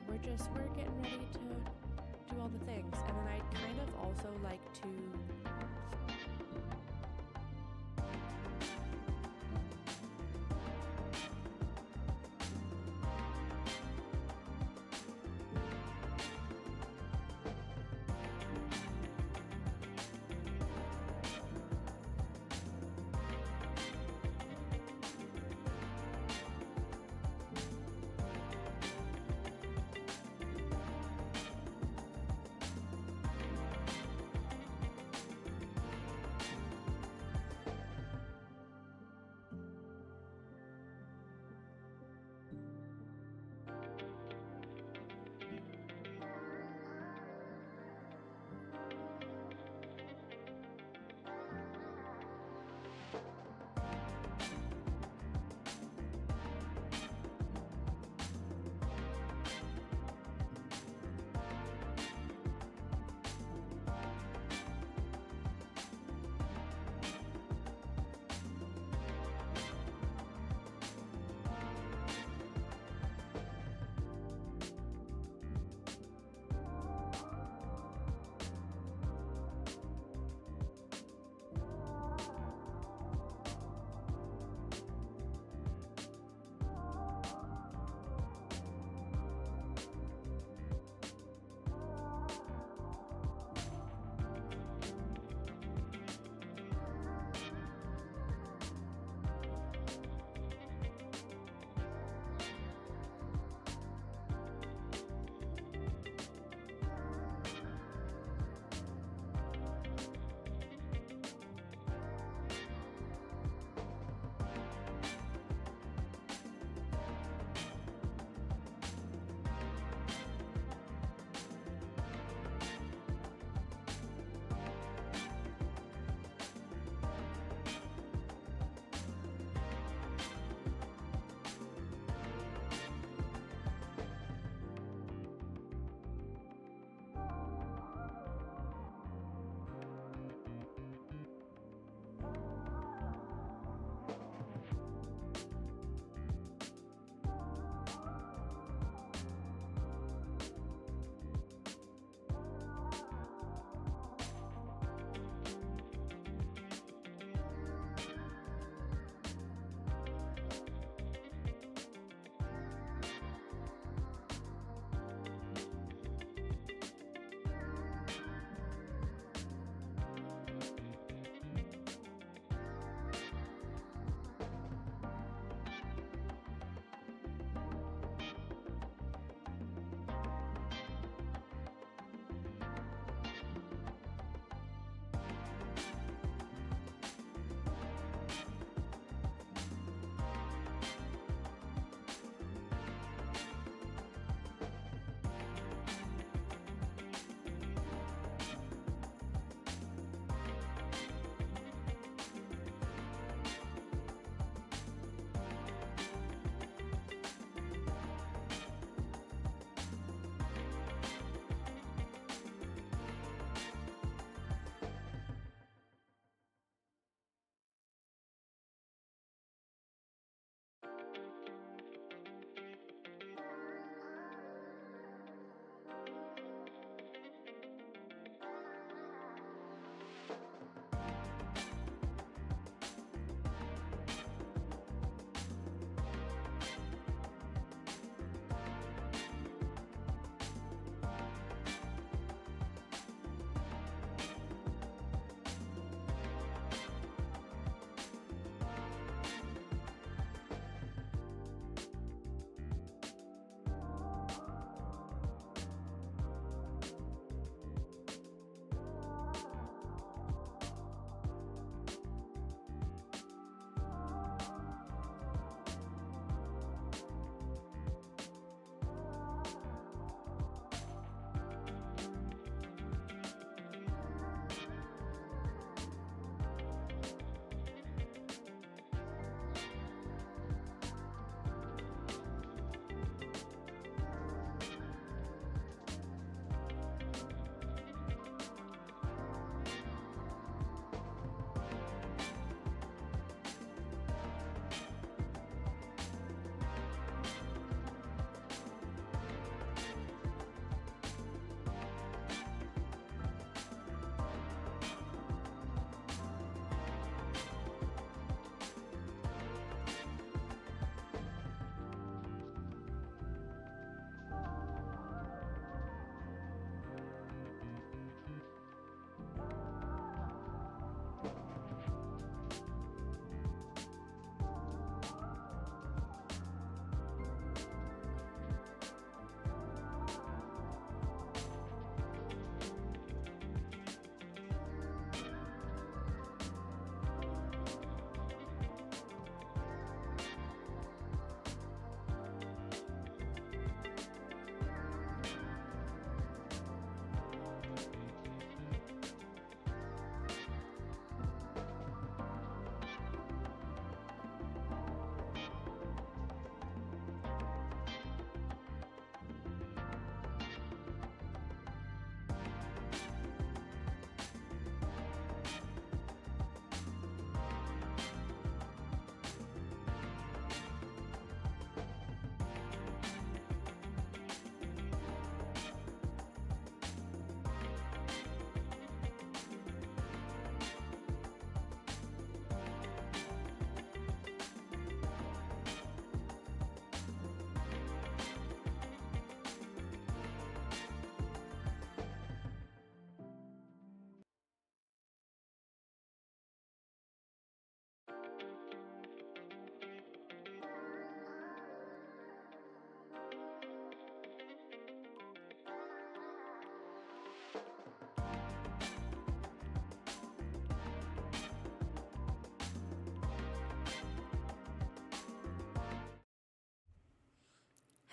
we're getting ready to do all the things. And then I'd kind of also like to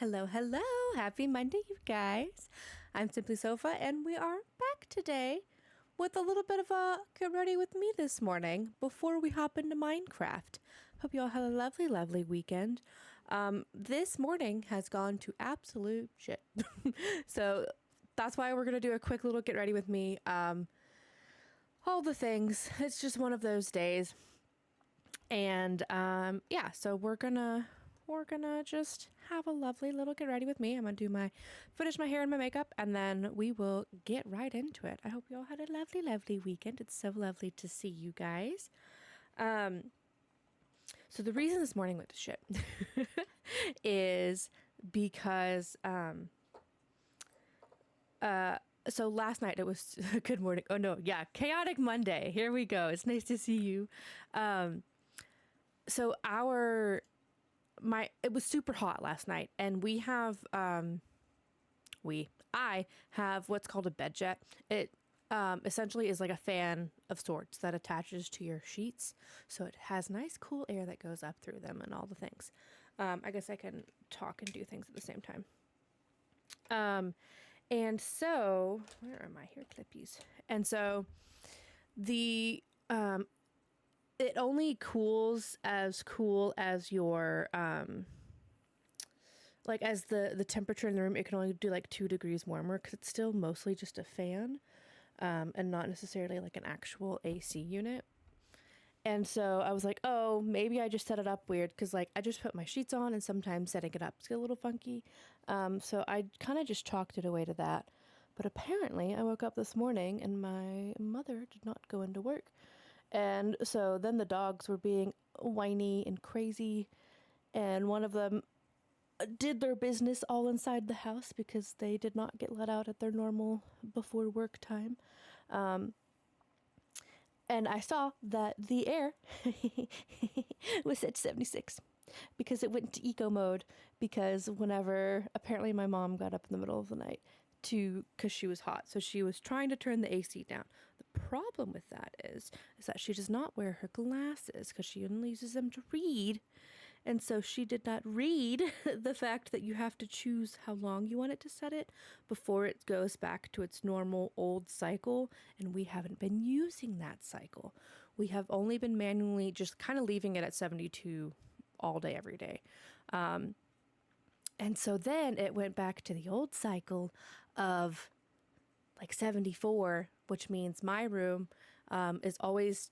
Hello, hello. Happy Monday, you guys. I'm Simply Sofa, and we are back today with a little bit of a get ready with me this morning before we hop into Minecraft. Hope you all had a lovely, lovely weekend. This morning has gone to absolute shit. So that's why we're going to do a quick little get ready with me. All the things. It's just one of those days. And yeah, so we're gonna just have a lovely little get ready with me. I'm gonna finish my hair and my makeup, and then we will get right into it. I hope you all had a lovely, lovely weekend. It's so lovely to see you guys. So the reason this morning went to shit is because so last night it was good morning. Oh no, yeah, chaotic Monday. Here we go. It's nice to see you. So it was super hot last night, and I have what's called a bed jet. It essentially is like a fan of sorts that attaches to your sheets, so it has nice cool air that goes up through them and all the things. I guess I can talk and do things at the same time. And so where are my hair clippies? And so the it only cools as cool as your like as the temperature in the room. It can only do like 2 degrees warmer because it's still mostly just a fan, and not necessarily like an actual AC unit. And so I was like, oh, maybe I just set it up weird because like I just put my sheets on, and sometimes setting it up is a little funky. So I kind of just chalked it away to that. But apparently I woke up this morning and my mother did not go into work. And so then the dogs were being whiny and crazy, and one of them did their business all inside the house because they did not get let out at their normal before work time. And I saw that the air was at 76 because it went to eco mode, because whenever apparently my mom got up in the middle of the night because she was hot, so she was trying to turn the AC down. The problem with that is that she does not wear her glasses because she only uses them to read. And so she did not read the fact that you have to choose how long you want it to set it before it goes back to its normal old cycle. And we haven't been using that cycle. We have only been manually just kind of leaving it at 72 all day, every day. And so then it went back to the old cycle of like 74, which means my room is always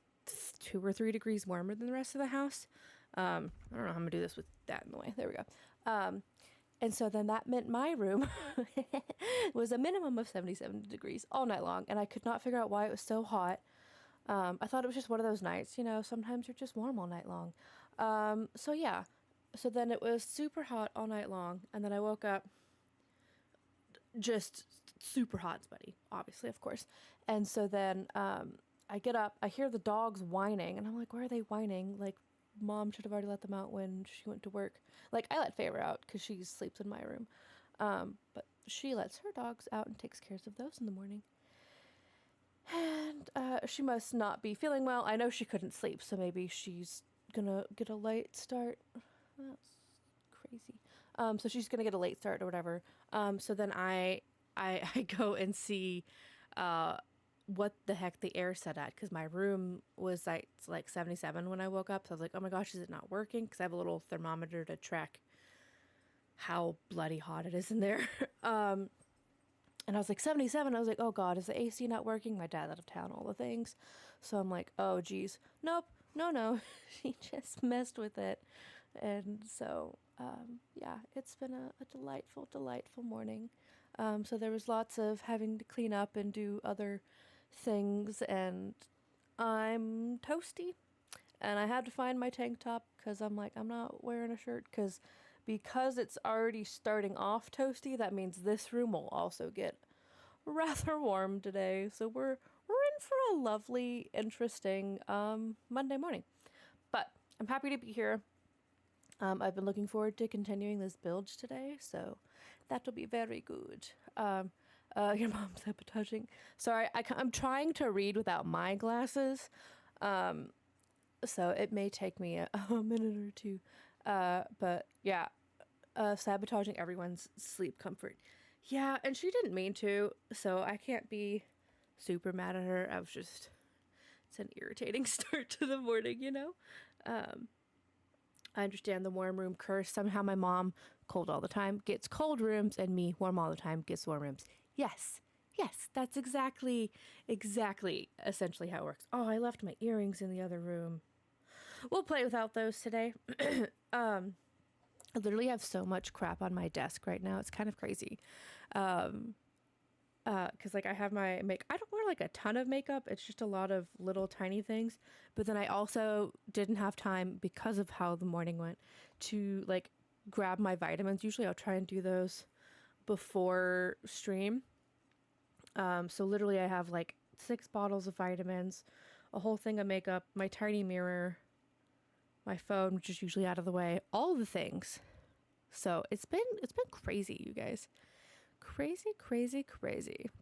2 or 3 degrees warmer than the rest of the house. I don't know how I'm gonna do this with that in the way. There we go. And so then that meant my room was a minimum of 77 degrees all night long, and I could not figure out why it was so hot. I thought it was just one of those nights, sometimes you're just warm all night long. So yeah, so then it was super hot all night long, and then I woke up just super hot, sweaty, obviously, of course. And so then I get up, I hear the dogs whining, and I'm like, why are they whining? Like, Mom should have already let them out when she went to work. Like, I let Favor out because she sleeps in my room. But she lets her dogs out and takes care of those in the morning. And she must not be feeling well. I know she couldn't sleep, so maybe she's gonna get a late start. That's crazy. So she's gonna get a late start or whatever. So then I go and see what the heck the air set at, because my room was like 77 when I woke up. So I was like, oh my gosh, is it not working? Because I have a little thermometer to track how bloody hot it is in there. And I was like 77. I was like, oh God, is the AC not working? My dad's out of town, all the things. So I'm like, oh geez, nope, no. She just messed with it. And so yeah, it's been a delightful morning. So there was lots of having to clean up and do other things, and I'm toasty, and I had to find my tank top because I'm like, I'm not wearing a shirt because it's already starting off toasty. That means this room will also get rather warm today, so we're in for a lovely, interesting Monday morning. But I'm happy to be here. I've been looking forward to continuing this build today, so that'll be very good. Your mom's sabotaging. Sorry, I'm trying to read without my glasses, so it may take me a minute or two. But yeah, sabotaging everyone's sleep comfort. Yeah, and she didn't mean to, so I can't be super mad at her. I was just, it's an irritating start to the morning, you know? Um, I understand the warm room curse. Somehow my mom, cold all the time, gets cold rooms, and me, warm all the time, gets warm rooms. Yes, yes, that's exactly, essentially how it works. Oh, I left my earrings in the other room. We'll play without those today. I literally have so much crap on my desk right now. It's kind of crazy. Um, because like I have my make. I don't wear like a ton of makeup. It's just a lot of little tiny things. But then I also didn't have time because of how the morning went to like grab my vitamins. Usually I'll try and do those before stream. So literally I have like 6 bottles of vitamins, a whole thing of makeup, my tiny mirror, my phone, which is usually out of the way, all the things. So it's been crazy, you guys. Crazy.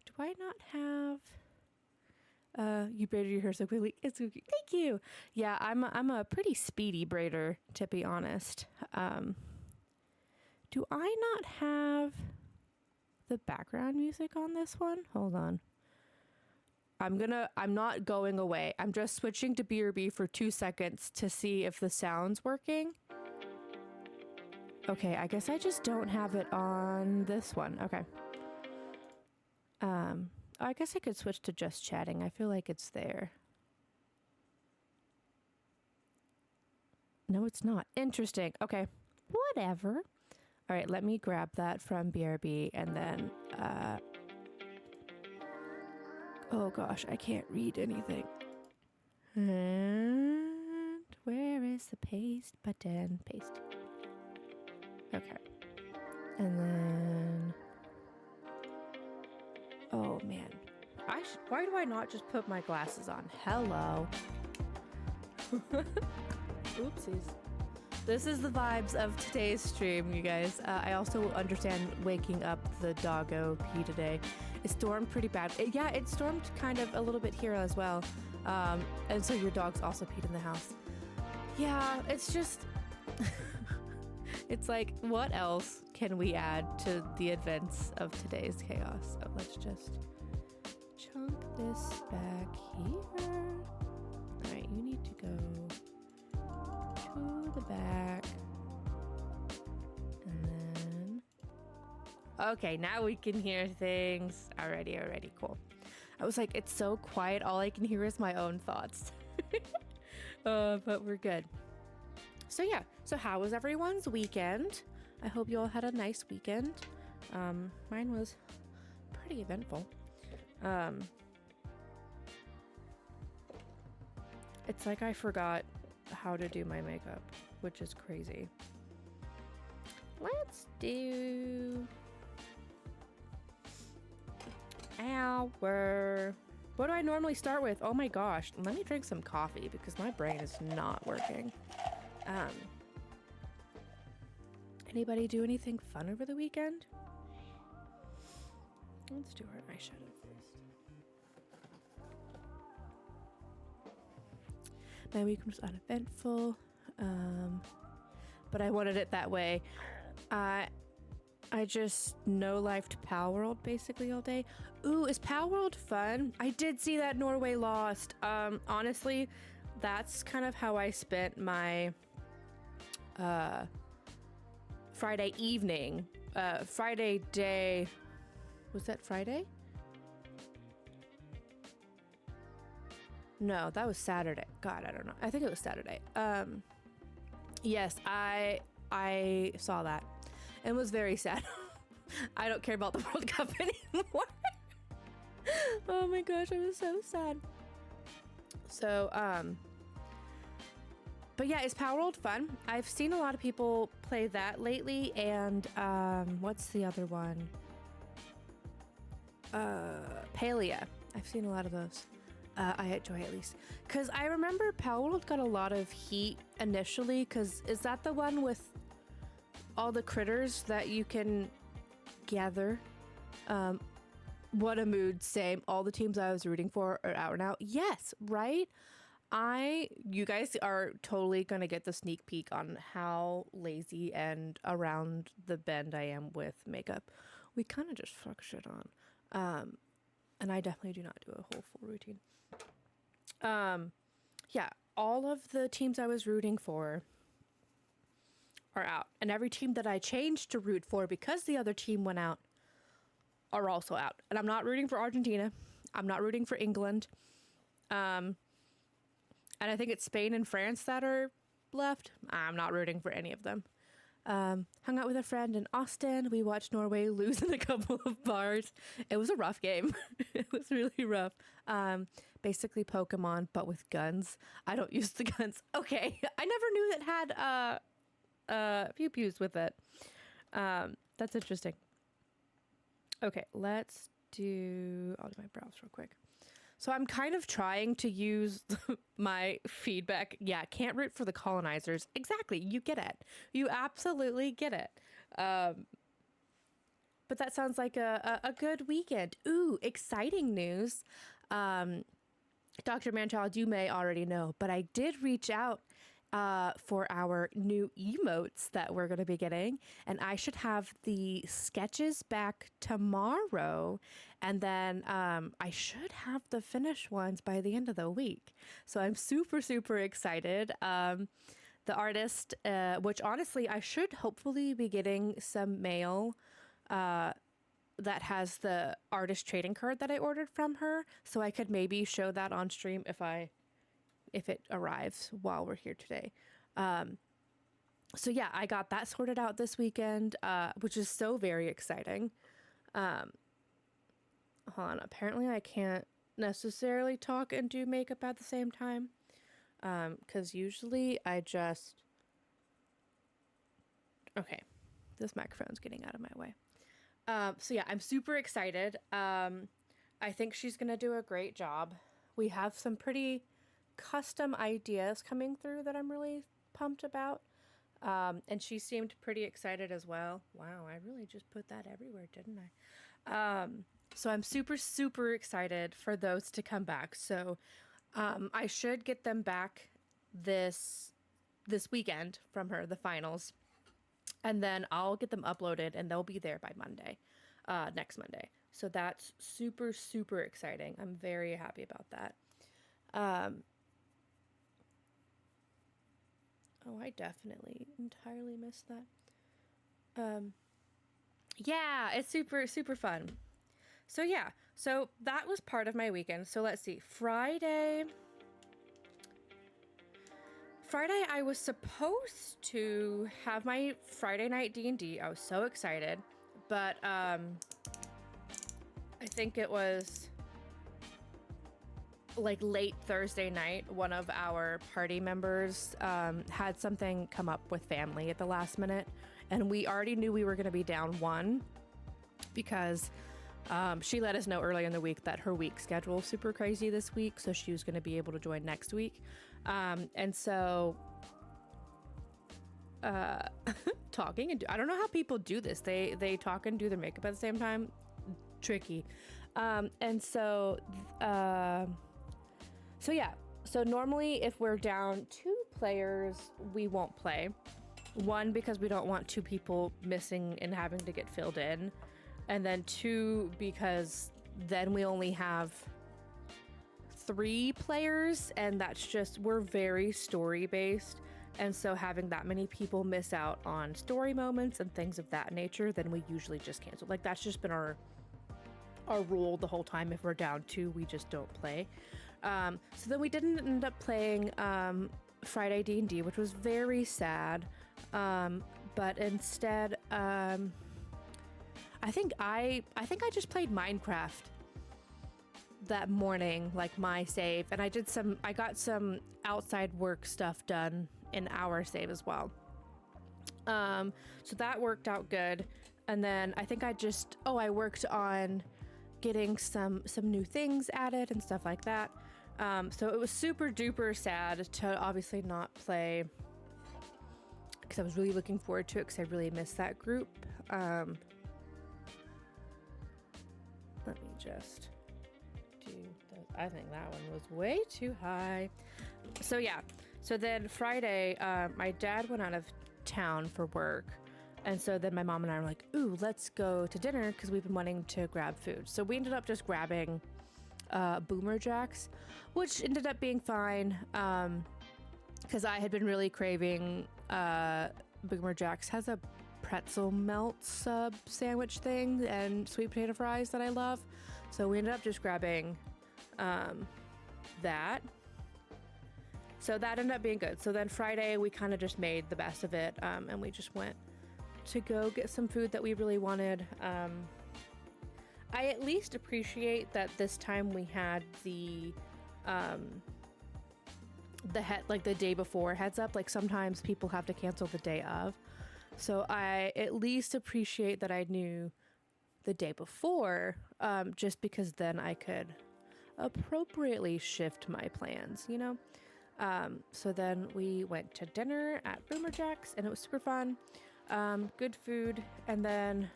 Do I not have you braided your hair so quickly? It's okay. Thank you. Yeah, I'm a pretty speedy braider, to be honest. Do I not have the background music on this one? Hold on. I'm not going away. I'm just switching to BRB for 2 seconds to see if the sound's working. Okay, I guess I just don't have it on this one. Okay. I guess I could switch to just chatting. I feel like it's there. No, it's not. Interesting. Okay. Whatever. All right, let me grab that from BRB and then oh gosh, I can't read anything. And where is the paste button? Paste. Okay. And then oh man. Why do I not just put my glasses on? Hello. Oopsies. This is the vibes of today's stream, you guys. I also understand waking up the doggo pee today. It stormed pretty bad. It stormed kind of a little bit here as well. And so your dog's also peed in the house. Yeah, it's just... it's like, what else can we add to the events of today's chaos? So let's just chunk this back here. All right, you need to go to the back. And then... okay, now we can hear things. Alrighty, cool. I was like, it's so quiet, all I can hear is my own thoughts. But we're good. So yeah, so how was everyone's weekend? I hope you all had a nice weekend. Mine was pretty eventful. It's like I forgot how to do my makeup, which is crazy. Let's do our... what do I normally start with? Oh my gosh, let me drink some coffee because my brain is not working. Anybody do anything fun over the weekend? Let's do our eyeshadow first. My week was uneventful, but I wanted it that way. I just no-lifed Palworld basically all day. Ooh, is Palworld fun? I did see that Norway lost. Honestly, that's kind of how I spent my Friday evening. Friday day... was that Friday? No, that was Saturday. God, I don't know. I think it was Saturday. Yes, I saw that and was very sad. I don't care about the World Cup anymore. Oh my gosh, I was so sad. So, but yeah, is Palworld fun? I've seen a lot of people play that lately, and what's the other one? Palia. I've seen a lot of those. I enjoy at least. Because I remember Palworld got a lot of heat initially, because is that the one with all the critters that you can gather? What a mood, same. All the teams I was rooting for are out now. Yes, right? You guys are totally going to get the sneak peek on how lazy and around the bend I am with makeup. We kind of just fuck shit on. And I definitely do not do a whole full routine. Yeah, all of the teams I was rooting for are out. And every team that I changed to root for because the other team went out are also out. And I'm not rooting for Argentina. I'm not rooting for England. And I think it's Spain and France that are left. I'm not rooting for any of them. Hung out with a friend in Austin. We watched Norway lose in a couple of bars. It was a rough game. It was really rough. Basically Pokemon, but with guns. I don't use the guns. Okay. I never knew that had pew pews with it. That's interesting. Okay, I'll do my browse real quick. So I'm kind of trying to use my feedback. Yeah, can't root for the colonizers. Exactly. You get it. You absolutely get it. But that sounds like a good weekend. Ooh, exciting news. Dr. Manchild, you may already know, but I did reach out for our new emotes that we're going to be getting. And I should have the sketches back tomorrow. And then I should have the finished ones by the end of the week. So I'm super, super excited. The artist, which honestly, I should hopefully be getting some mail that has the artist trading card that I ordered from her. So I could maybe show that on stream if it arrives while we're here today. So yeah, I got that sorted out this weekend, which is so very exciting. Hold on, apparently I can't necessarily talk and do makeup at the same time. Because usually I just... Okay, this microphone's getting out of my way. So yeah, I'm super excited. I think she's gonna do a great job. We have some pretty custom ideas coming through that I'm really pumped about. And she seemed pretty excited as well. Wow, I really just put that everywhere, didn't I? So I'm super, super excited for those to come back. So I should get them back this weekend from her, the finals. And then I'll get them uploaded and they'll be there by Monday, next Monday. So that's super, super exciting. I'm very happy about that. Oh, I definitely entirely missed that. Yeah, it's super, super fun. So yeah, so that was part of my weekend. So let's see, Friday, I was supposed to have my Friday night D&D. I was so excited, but I think it was like late Thursday night, one of our party members had something come up with family at the last minute, and we already knew we were going to be down one because she let us know early in the week that her week schedule is super crazy this week, so she was going to be able to join next week. And so talking and I don't know how people do this. They talk and do their makeup at the same time. Tricky. And so yeah. So normally if we're down 2 players, we won't play. 1, because we don't want 2 people missing and having to get filled in. And then 2, because then we only have 3 players, and that's just, we're very story based. And so having that many people miss out on story moments and things of that nature, then we usually just cancel. Like that's just been our rule the whole time. If we're down 2, we just don't play. So then we didn't end up playing Friday D&D, which was very sad. But instead, I think I just played Minecraft that morning, like my save, and I got some outside work stuff done in our save as well. So that worked out good. And then I think I worked on getting some new things added and stuff like that. So it was super duper sad to obviously not play, because I was really looking forward to it because I really missed that group. Let me just do those. I think that one was way too high. So yeah. So then Friday, my dad went out of town for work. And so then my mom and I were like, ooh, let's go to dinner because we've been wanting to grab food. So we ended up just grabbing Boomer Jacks, which ended up being fine because I had been really craving Boomer Jacks has a pretzel melt sub sandwich thing and sweet potato fries that I love. So we ended up just grabbing that. So that ended up being good. So then Friday we kind of just made the best of it and we just went to go get some food that we really wanted. I at least appreciate that this time we had the day before heads up. Like sometimes people have to cancel the day of. So I at least appreciate that I knew the day before, just because then I could appropriately shift my plans, you know? So then we went to dinner at Boomer Jacks and it was super fun. Good food. And then,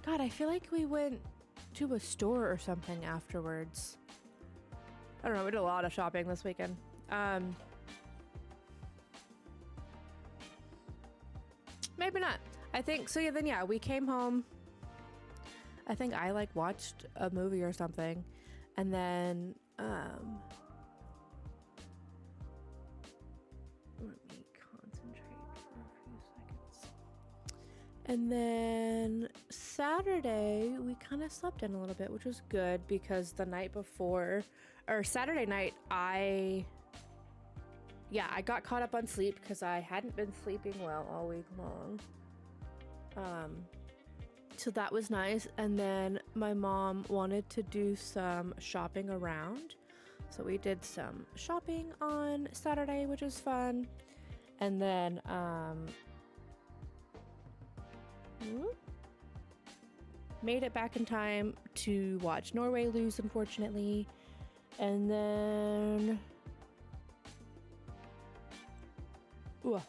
God, I feel like we went to a store or something afterwards. I don't know. We did a lot of shopping this weekend. Maybe not. I think so. Yeah. Then yeah, we came home. I think I like watched a movie or something, and then let me concentrate for a few seconds. And then Saturday we kind of slept in a little bit, which was good because the night before, or Saturday night, I got caught up on sleep because I hadn't been sleeping well all week long. So that was nice. And then my mom wanted to do some shopping around. So we did some shopping on Saturday, which was fun. And then made it back in time to watch Norway lose, unfortunately. And then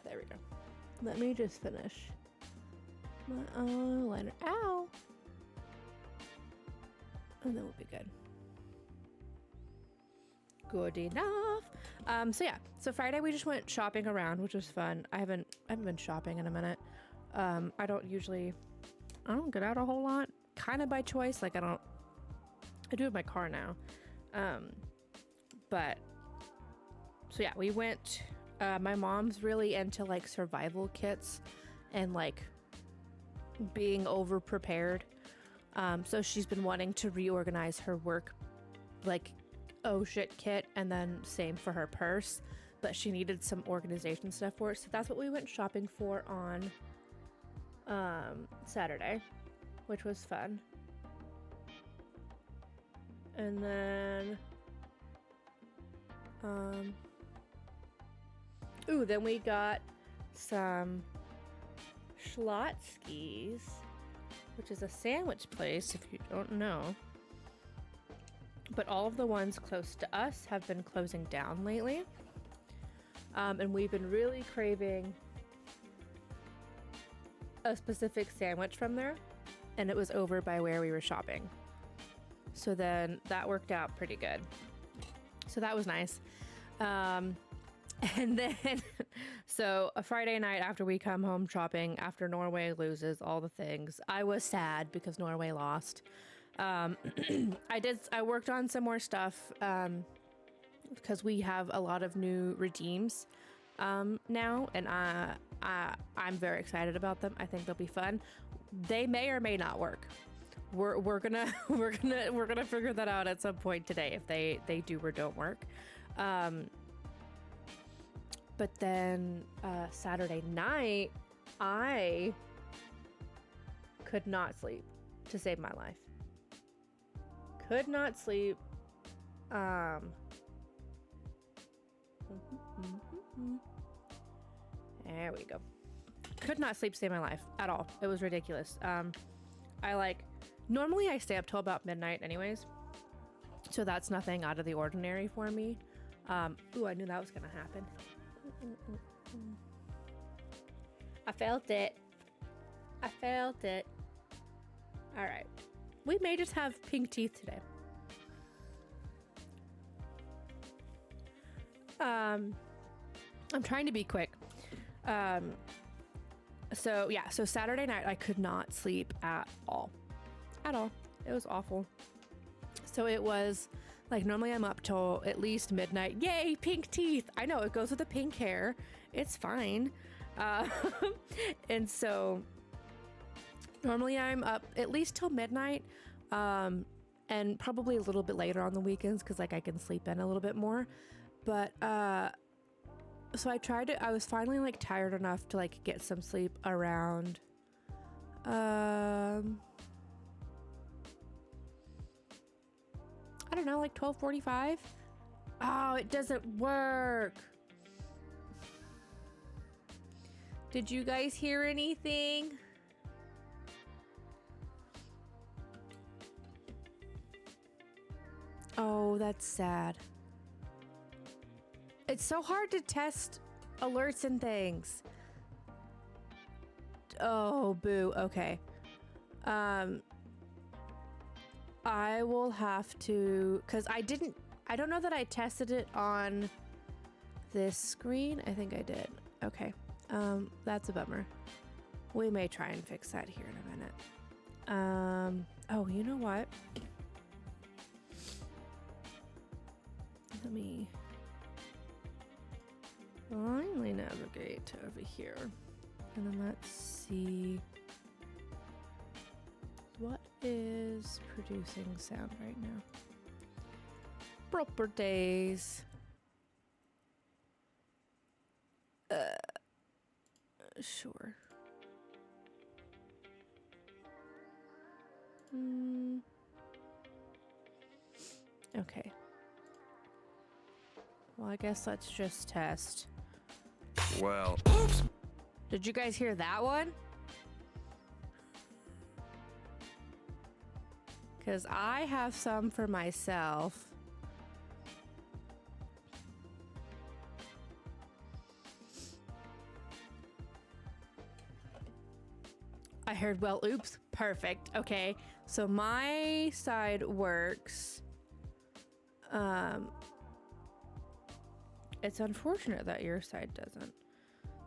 there we go. Let me just finish my eyeliner. Ow! And then we'll be good. Good enough. So Friday we just went shopping around, which was fun. I haven't been shopping in a minute. I don't get out a whole lot, kind of by choice. Like I do it in my car now. But so yeah, we went. My mom's really into like survival kits and like being over prepared. So she's been wanting to reorganize her work, like oh shit kit, and then same for her purse. But she needed some organization stuff for it, so that's what we went shopping for on Saturday, which was fun. And then then we got some Schlotzsky's, which is a sandwich place if you don't know. But all of the ones close to us have been closing down lately. And we've been really craving a specific sandwich from there, and it was over by where we were shopping. So then that worked out pretty good. So that was nice. And then, so a Friday night after we come home shopping, after Norway loses all the things, I was sad because Norway lost. I worked on some more stuff, because we have a lot of new redeems, now, and I'm very excited about them. I think they'll be fun. They may or may not work. We're gonna figure that out at some point today if they do or don't work. But then Saturday night, I could not sleep to save my life. Could not sleep. There we go. Could not sleep to save my life at all. It was ridiculous. Normally I stay up till about midnight anyways, so that's nothing out of the ordinary for me. I knew that was gonna happen. I felt it. All right. We may just have pink teeth today. I'm trying to be quick. So yeah, so Saturday night I could not sleep at all. At all. It was awful. So it was like, normally I'm up till at least midnight. Yay, pink teeth. I know, it goes with the pink hair. It's fine. And so normally I'm up at least till midnight, and probably a little bit later on the weekends because like I can sleep in a little bit more. But so I was finally like tired enough to like get some sleep around I don't know, like 12:45. Oh, it doesn't work. Did you guys hear anything? Oh, that's sad. It's so hard to test alerts and things. Oh, boo. Okay. I will have to, because I don't know that I tested it on this screen. I think I did. Okay. That's a bummer. We may try and fix that here in a minute. Oh, you know what? Let me finally navigate over here. And then let's see what is producing sound right now. Properties. Sure. Okay. Well, I guess let's just test. Well, oops. Did you guys hear that one? Because I have some for myself. I heard, well, oops, perfect. Okay, so my side works. It's unfortunate that your side doesn't.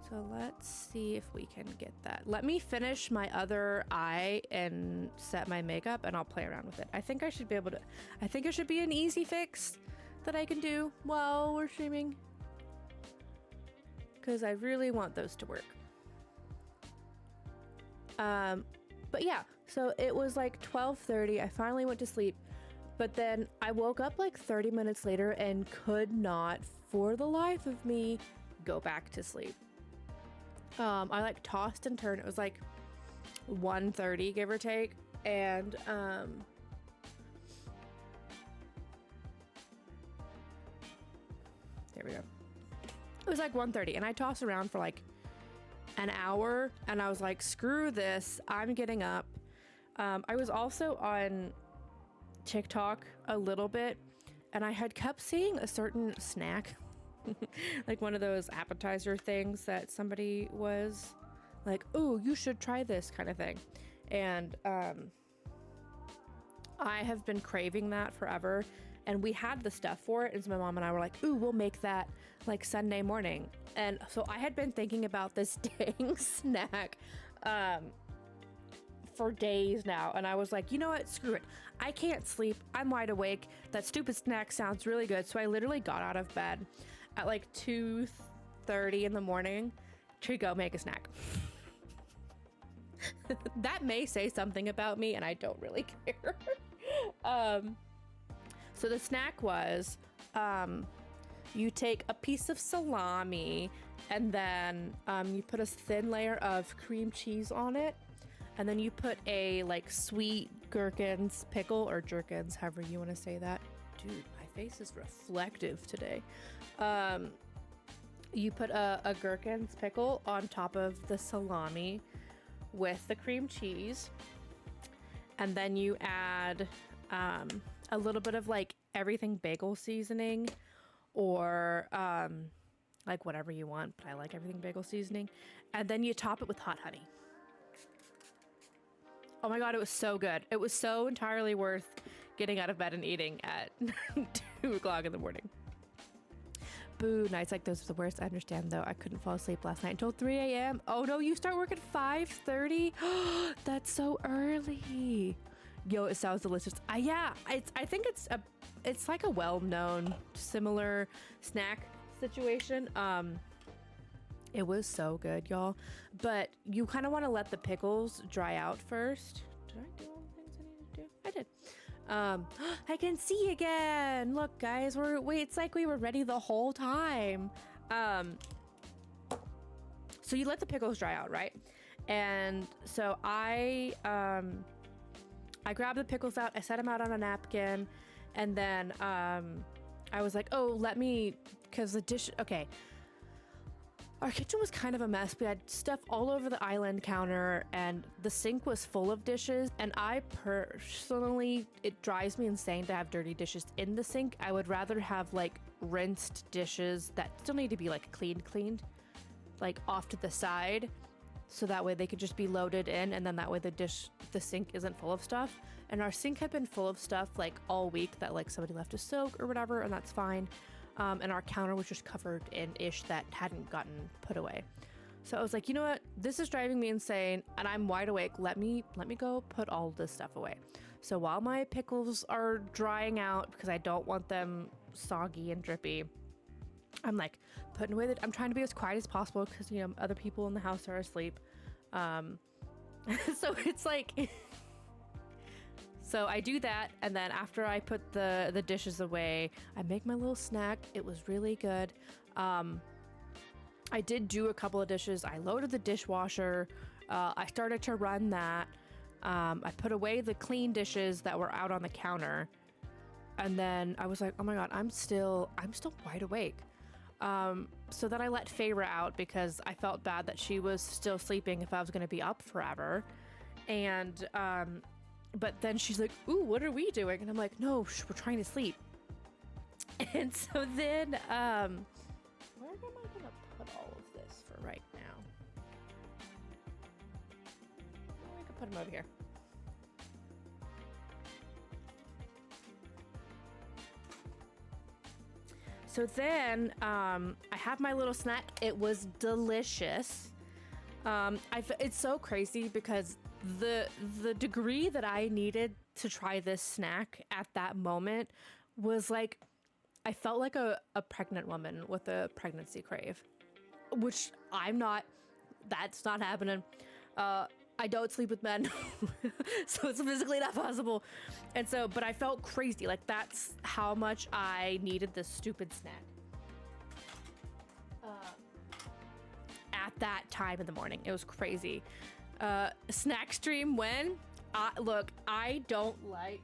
So let's see if we can get that. Let me finish my other eye and set my makeup and I'll play around with it. I think I should be able to, I think it should be an easy fix that I can do while we're streaming. Because I really want those to work. But yeah, so it was like 12:30. I finally went to sleep, but then I woke up like 30 minutes later and could not, for the life of me, go back to sleep. I like tossed and turned. It was like 1:30, give or take, and there we go. It was like 1:30, and I tossed around for like an hour, and I was like, screw this, I'm getting up. I was also on TikTok a little bit, and I had kept seeing a certain snack, like one of those appetizer things that somebody was like, oh, you should try this kind of thing. And I have been craving that forever, and we had the stuff for it, and so my mom and I were like, ooh, we'll make that like Sunday morning. And so I had been thinking about this dang snack for days now, and I was like, you know what, screw it, I can't sleep, I'm wide awake, that stupid snack sounds really good. So I literally got out of bed at like 2:30 in the morning to go make a snack. That may say something about me, and I don't really care. So the snack was, you take a piece of salami, and then you put a thin layer of cream cheese on it, and then you put a like sweet gherkins pickle, or jerkins, however you want to say that. Dude, my face is reflective today. You put a gherkins pickle on top of the salami with the cream cheese, and then you add a little bit of like everything bagel seasoning, or like whatever you want, but I like everything bagel seasoning, and then you top it with hot honey. Oh my god, it was so good. It was so entirely worth getting out of bed and eating at 2 o'clock in the morning. boo, nights like those are the worst. I understand though. I couldn't fall asleep last night until 3 a.m. Oh no, you start work at 5:30? That's so early. Yo, it sounds delicious. Yeah, I think it's like a well-known similar snack situation. It was so good, y'all. But you kind of want to let the pickles dry out first. Did I do all the things I needed to do? I did. I can see again. Look, guys, it's like we were ready the whole time. So you let the pickles dry out, right? And so I grabbed the pickles out. I set them out on a napkin, and then I was like, oh, because the dish. Okay. Our kitchen was kind of a mess. We had stuff all over the island counter, and the sink was full of dishes. And I personally, it drives me insane to have dirty dishes in the sink. I would rather have like rinsed dishes that still need to be like cleaned, like off to the side. So that way they could just be loaded in, and then that way the sink isn't full of stuff. And our sink had been full of stuff like all week that like somebody left to soak or whatever, and that's fine. And our counter was just covered in ish that hadn't gotten put away. So I was like, you know what? This is driving me insane, and I'm wide awake. Let me go put all this stuff away. So while my pickles are drying out, because I don't want them soggy and drippy, I'm like putting away I'm trying to be as quiet as possible because, you know, other people in the house are asleep. So it's like... So I do that, and then after I put the dishes away, I make my little snack. It was really good. I did do a couple of dishes. I loaded the dishwasher. I started to run that. I put away the clean dishes that were out on the counter, and then I was like, oh my god, I'm still wide awake. So then I let Feyre out because I felt bad that she was still sleeping if I was going to be up forever, and but then she's like, ooh, what are we doing? And I'm like, no, we're trying to sleep. And so then, where am I going to put all of this for right now? Oh, I can put them over here. So then, I have my little snack. It was delicious. It's so crazy because the degree that I needed to try this snack at that moment was like, I felt like a pregnant woman with a pregnancy crave, which that's not happening. I don't sleep with men, so it's physically not possible. And so, but I felt crazy. Like that's how much I needed this stupid snack. At that time in the morning. It was crazy. Snack stream when? Look, I don't like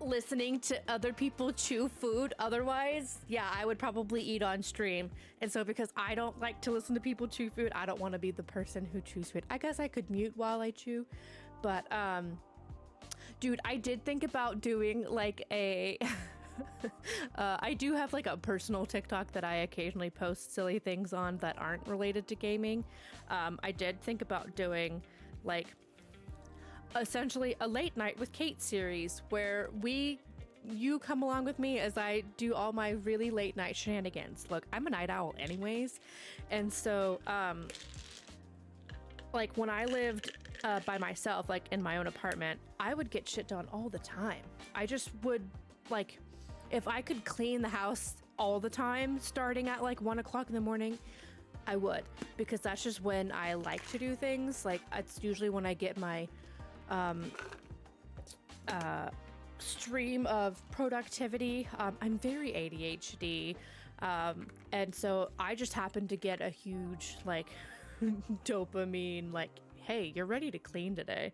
listening to other people chew food. Otherwise, yeah, I would probably eat on stream. And so because I don't like to listen to people chew food, I don't want to be the person who chews food. I guess I could mute while I chew. But, dude, I did think about doing like a... I do have like a personal TikTok that I occasionally post silly things on that aren't related to gaming. I did think about doing like essentially a late night with Kate series where you come along with me as I do all my really late night shenanigans. Look, I'm a night owl anyways. And so, like when I lived by myself, like in my own apartment, I would get shit done all the time. I just would like, if I could clean the house all the time, starting at like 1 o'clock in the morning, I would, because that's just when I like to do things. Like it's usually when I get my stream of productivity. I'm very ADHD, and so I just happen to get a huge like dopamine, like, hey, you're ready to clean today.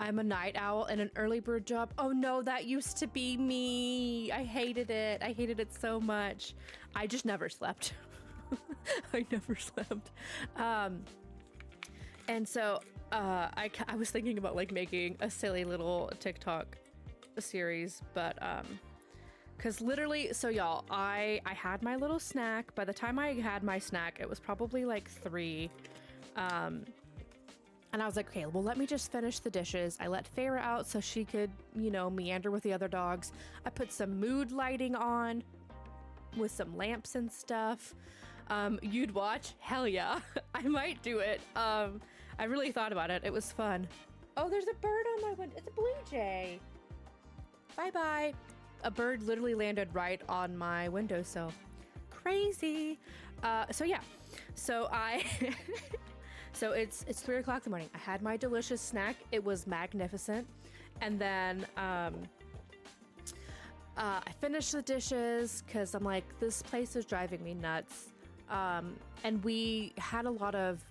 I'm a night owl and an early bird job. Oh no, that used to be me. I hated it. I hated it so much. I just never slept. I never slept. And so I was thinking about like making a silly little TikTok series, but because literally, so y'all, I had my little snack. By the time I had my snack, it was probably like 3. And I was like, okay, well, let me just finish the dishes. I let Feyre out so she could, meander with the other dogs. I put some mood lighting on with some lamps and stuff. You'd watch? Hell yeah. I might do it. I really thought about it. It was fun. Oh, there's a bird on my window. It's a blue jay. Bye-bye. A bird literally landed right on my windowsill. Crazy. So yeah. So I... So it's 3 o'clock in the morning. I had my delicious snack. It was magnificent. And then I finished the dishes because I'm like, this place is driving me nuts. And we had a lot of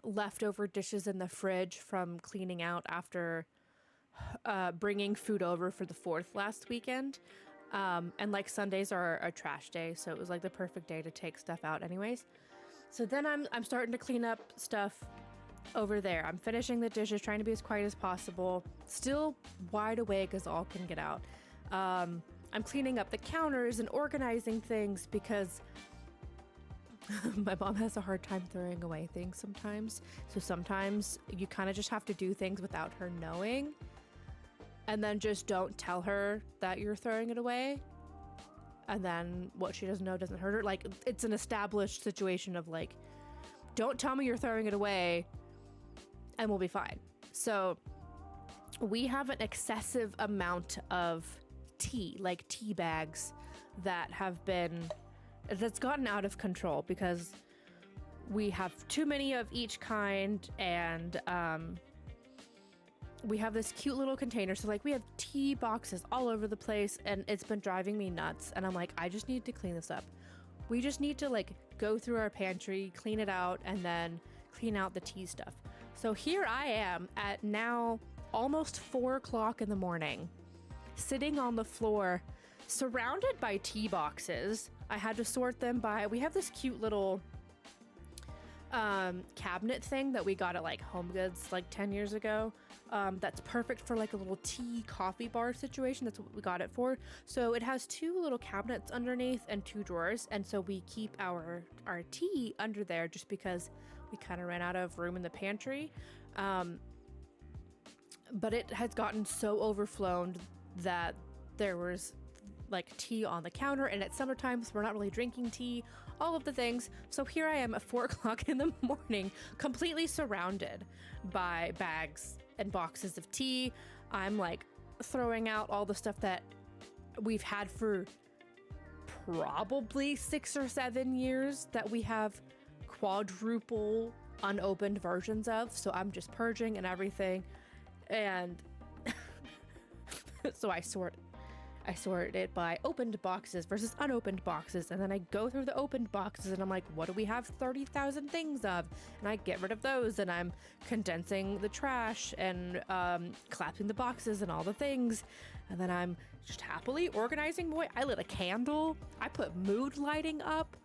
leftover dishes in the fridge from cleaning out after bringing food over for the 4th last weekend. And like Sundays are a trash day, so it was like the perfect day to take stuff out anyways. So then I'm starting to clean up stuff over there. I'm finishing the dishes, trying to be as quiet as possible. Still wide awake as all can get out. I'm cleaning up the counters and organizing things because my mom has a hard time throwing away things sometimes. So sometimes you kind of just have to do things without her knowing. And then just don't tell her that you're throwing it away. And then what she doesn't know doesn't hurt her. Like, it's an established situation of like, don't tell me you're throwing it away and we'll be fine. So we have an excessive amount of tea, like tea bags that's gotten out of control because we have too many of each kind, and we have this cute little container. So like we have tea boxes all over the place, and it's been driving me nuts. And I'm like, I just need to clean this up. We just need to like go through our pantry, clean it out, and then clean out the tea stuff. So here I am at now almost 4 o'clock in the morning, sitting on the floor, surrounded by tea boxes. I had to sort them by, we have this cute little cabinet thing that we got at like Home Goods like 10 years ago. That's perfect for like a little tea coffee bar situation. That's what we got it for. So it has 2 little cabinets underneath and 2 drawers. And so we keep our tea under there just because we kind of ran out of room in the pantry. But it has gotten so overflown that there was like tea on the counter, and at summertime, so we're not really drinking tea, all of the things. So here I am at 4 o'clock in the morning, completely surrounded by bags and boxes of tea. I'm like throwing out all the stuff that we've had for probably 6 or 7 years that we have quadruple unopened versions of. So I'm just purging and everything. And so I sort it by opened boxes versus unopened boxes, and then I go through the opened boxes and I'm like, what do we have 30,000 things of? And I get rid of those, and I'm condensing the trash and collapsing the boxes and all the things, and then I'm just happily organizing. Boy, I lit a candle, I put mood lighting up.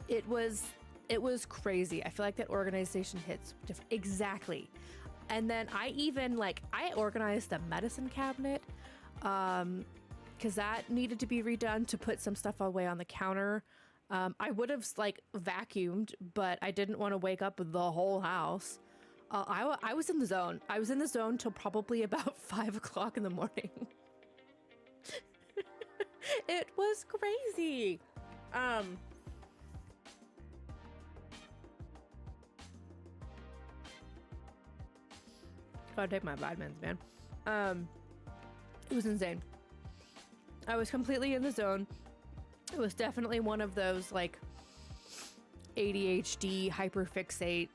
It was crazy. I feel like that organization hits different. Exactly. And then I organized the medicine cabinet because that needed to be redone to put some stuff away on the counter. I would have like vacuumed, but I didn't want to wake up the whole house. I was in the zone. I was in the zone till probably about 5 o'clock in the morning. It was crazy. Gotta take my vitamins, man. It was insane. I was completely in the zone. It was definitely one of those like ADHD hyperfixate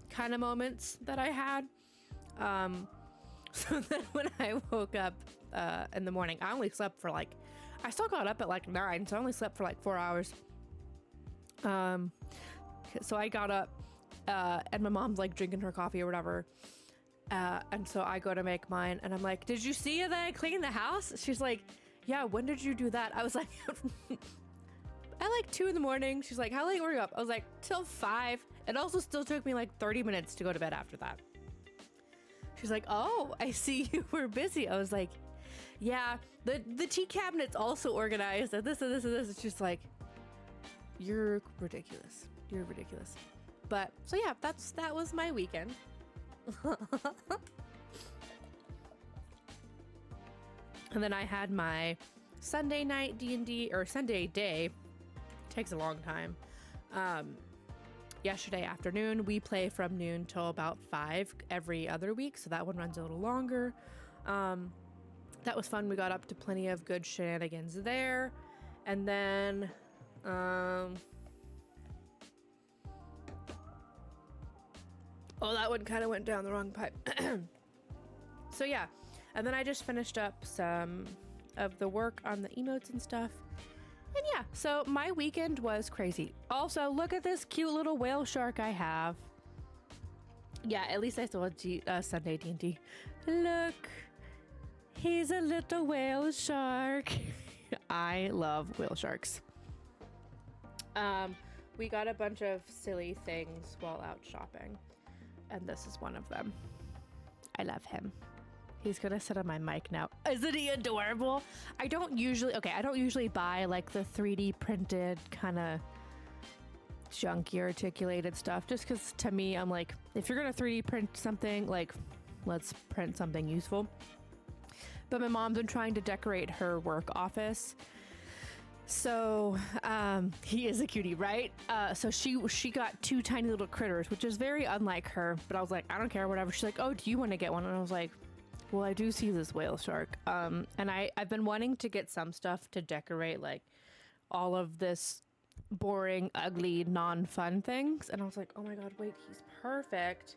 kind of moments that I had. So then when I woke up in the morning, I only slept for like, I still got up at like 9, so I only slept for like 4 hours. So I got up and my mom's like drinking her coffee or whatever. And so I go to make mine, and I'm like, did you see that I cleaned the house? She's like, yeah, when did you do that? I was like, at like 2 in the morning. She's like, how late were you up? I was like, till 5. It also still took me like 30 minutes to go to bed after that. She's like, oh, I see you were busy. I was like, yeah, the tea cabinet's also organized, and this and this and this. It's just like, you're ridiculous. You're ridiculous. But so yeah, that was my weekend. And then I had my Sunday night D&D, or Sunday day, takes a long time. Yesterday afternoon, we play from noon till about 5 every other week, so that one runs a little longer. That was fun. We got up to plenty of good shenanigans there. And then oh, that one kind of went down the wrong pipe. So yeah, and then I just finished up some of the work on the emotes and stuff. And yeah, so my weekend was crazy. Also, look at this cute little whale shark I have. Yeah, at least I saw Sunday D&D. Look, he's a little whale shark. I love whale sharks. We got a bunch of silly things while out shopping, and this is one of them. I love him. He's gonna sit on my mic now. Isn't he adorable? I don't usually buy like the 3D printed kind of junky articulated stuff, just because to me, I'm like, if you're gonna 3D print something, like, let's print something useful. But my mom's been trying to decorate her work office. So he is a cutie, right? So she got 2 tiny little critters, which is very unlike her. But I was like, I don't care, whatever. She's like, oh, do you want to get one? And I was like, well, I do see this whale shark. And I've been wanting to get some stuff to decorate, like, all of this boring, ugly, non-fun things. And I was like, oh my god, wait, he's perfect.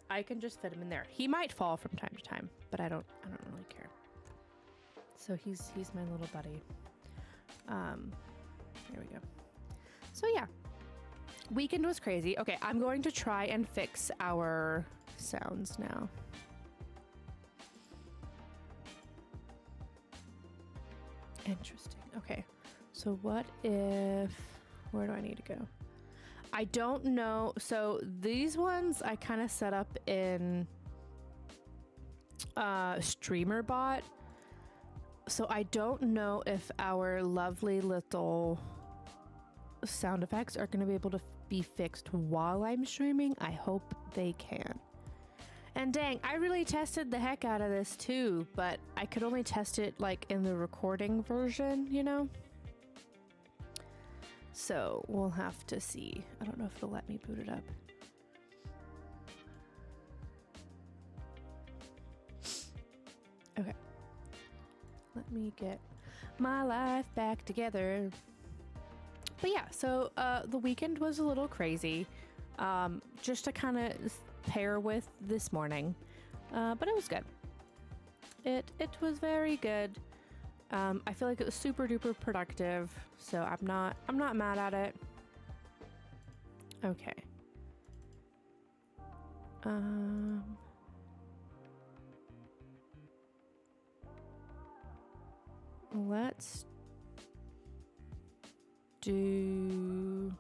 I can just fit him in there. He might fall from time to time, but I don't really care. So he's my little buddy. Here we go. So yeah, weekend was crazy. Okay, I'm going to try and fix our sounds now. Interesting. Okay, so what if, where do I need to go? I don't know. So these ones I kind of set up in StreamerBot. So I don't know if our lovely little sound effects are going to be able to be fixed while I'm streaming. I hope they can. And dang, I really tested the heck out of this too, but I could only test it like in the recording version, you know? So we'll have to see. I don't know if it'll let me boot it up. Okay. Let me get my life back together. But yeah, so the weekend was a little crazy. Just to kind of pair with this morning. But it was good. It was very good. I feel like it was super duper productive, so I'm not mad at it. Okay. Let's do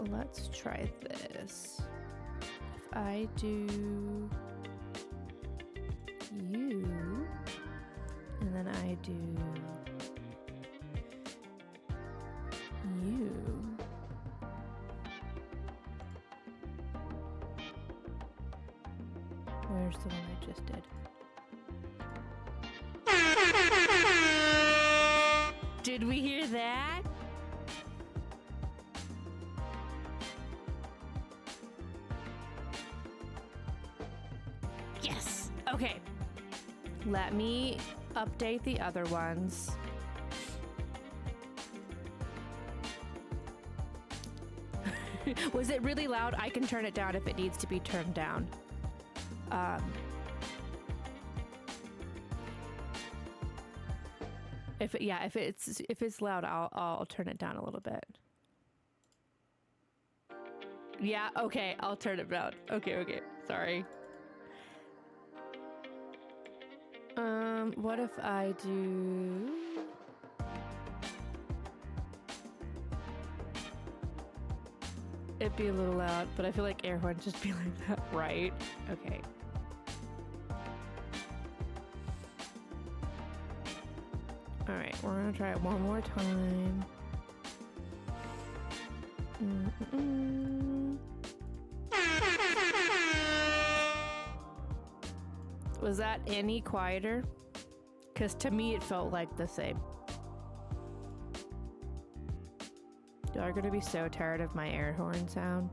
let's try this. If I do you, and then I do you, where's the one I just did? Did we hear that? Yes! Okay. Let me update the other ones. Was it really loud? I can turn it down if it needs to be turned down. If it's loud, I'll turn it down a little bit. Yeah, okay, I'll turn it down. Okay, sorry. What if I do... It'd be a little loud, but I feel like air horns just be like that, right? Okay. All right, we're gonna try it one more time. Was that any quieter? Because to me it felt like the same. Y'all are gonna be so tired of my air horn sound.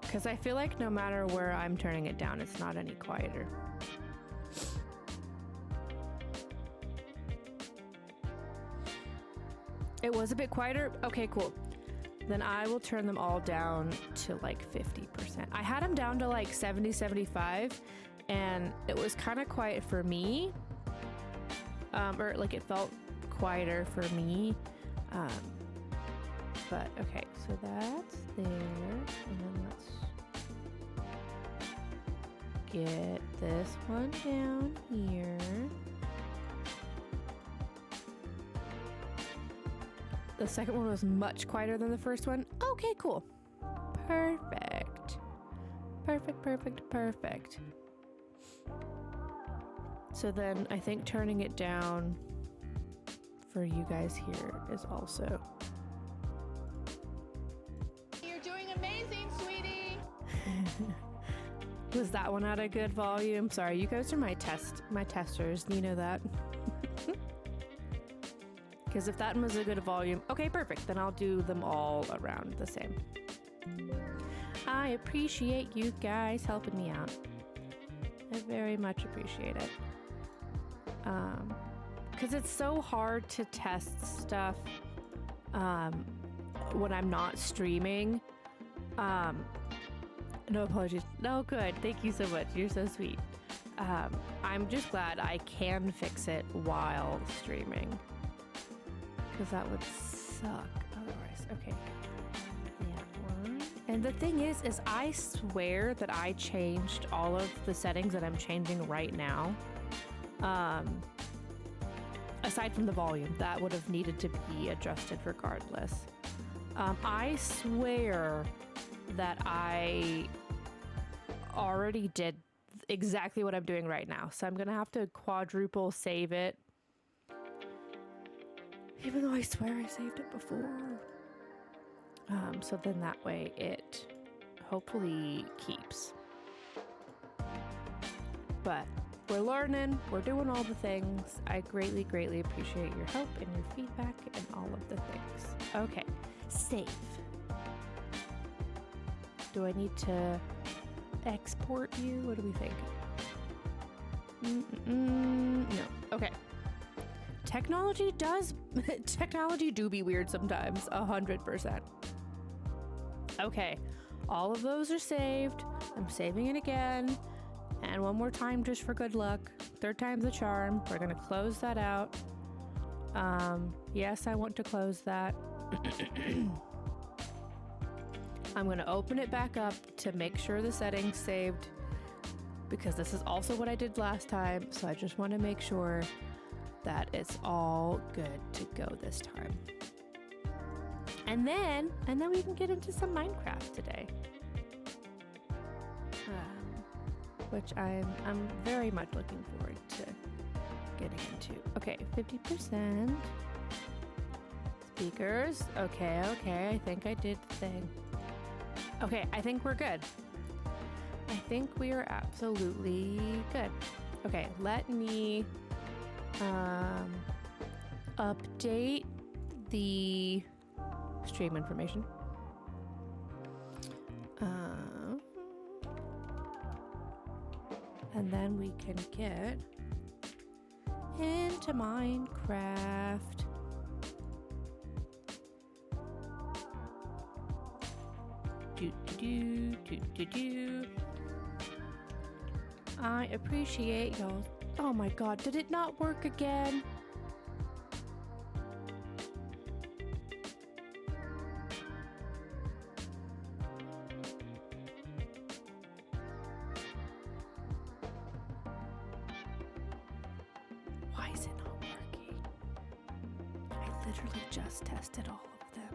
Because I feel like no matter where I'm turning it down, it's not any quieter. It was a bit quieter? Okay, cool. Then I will turn them all down to like 50%. I had them down to like 70, 75, and it was kind of quiet for me. Or like it felt quieter for me. But okay, so that's there. And then let's get this one down here. The second one was much quieter than the first one. Okay, cool. Perfect. Perfect, perfect, perfect. So then I think turning it down for you guys here is also. You're doing amazing, sweetie. Was that one at a good volume? Sorry, you guys are my testers. You know that. Because if that one was a good volume, okay, perfect. Then I'll do them all around the same. I appreciate you guys helping me out. I very much appreciate it. Because it's so hard to test stuff when I'm not streaming. No apologies. No, good. Thank you so much. You're so sweet. I'm just glad I can fix it while streaming. Because that would suck otherwise. Okay. Yeah, one. And the thing is I swear that I changed all of the settings that I'm changing right now. Aside from the volume, that would have needed to be adjusted regardless. I swear that I already did exactly what I'm doing right now. So I'm going to have to quadruple save it. Even though I swear I saved it before. So then that way it hopefully keeps. But we're learning, we're doing all the things. I greatly, greatly appreciate your help and your feedback and all of the things. Okay, save. Do I need to export you? What do we think? No, okay. Technology do be weird sometimes, 100%. Okay, all of those are saved. I'm saving it again. And one more time just for good luck. Third time's the charm. We're gonna close that out. Yes, I want to close that. I'm gonna open it back up to make sure the settings saved, because this is also what I did last time. So I just want to make sure that it's all good to go this time. And then we can get into some Minecraft today. Which I'm very much looking forward to getting into. Okay, 50%. Speakers. Okay, I think I did the thing. Okay, I think we're good. I think we are absolutely good. Okay, let me update the stream information. And then we can get into Minecraft. Do. I appreciate y'all. Oh my god, did it not work again? Why is it not working? I literally just tested all of them.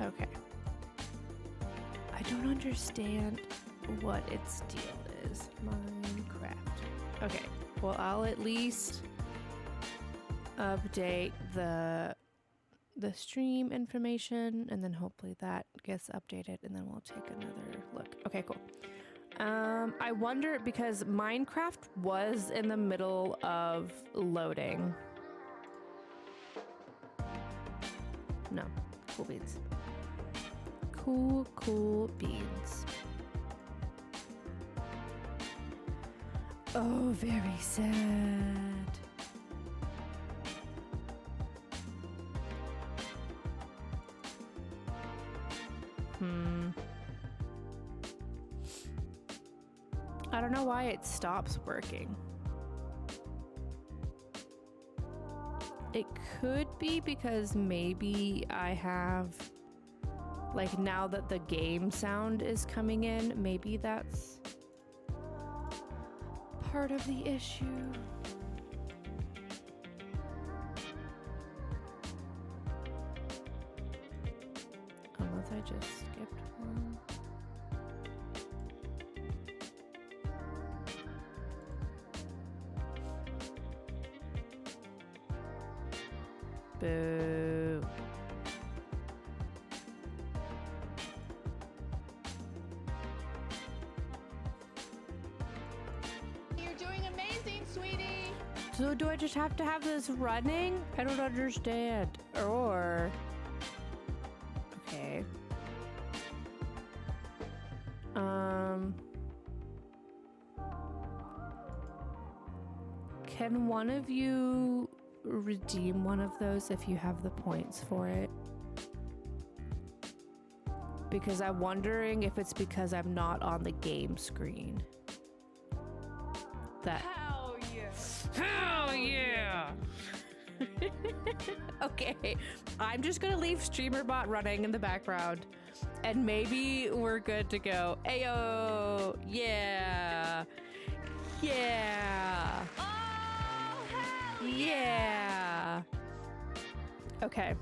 Okay. I don't understand what its deal is. Minecraft. Okay. Well, I'll at least update the stream information, and then hopefully that gets updated, and then we'll take another look. Okay, cool. I wonder, because Minecraft was in the middle of loading. No, cool beans. Cool beans. Oh, very sad. I don't know why it stops working. It could be because maybe I have, like, now that the game sound is coming in, maybe that's part of the issue. Unless I just skipped one. Boo. You're doing amazing, sweetie. So do I just have to have this running? I don't understand. Or... Okay. Can one of you redeem one of those if you have the points for it? Because I'm wondering if it's because I'm not on the game screen. That... Hell yeah. Hell yeah! Okay, I'm just gonna leave StreamerBot running in the background, and maybe we're good to go. Ayo! Yeah! Yeah! Oh, hell Yeah! Okay.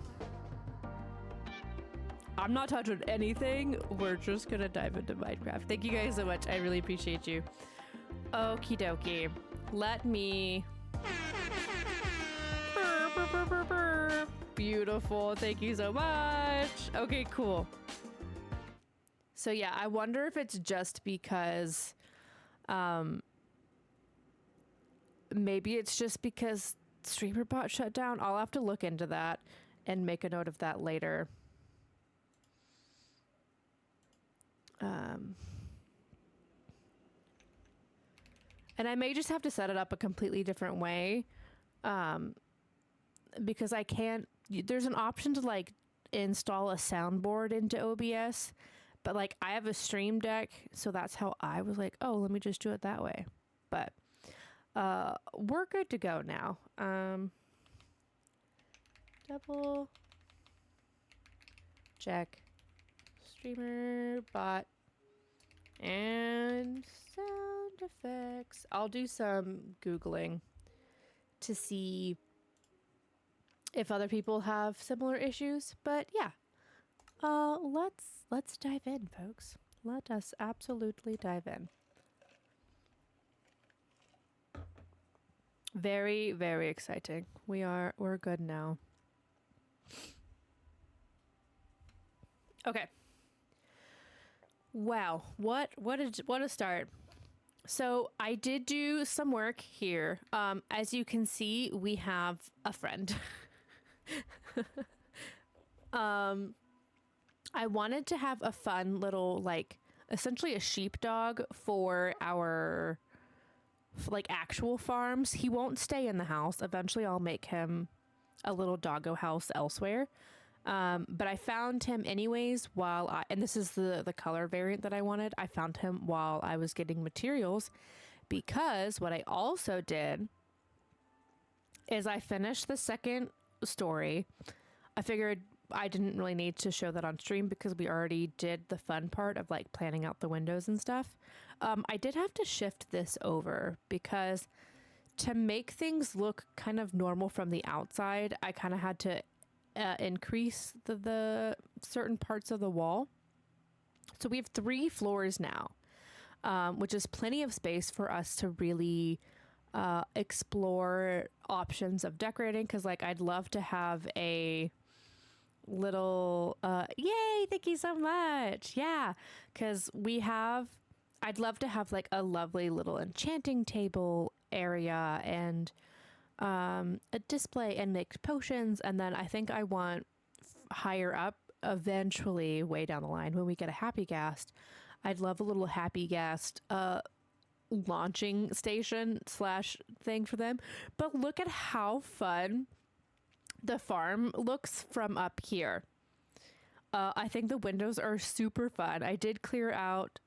I'm not touching anything. We're just gonna dive into Minecraft. Thank you guys so much. I really appreciate you. Okie dokie. Let me... Beautiful. Thank you so much. Okay, cool. So yeah, I wonder if it's just because maybe it's just because StreamerBot shut down. I'll have to look into that and make a note of that later. And I may just have to set it up a completely different way. Because I can't, there's an option to like install a soundboard into OBS, but like I have a Stream Deck, so that's how I was like, oh, let me just do it that way. But we're good to go now. Double check StreamerBot and sound effects. I'll do some Googling to see if other people have similar issues, but yeah. Let's dive in, folks. Let us absolutely dive in. Very, very exciting. We're good now. Okay. Wow, what a start. So I did do some work here. As you can see, we have a friend. I wanted to have a fun little, like, essentially a sheepdog for our like actual farms. He won't stay in the house. Eventually I'll make him a little doggo house elsewhere. But I found him anyways while and this is the color variant that I wanted. I found him while I was getting materials, because what I also did is I finished the second story. I figured I didn't really need to show that on stream because we already did the fun part of like planning out the windows and stuff. I did have to shift this over because to make things look kind of normal from the outside, I kind of had to increase the certain parts of the wall. So we have 3 floors now, which is plenty of space for us to really explore options of decorating. Because like I'd love to have a little yay, thank you so much. Yeah, because I'd love to have like a lovely little enchanting table area and a display and make potions. And then I think I want higher up, eventually way down the line when we get a happy ghast, I'd love a little happy ghast launching station / thing for them. But look at how fun the farm looks from up here. I think the windows are super fun. I did clear out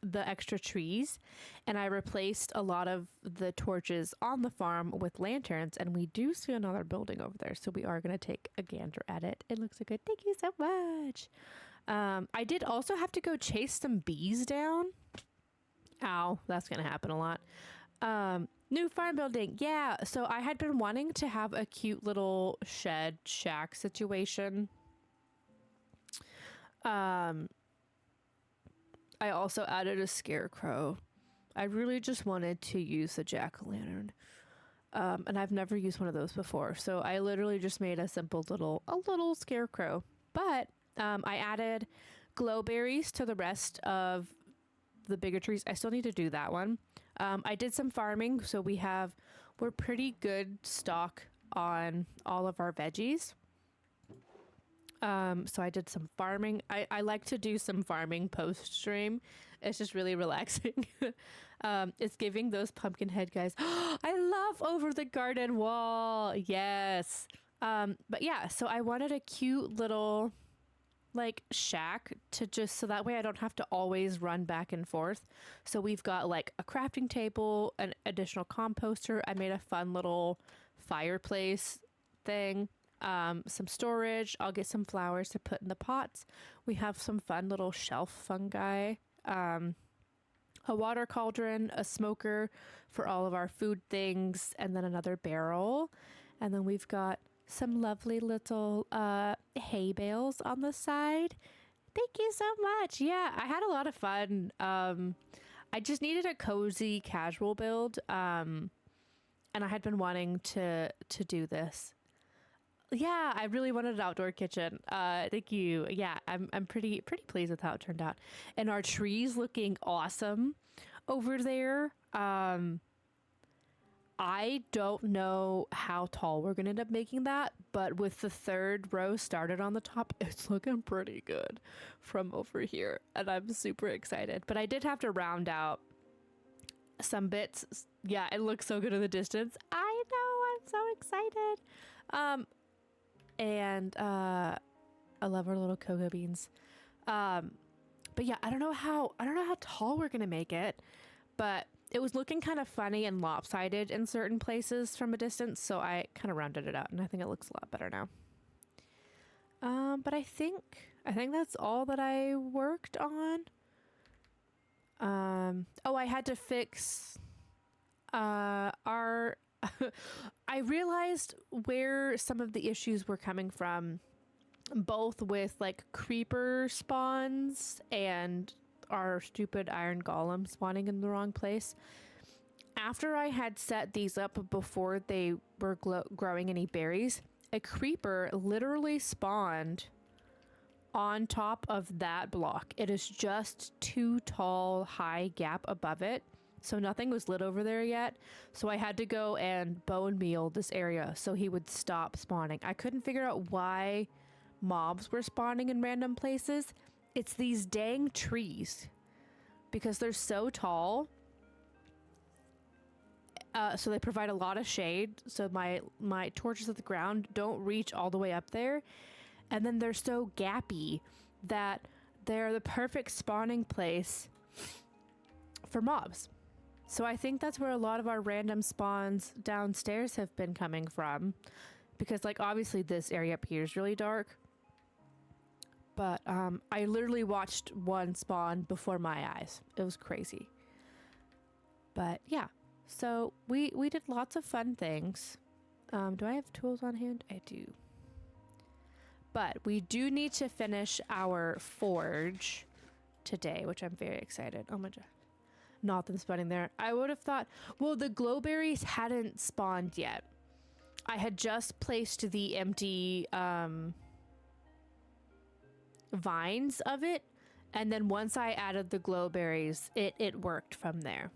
the extra trees, and I replaced a lot of the torches on the farm with lanterns, and we do see another building over there, so we are going to take a gander at it. It looks so good. Thank you so much. I did also have to go chase some bees down. Ow, that's going to happen a lot. New farm building. Yeah, so I had been wanting to have a cute little shed shack situation. I also added a scarecrow. I really just wanted to use a jack-o'-lantern. And I've never used one of those before. So I literally just made a simple little scarecrow. But I added glowberries to the rest of the bigger trees. I still need to do that one. I did some farming, so we're pretty good stock on all of our veggies. So I did some farming. I like to do some farming post stream. It's just really relaxing. It's giving those pumpkin head guys. I love over the garden wall. Yes. But yeah, so I wanted a cute little like shack to just so that way I don't have to always run back and forth. So we've got like a crafting table, an additional composter. I made a fun little fireplace thing. Some storage. I'll get some flowers to put in the pots. We have some fun little shelf fungi, a water cauldron, a smoker for all of our food things, and then another barrel. And then we've got some lovely little hay bales on the side. Thank you so much. Yeah, I had a lot of fun. I just needed a cozy casual build, and I had been wanting to do this. Yeah, I really wanted an outdoor kitchen. Thank you. Yeah, I'm pretty pleased with how it turned out. And our trees looking awesome over there. I don't know how tall we're gonna end up making that, but with the 3rd row started on the top, it's looking pretty good from over here, and I'm super excited. But I did have to round out some bits. Yeah, it looks so good in the distance. I know, I'm so excited. And I love our little cocoa beans. But yeah, I don't know how tall we're gonna make it, but it was looking kind of funny and lopsided in certain places from a distance, so I kind of rounded it out, and I think it looks a lot better now. But I think that's all that I worked on. Oh, I had to fix our I realized where some of the issues were coming from, both with like creeper spawns and our stupid iron golem spawning in the wrong place. After I had set these up before they were growing any berries, a creeper literally spawned on top of that block. It is just too tall, high gap above it. So nothing was lit over there yet. So I had to go and bone meal this area so he would stop spawning. I couldn't figure out why mobs were spawning in random places. It's these dang trees because they're so tall. So they provide a lot of shade. So my torches at the ground don't reach all the way up there. And then they're so gappy that they're the perfect spawning place for mobs. So I think that's where a lot of our random spawns downstairs have been coming from. Because like obviously this area up here is really dark. But I literally watched one spawn before my eyes. It was crazy. But yeah. So we did lots of fun things. Do I have tools on hand? I do. But we do need to finish our forge today, which I'm very excited. Oh my god. Not them spawning there. I would have thought, well, the glowberries hadn't spawned yet. I had just placed the empty vines of it, and then once I added the glowberries, it worked from there.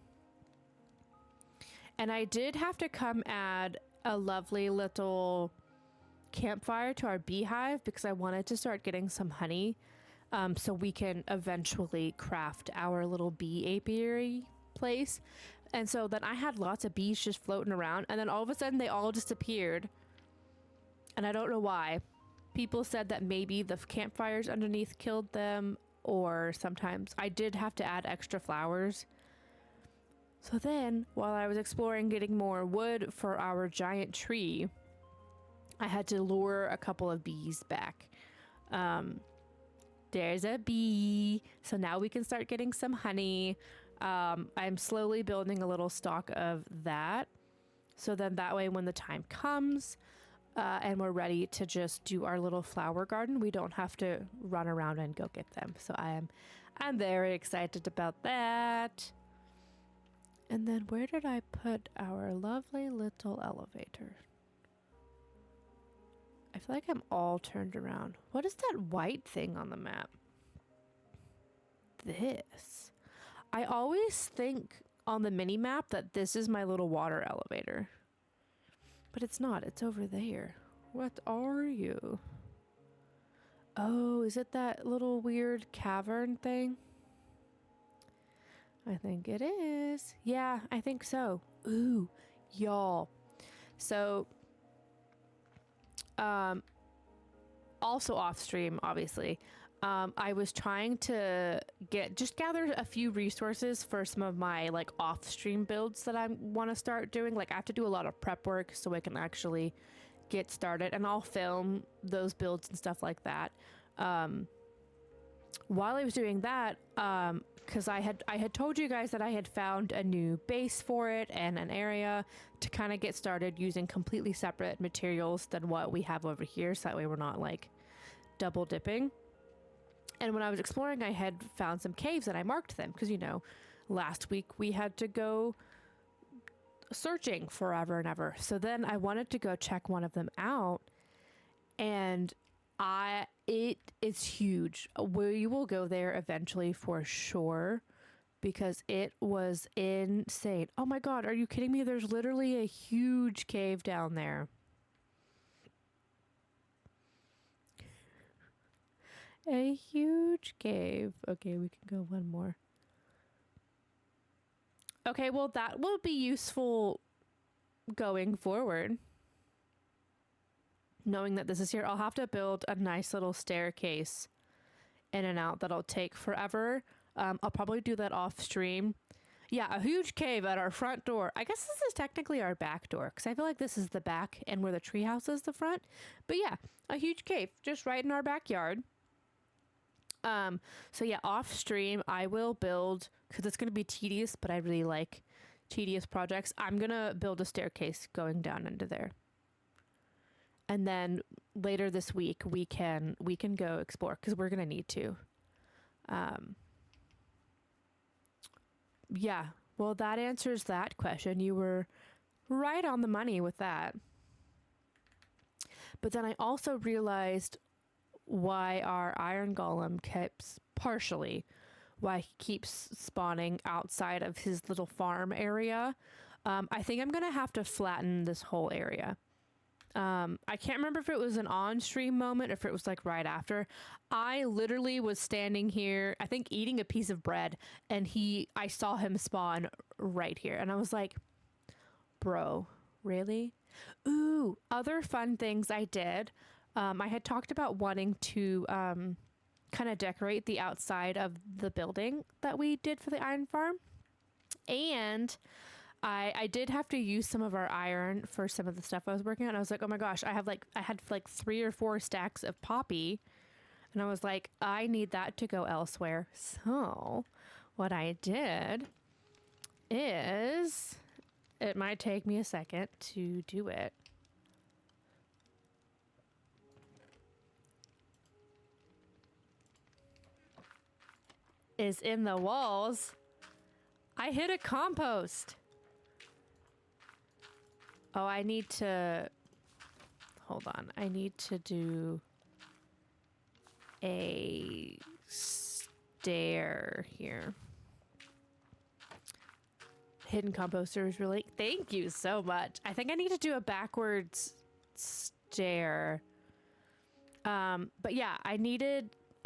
And I did have to come add a lovely little campfire to our beehive because I wanted to start getting some honey, so we can eventually craft our little bee apiary place. And so then I had lots of bees just floating around, and then all of a sudden they all disappeared, and I don't know why. People said that maybe the campfires underneath killed them, or sometimes I did have to add extra flowers. So then, while I was exploring getting more wood for our giant tree, I had to lure a couple of bees back. There's a bee. So now we can start getting some honey. I'm slowly building a little stock of that. So then that way when the time comes and we're ready to just do our little flower garden, we don't have to run around and go get them. So I'm very excited about that. And then where did I put our lovely little elevator? I feel like I'm all turned around. What is that white thing on the map? This. I always think on the mini map that this is my little water elevator. But it's not. It's over there. What are you? Oh, is it that little weird cavern thing? I think it is. Yeah, I think so. Ooh, y'all. So, also off stream, obviously, I was trying to gather a few resources for some of my like off stream builds that I want to start doing. Like I have to do a lot of prep work so I can actually get started, and I'll film those builds and stuff like that. While I was doing that, because I had told you guys that I had found a new base for it and an area to kind of get started using completely separate materials than what we have over here, so that way we're not like double dipping. And when I was exploring, I had found some caves and I marked them because, you know, last week we had to go searching forever and ever. So then I wanted to go check one of them out, and it is huge. We will go there eventually for sure because it was insane. Oh my god, are you kidding me? There's literally a huge cave down there. A huge cave. Okay, we can go one more. Okay, well that will be useful going forward. Knowing that this is here, I'll have to build a nice little staircase in and out that'll take forever. I'll probably do that off stream. Yeah, a huge cave at our front door. I guess this is technically our back door because I feel like this is the back and where the treehouse is the front. But yeah, a huge cave just right in our backyard. So yeah, off stream I will build, because it's going to be tedious, but I really like tedious projects. I'm going to build a staircase going down into there. And then later this week we can go explore because we're gonna need to. Yeah, well that answers that question. You were right on the money with that. But then I also realized why our iron golem why he keeps spawning outside of his little farm area. I think I'm gonna have to flatten this whole area. I can't remember if it was an on-stream moment or if it was like right after. I literally was standing here, I think eating a piece of bread, and I saw him spawn right here. And I was like, bro, really? Ooh, other fun things I did. I had talked about wanting to kind of decorate the outside of the building that we did for the iron farm. And I did have to use some of our iron for some of the stuff I was working on. I was like, oh my gosh, I had like 3 or 4 stacks of poppy. And I was like, I need that to go elsewhere. So what I did is it might take me a second to do it. Is in the walls. I hit a compost. Oh, I need to... Hold on. I need to do a stair here. Hidden composter is really... Thank you so much. I think I need to do a backwards stair. But yeah, I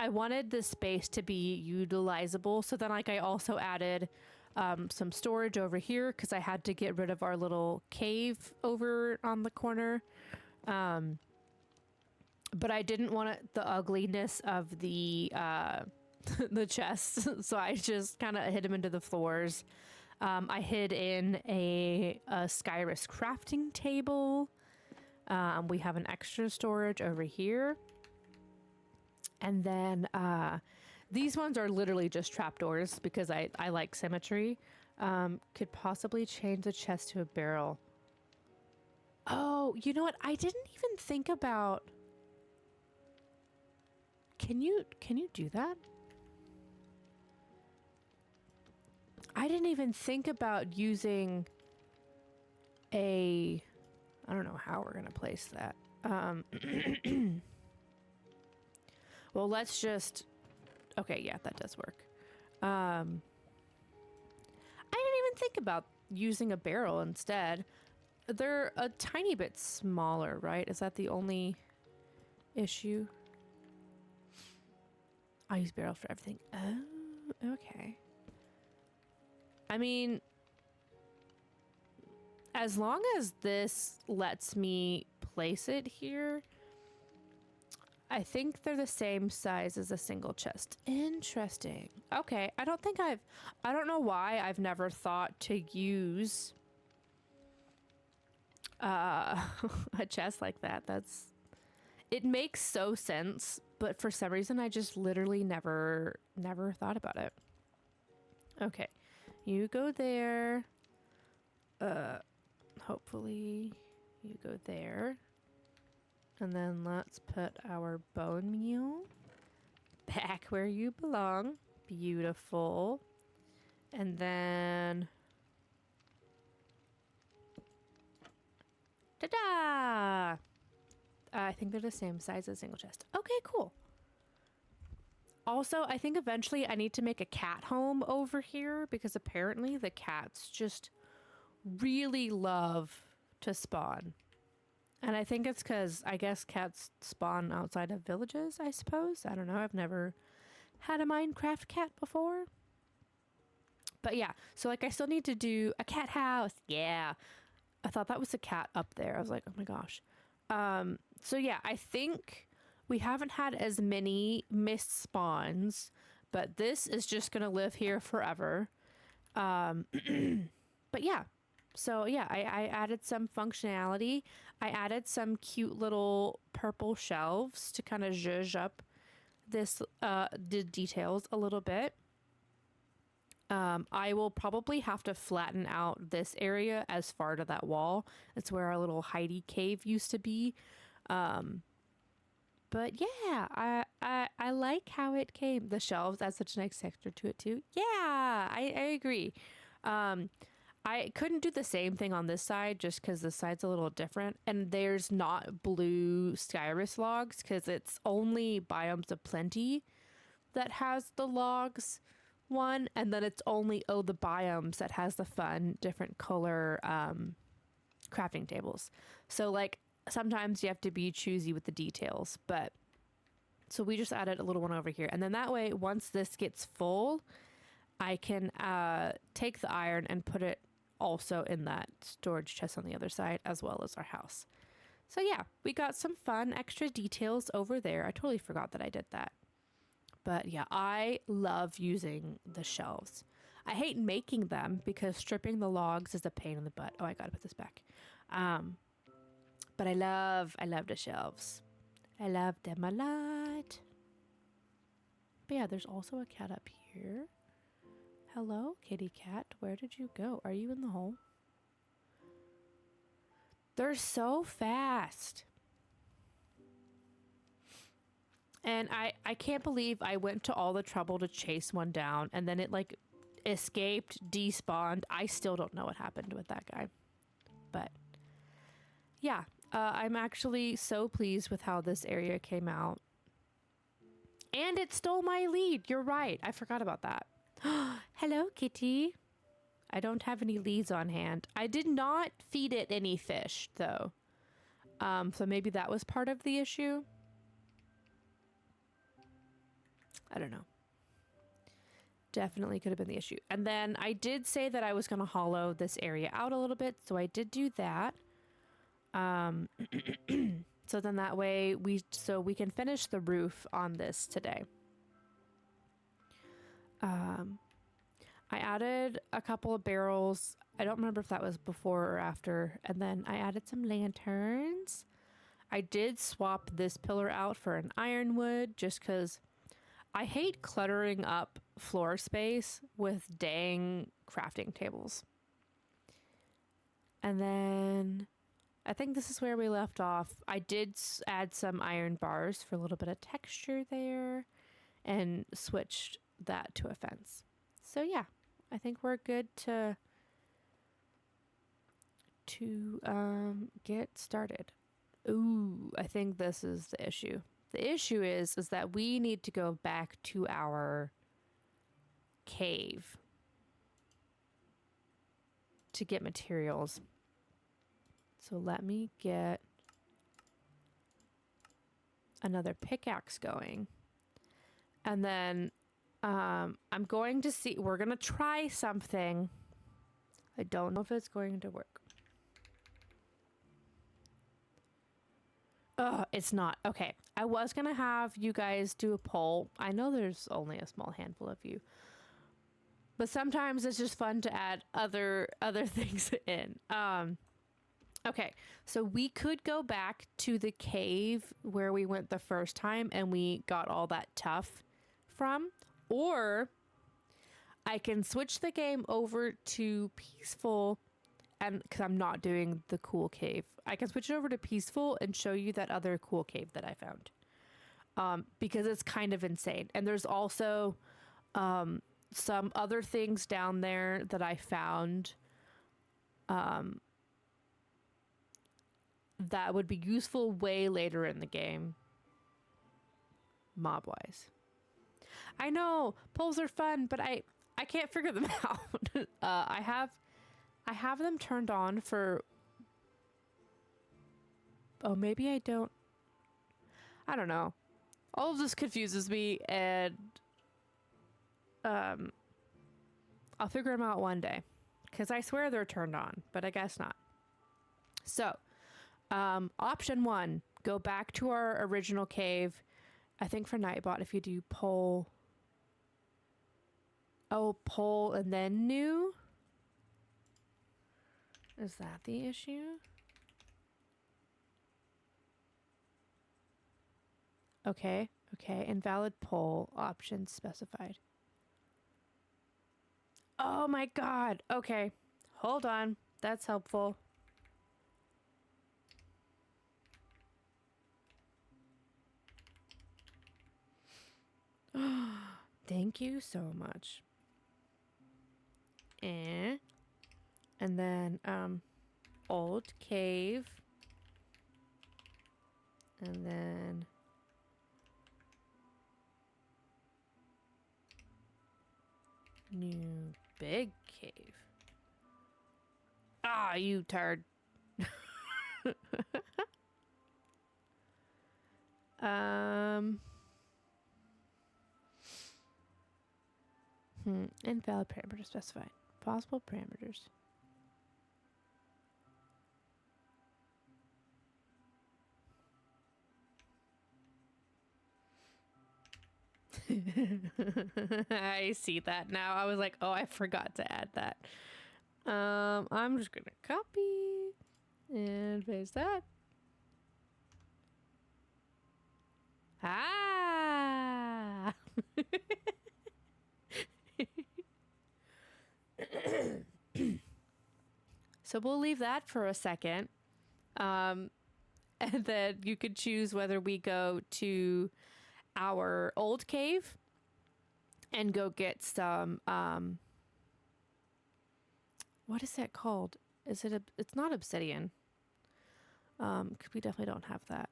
wanted the space to be utilizable. So then like I also added some storage over here because I had to get rid of our little cave over on the corner. But I didn't want the ugliness of the the chests, so I just kind of hid them into the floors. I hid in a Skyrus crafting table. We have an extra storage over here. And then these ones are literally just trapdoors because I like symmetry. Could possibly change the chest to a barrel. Oh, you know what? I didn't even think about... Can you do that? I didn't even think about using a... I don't know how we're going to place that. Well, let's just... Okay, yeah, that does work. I didn't even think about using a barrel instead. They're a tiny bit smaller, right? Is that the only issue? I use barrels for everything. Oh, okay. I mean, as long as this lets me place it here, I think they're the same size as a single chest. Interesting. Okay, I don't know why I've never thought to use a chest like that. It makes so sense, but for some reason I just literally never thought about it. Okay, you go there. Hopefully you go there. And then let's put our bone meal back where you belong. Beautiful. And then... Ta-da! I think they're the same size as single chest. Okay, cool. Also, I think eventually I need to make a cat home over here because apparently the cats just really love to spawn. And I think it's because I guess cats spawn outside of villages, I suppose. I don't know. I've never had a Minecraft cat before. But yeah, so like I still need to do a cat house. Yeah. I thought that was a cat up there. I was like, oh my gosh. So yeah, I think we haven't had as many missed spawns, but this is just going to live here forever. But yeah. So yeah, I added some functionality. I added some cute little purple shelves to kind of zhuzh up this the details a little bit. I will probably have to flatten out this area as far to that wall. It's where our little Heidi cave used to be. But yeah, I like how it came. The shelves add such a nice texture to it too. Yeah, I agree. I couldn't do the same thing on this side just because the side's a little different. And there's not blue Skyrus logs because it's only Biomes of Plenty that has the logs one. And then it's only the Biomes that has the fun different color crafting tables. So like sometimes you have to be choosy with the details. But so we just added a little one over here. And then that way, once this gets full, I can take the iron and put it also in that storage chest on the other side, as well as our house. So yeah, we got some fun extra details over there. I totally forgot that I did that. But yeah, I love using the shelves. I hate making them because stripping the logs is a pain in the butt. Oh, I gotta put this back. But I love the shelves. I love them a lot. But yeah, there's also a cat up here. Hello, kitty cat. Where did you go? Are you in the hole? They're so fast. And I can't believe I went to all the trouble to chase one down and then it like escaped, despawned. I still don't know what happened with that guy. But yeah, I'm actually so pleased with how this area came out. And it stole my lead. You're right. I forgot about that. Hello, kitty. I don't have any leads on hand. I did not feed it any fish, though. So maybe that was part of the issue. I don't know. Definitely could have been the issue. And then I did say that I was going to hollow this area out a little bit, so I did do that. So then that way we can finish the roof on this today. I added a couple of barrels. I don't remember if that was before or after. And then I added some lanterns. I did swap this pillar out for an ironwood just because I hate cluttering up floor space with dang crafting tables. And then I think this is where we left off. I did add some iron bars for a little bit of texture there and switched that to a fence. So yeah, I think we're good to get started. Ooh, I think this is the issue. The issue is that we need to go back to our cave to get materials. So let me get another pickaxe going. And then I'm going to see, we're going to try something. I don't know if it's going to work. It's not. Okay. I was going to have you guys do a poll. I know there's only a small handful of you. But sometimes it's just fun to add other things in. Okay. So we could go back to the cave where we went the first time and we got all that tough from. Or I can switch the game over to peaceful, and because I'm not doing the cool cave, I can switch it over to peaceful and show you that other cool cave that I found. Because it's kind of insane. And there's also some other things down there that I found that would be useful way later in the game, mob-wise. I know polls are fun, but I can't figure them out. I have them turned on for. Oh, maybe I don't. I don't know. All of this confuses me, and I'll figure them out one day, because I swear they're turned on, but I guess not. So, option 1, go back to our original cave. I think for Nightbot, if you do poll. Oh, poll and then new? Is that the issue? Okay. Invalid poll options specified. Oh my god. Okay. Hold on. That's helpful. Thank you so much. And then old cave, and then new big cave. Ah, you turd. Invalid parameter specified. Possible parameters. I see that now. I was like, oh, I forgot to add that. I'm just gonna copy and paste that. Ah. So we'll leave that for a second. And then you could choose whether we go to our old cave and go get some, what is that called? It's not obsidian. 'Cause we definitely don't have that.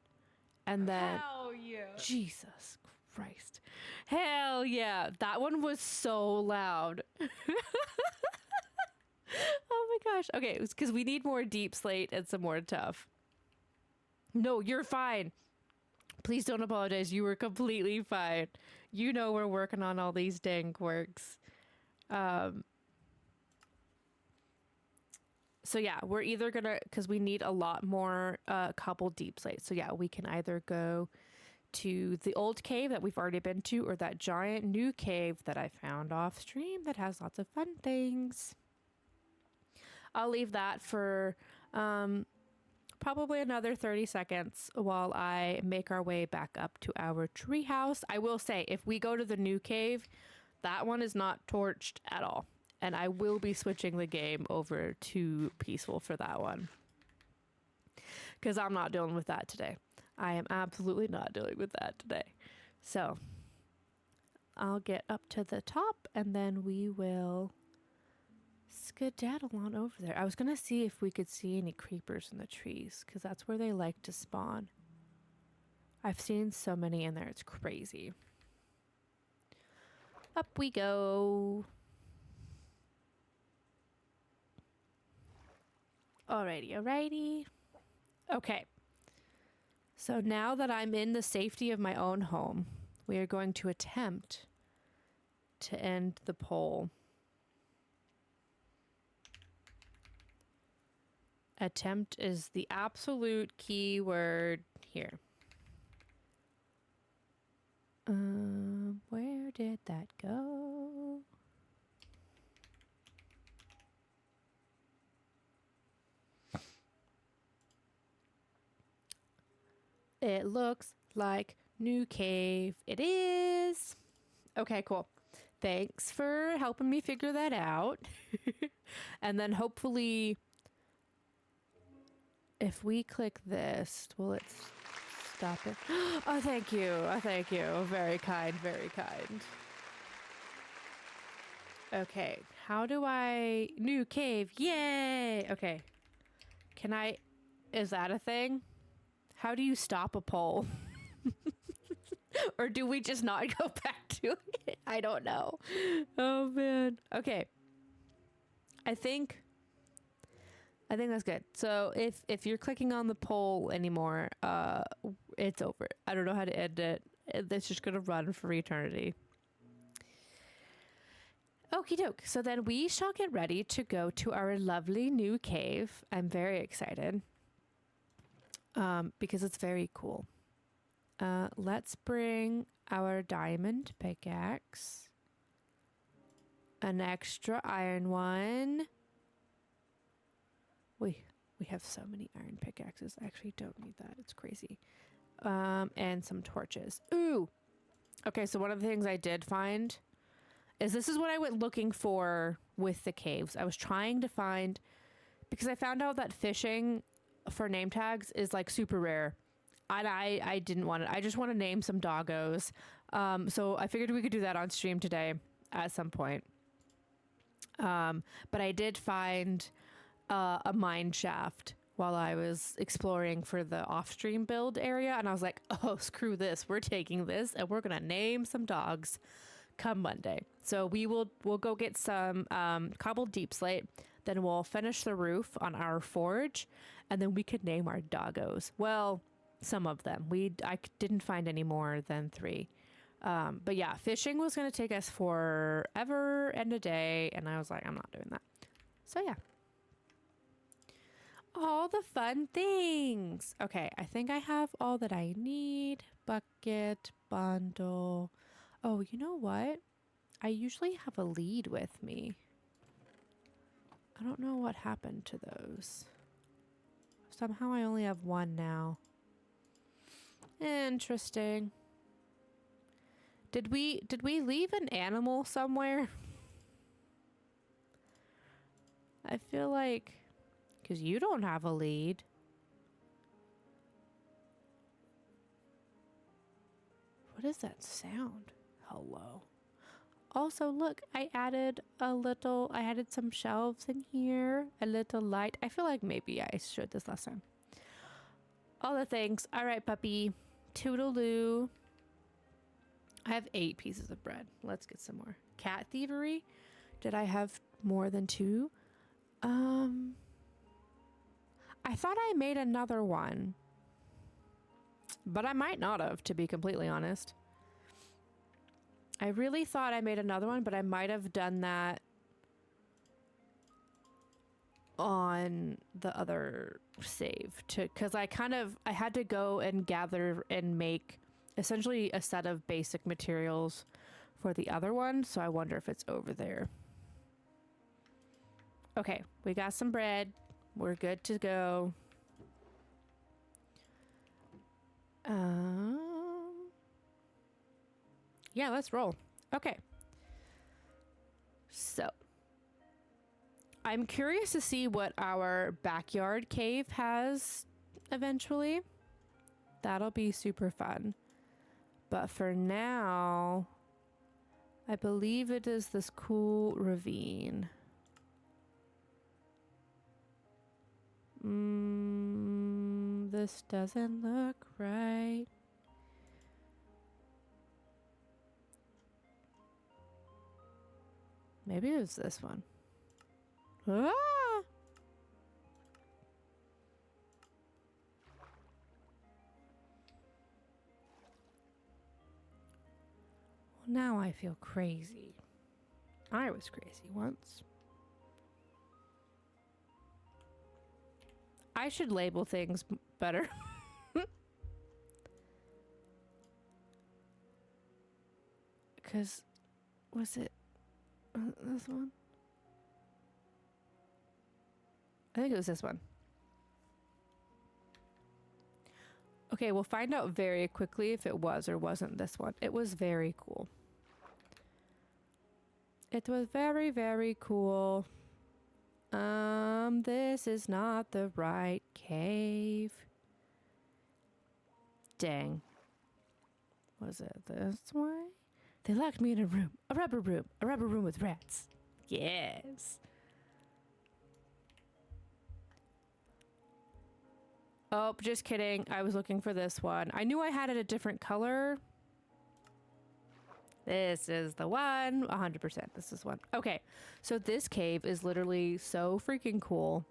And then, Hell yeah. Jesus Christ. Hell yeah. That one was so loud. Oh my gosh. Okay, it was because we need more deep slate and some more tough. No, you're fine. Please don't apologize. You were completely fine. You know we're working on all these dang quirks. So yeah, we're either gonna, because we need a lot more couple deep slates. So yeah, we can either go to the old cave that we've already been to, or that giant new cave that I found off stream that has lots of fun things. I'll leave that for probably another 30 seconds while I make our way back up to our treehouse. I will say, if we go to the new cave, that one is not torched at all. And I will be switching the game over to peaceful for that one. Because I'm not dealing with that today. I am absolutely not dealing with that today. So I'll get up to the top and then we will skedaddle on over there. I was going to see if we could see any creepers in the trees, because that's where they like to spawn. I've seen so many in there. It's crazy. Up we go. Alrighty. Okay. So now that I'm in the safety of my own home, we are going to attempt to end the poll. Attempt is the absolute key word here. Where did that go? It looks like new cave. It is. Okay, cool. Thanks for helping me figure that out. And then hopefully, if we click this, will it stop it? Oh, thank you. Oh, thank you. Very kind, very kind. Okay, how do I... New cave. Yay! Okay. Can I... Is that a thing? How do you stop a poll? Or do we just not go back to it? I don't know. Oh, man. Okay. I think that's good. So if you're clicking on the poll anymore, it's over. I don't know how to end it. It's just going to run for eternity. Okie doke. So then we shall get ready to go to our lovely new cave. I'm very excited. Because it's very cool. Let's bring our diamond pickaxe. An extra iron one. We have so many iron pickaxes. I actually don't need that. It's crazy. And some torches. Ooh! Okay, so one of the things I did find is this is what I went looking for with the caves. I was trying to find... Because I found out that fishing for name tags is like super rare. And I didn't want it. I just want to name some doggos. So I figured we could do that on stream today at some point. But I did find a mine shaft while I was exploring for the off-stream build area. And I was like, oh, screw this. We're taking this and we're going to name some dogs come Monday. So we'll go get some cobbled deep slate. Then we'll finish the roof on our forge. And then we could name our doggos. Well, some of them. I didn't find any more than 3. But yeah, fishing was going to take us forever and a day. And I was like, I'm not doing that. So yeah. All the fun things. Okay, I think I have all that I need. Bucket, bundle. Oh, you know what? I usually have a lead with me. I don't know what happened to those. Somehow I only have 1 now. Interesting. Did we leave an animal somewhere? I feel like... Because you don't have a lead. What is that sound? Hello. Also, look, I added some shelves in here, a little light. I feel like maybe I showed this last time. All the things. All right, puppy. Toodaloo. I have 8 pieces of bread. Let's get some more. Cat thievery. Did I have more than 2? I thought I made another one. But I might not have, to be completely honest. I really thought I made another one, but I might have done that on the other save because I had to go and gather and make essentially a set of basic materials for the other one. So I wonder if it's over there. Okay, we got some bread. We're good to go. Yeah, let's roll. Okay. So, I'm curious to see what our backyard cave has eventually. That'll be super fun. But for now, I believe it is this cool ravine. This doesn't look right. Maybe it was this one. Ah! Well, now I feel crazy. I was crazy once. I should label things better. Because, was it this one? I think it was this one. Okay, we'll find out very quickly if it was or wasn't this one. It was very cool. It was very, very cool. This is not the right cave. Dang. Was it this way? They locked me in a room. A rubber room with rats. Yes. Oh, just kidding. I was looking for this one. I knew I had it a different color. This is the one. 100%. This is one. Okay. So this cave is literally so freaking cool.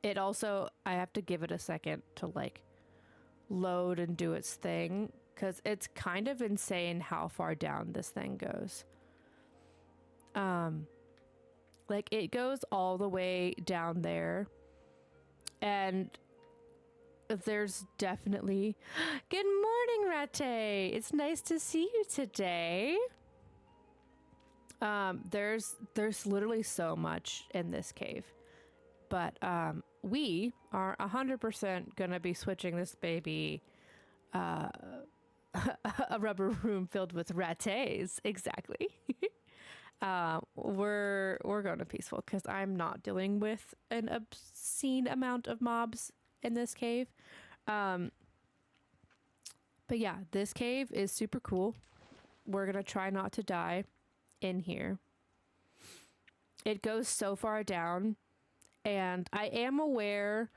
It also, I have to give it a second to like load and do its thing because it's kind of insane how far down this thing goes. Like it goes all the way down there. And there's definitely... Good morning, Ratte! It's nice to see you today. There's literally so much in this cave. But we are 100% gonna be switching this baby a rubber room filled with rattes. Exactly. We're going to peaceful because I'm not dealing with an obscene amount of mobs in this cave. But yeah, this cave is super cool. We're gonna try not to die in here. It goes so far down, and I am aware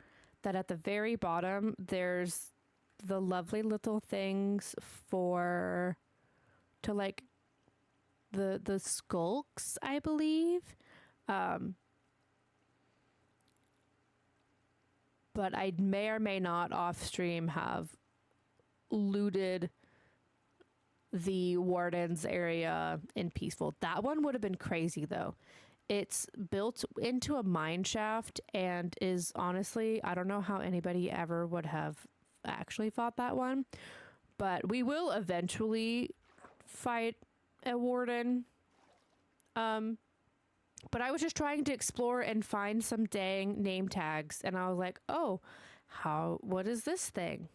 that at the very bottom there's the lovely little things to like the skulks, I believe. But I may or may not off stream have looted the warden's area in peaceful. That one would have been crazy though. It's built into a mine shaft and is honestly, I don't know how anybody ever would have actually fought that one, but we will eventually fight a warden. But I was just trying to explore and find some dang name tags, and I was like, oh, what is this thing?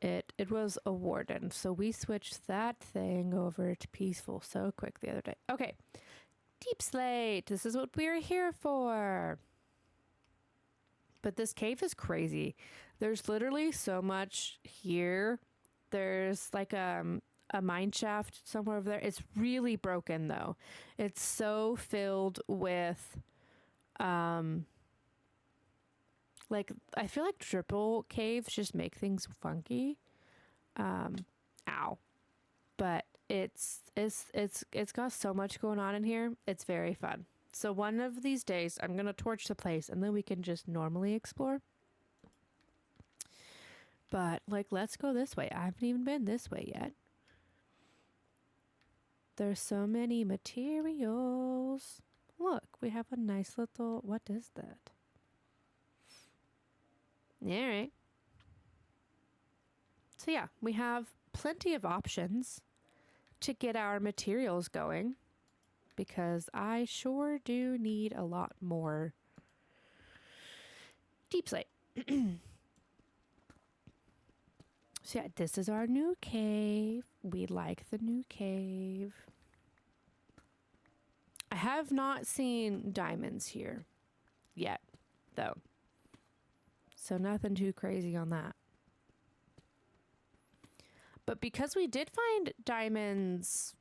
It was a warden, so we switched that thing over to peaceful so quick the other day. Okay, Deep Slate, this is what we're here for. But this cave is crazy. There's literally so much here. There's like a mine shaft somewhere over there. It's really broken though. It's so filled with like I feel like triple caves just make things funky. Ow. But it's got so much going on in here. It's very fun. So one of these days I'm going to torch the place and then we can just normally explore. But like let's go this way. I haven't even been this way yet. There's so many materials. Look, we have a nice little, what is that? All right. So yeah, we have plenty of options to get our materials going because I sure do need a lot more deep slate. So yeah, this is our new cave. We like the new cave. I have not seen diamonds here yet, though. So nothing too crazy on that. But because we did find diamonds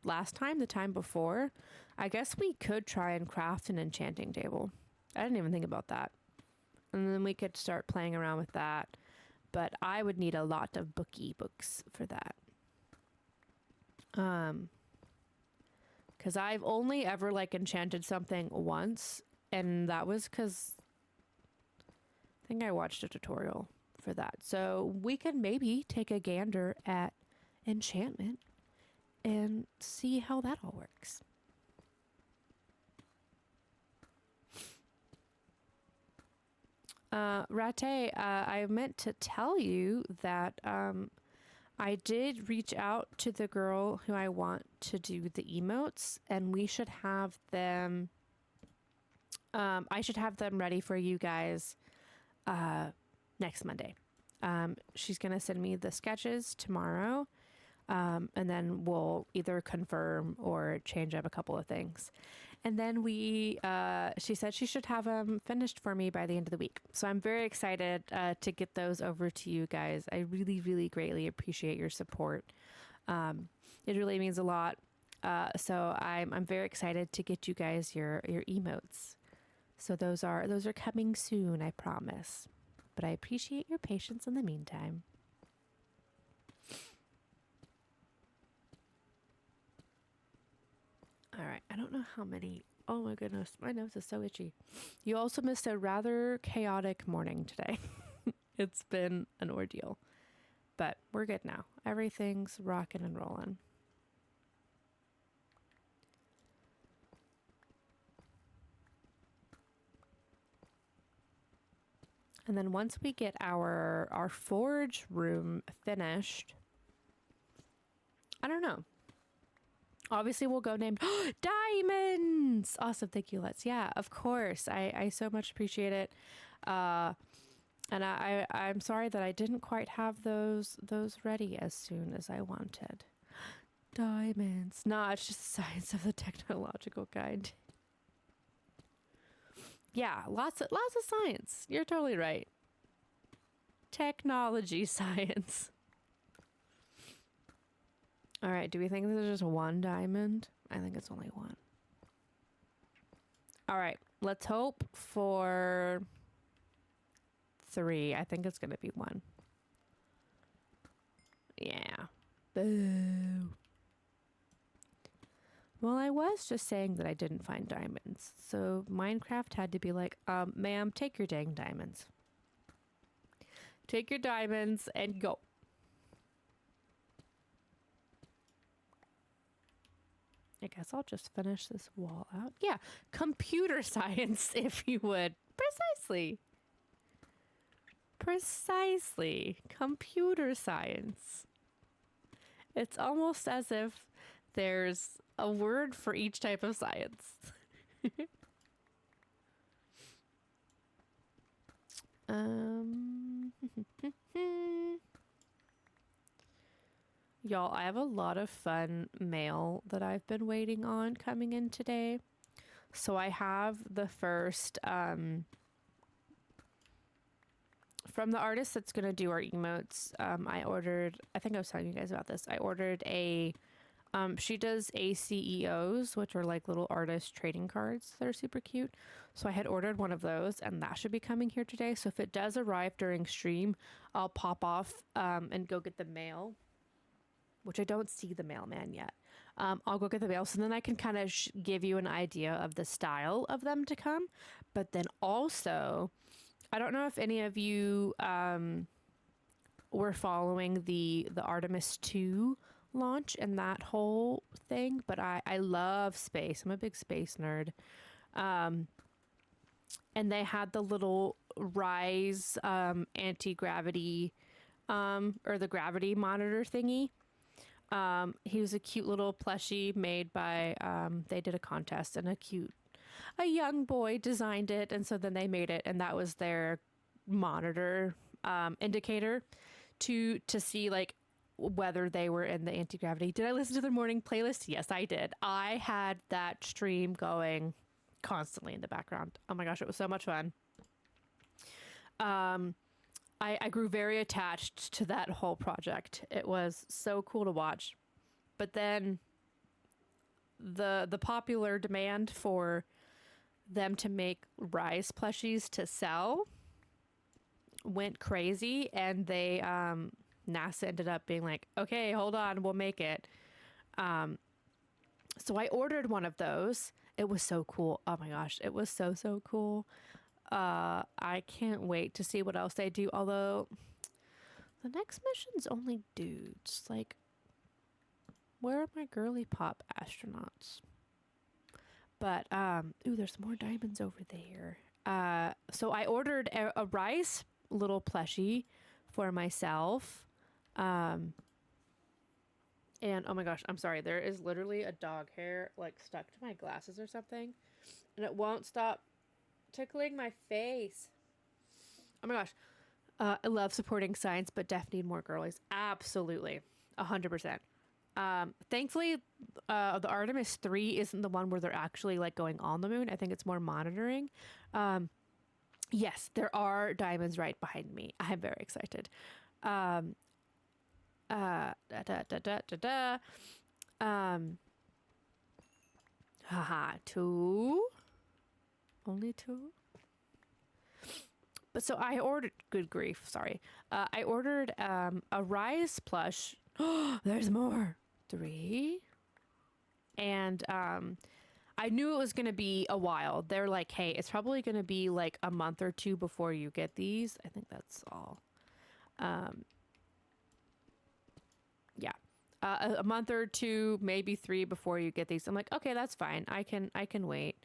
last time, the time before, I guess we could try and craft an enchanting table. I didn't even think about that. And then we could start playing around with that. But I would need a lot of books for that. Because I've only ever like enchanted something once, and that was because I think I watched a tutorial for that. So we could maybe take a gander at enchantment and see how that all works. Rate, I meant to tell you that I did reach out to the girl who I want to do the emotes, and we should have them. I should have them ready for you guys next Monday. She's gonna send me the sketches tomorrow, and then we'll either confirm or change up a couple of things. And then she said she should have them finished for me by the end of the week. So I'm very excited to get those over to you guys. I really, really greatly appreciate your support. It really means a lot. So I'm very excited to get you guys your emotes. So those are coming soon, I promise. But I appreciate your patience in the meantime. All right, I don't know how many. Oh my goodness, my nose is so itchy. You also missed a rather chaotic morning today. It's been an ordeal, but we're good now. Everything's rocking and rolling. And then once we get our forge room finished, I don't know. Obviously, we'll go named Diamonds. Awesome. Thank you, Let's. Yeah, of course. I so much appreciate it. And I'm sorry that I didn't quite have those ready as soon as I wanted. Diamonds. Nah, it's just science of the technological kind. Yeah, lots of science. You're totally right. Technology science. All right, do we think there's just one diamond? I think it's only one. All right, let's hope for 3. I think it's going to be 1. Yeah. Boo. Well, I was just saying that I didn't find diamonds. So Minecraft had to be like, ma'am, take your dang diamonds. Take your diamonds and go. I guess I'll just finish this wall out. Yeah, computer science, if you would. Precisely. Precisely. Computer science. It's almost as if there's a word for each type of science. Y'all, I have a lot of fun mail that I've been waiting on coming in today. So I have the first from the artist that's going to do our emotes, I ordered, I think I was telling you guys about this. I ordered she does ACEOs, which are like little artist trading cards that are super cute. So I had ordered one of those, and that should be coming here today. So if it does arrive during stream, I'll pop off and go get the mail, which I don't see the mailman yet. I'll go get the mail, so then I can kind of give you an idea of the style of them to come. But then also, I don't know if any of you were following the Artemis 2 launch and that whole thing, but I love space. I'm a big space nerd. And they had the little Rise anti-gravity or the gravity monitor thingy. He was a cute little plushie made by they did a contest, and a young boy designed it, and so then they made it, and that was their monitor indicator to see like whether they were in the anti-gravity. Did I listen to their morning playlist? Yes, I did. I had that stream going constantly in the background. Oh my gosh, it was so much fun. I grew very attached to that whole project. It was so cool to watch. But then the popular demand for them to make Rise plushies to sell went crazy, and they NASA ended up being like, okay, hold on, we'll make it. So I ordered one of those. It was so cool. Oh my gosh, it was so cool. I can't wait to see what else they do. Although the next mission's only dudes. Like, where are my girly pop astronauts? But ooh, there's more diamonds over there. So I ordered a Rise little plushie for myself. And oh my gosh, I'm sorry. There is literally a dog hair like stuck to my glasses or something, and it won't stop tickling my face. Oh my gosh. I love supporting science, but definitely need more girlies. Absolutely. 100%. Thankfully, the Artemis 3 isn't the one where they're actually like going on the moon. I think it's more monitoring. Yes, there are diamonds right behind me. I'm very excited. Haha, 2. Only 2. But so I ordered, good grief, sorry. I ordered a Rise plush. There's more. 3. And I knew it was going to be a while. They're like, hey, it's probably going to be like a month or 2 before you get these. I think that's all. Yeah. A month or 2, maybe 3 before you get these. I'm like, okay, that's fine. I can wait.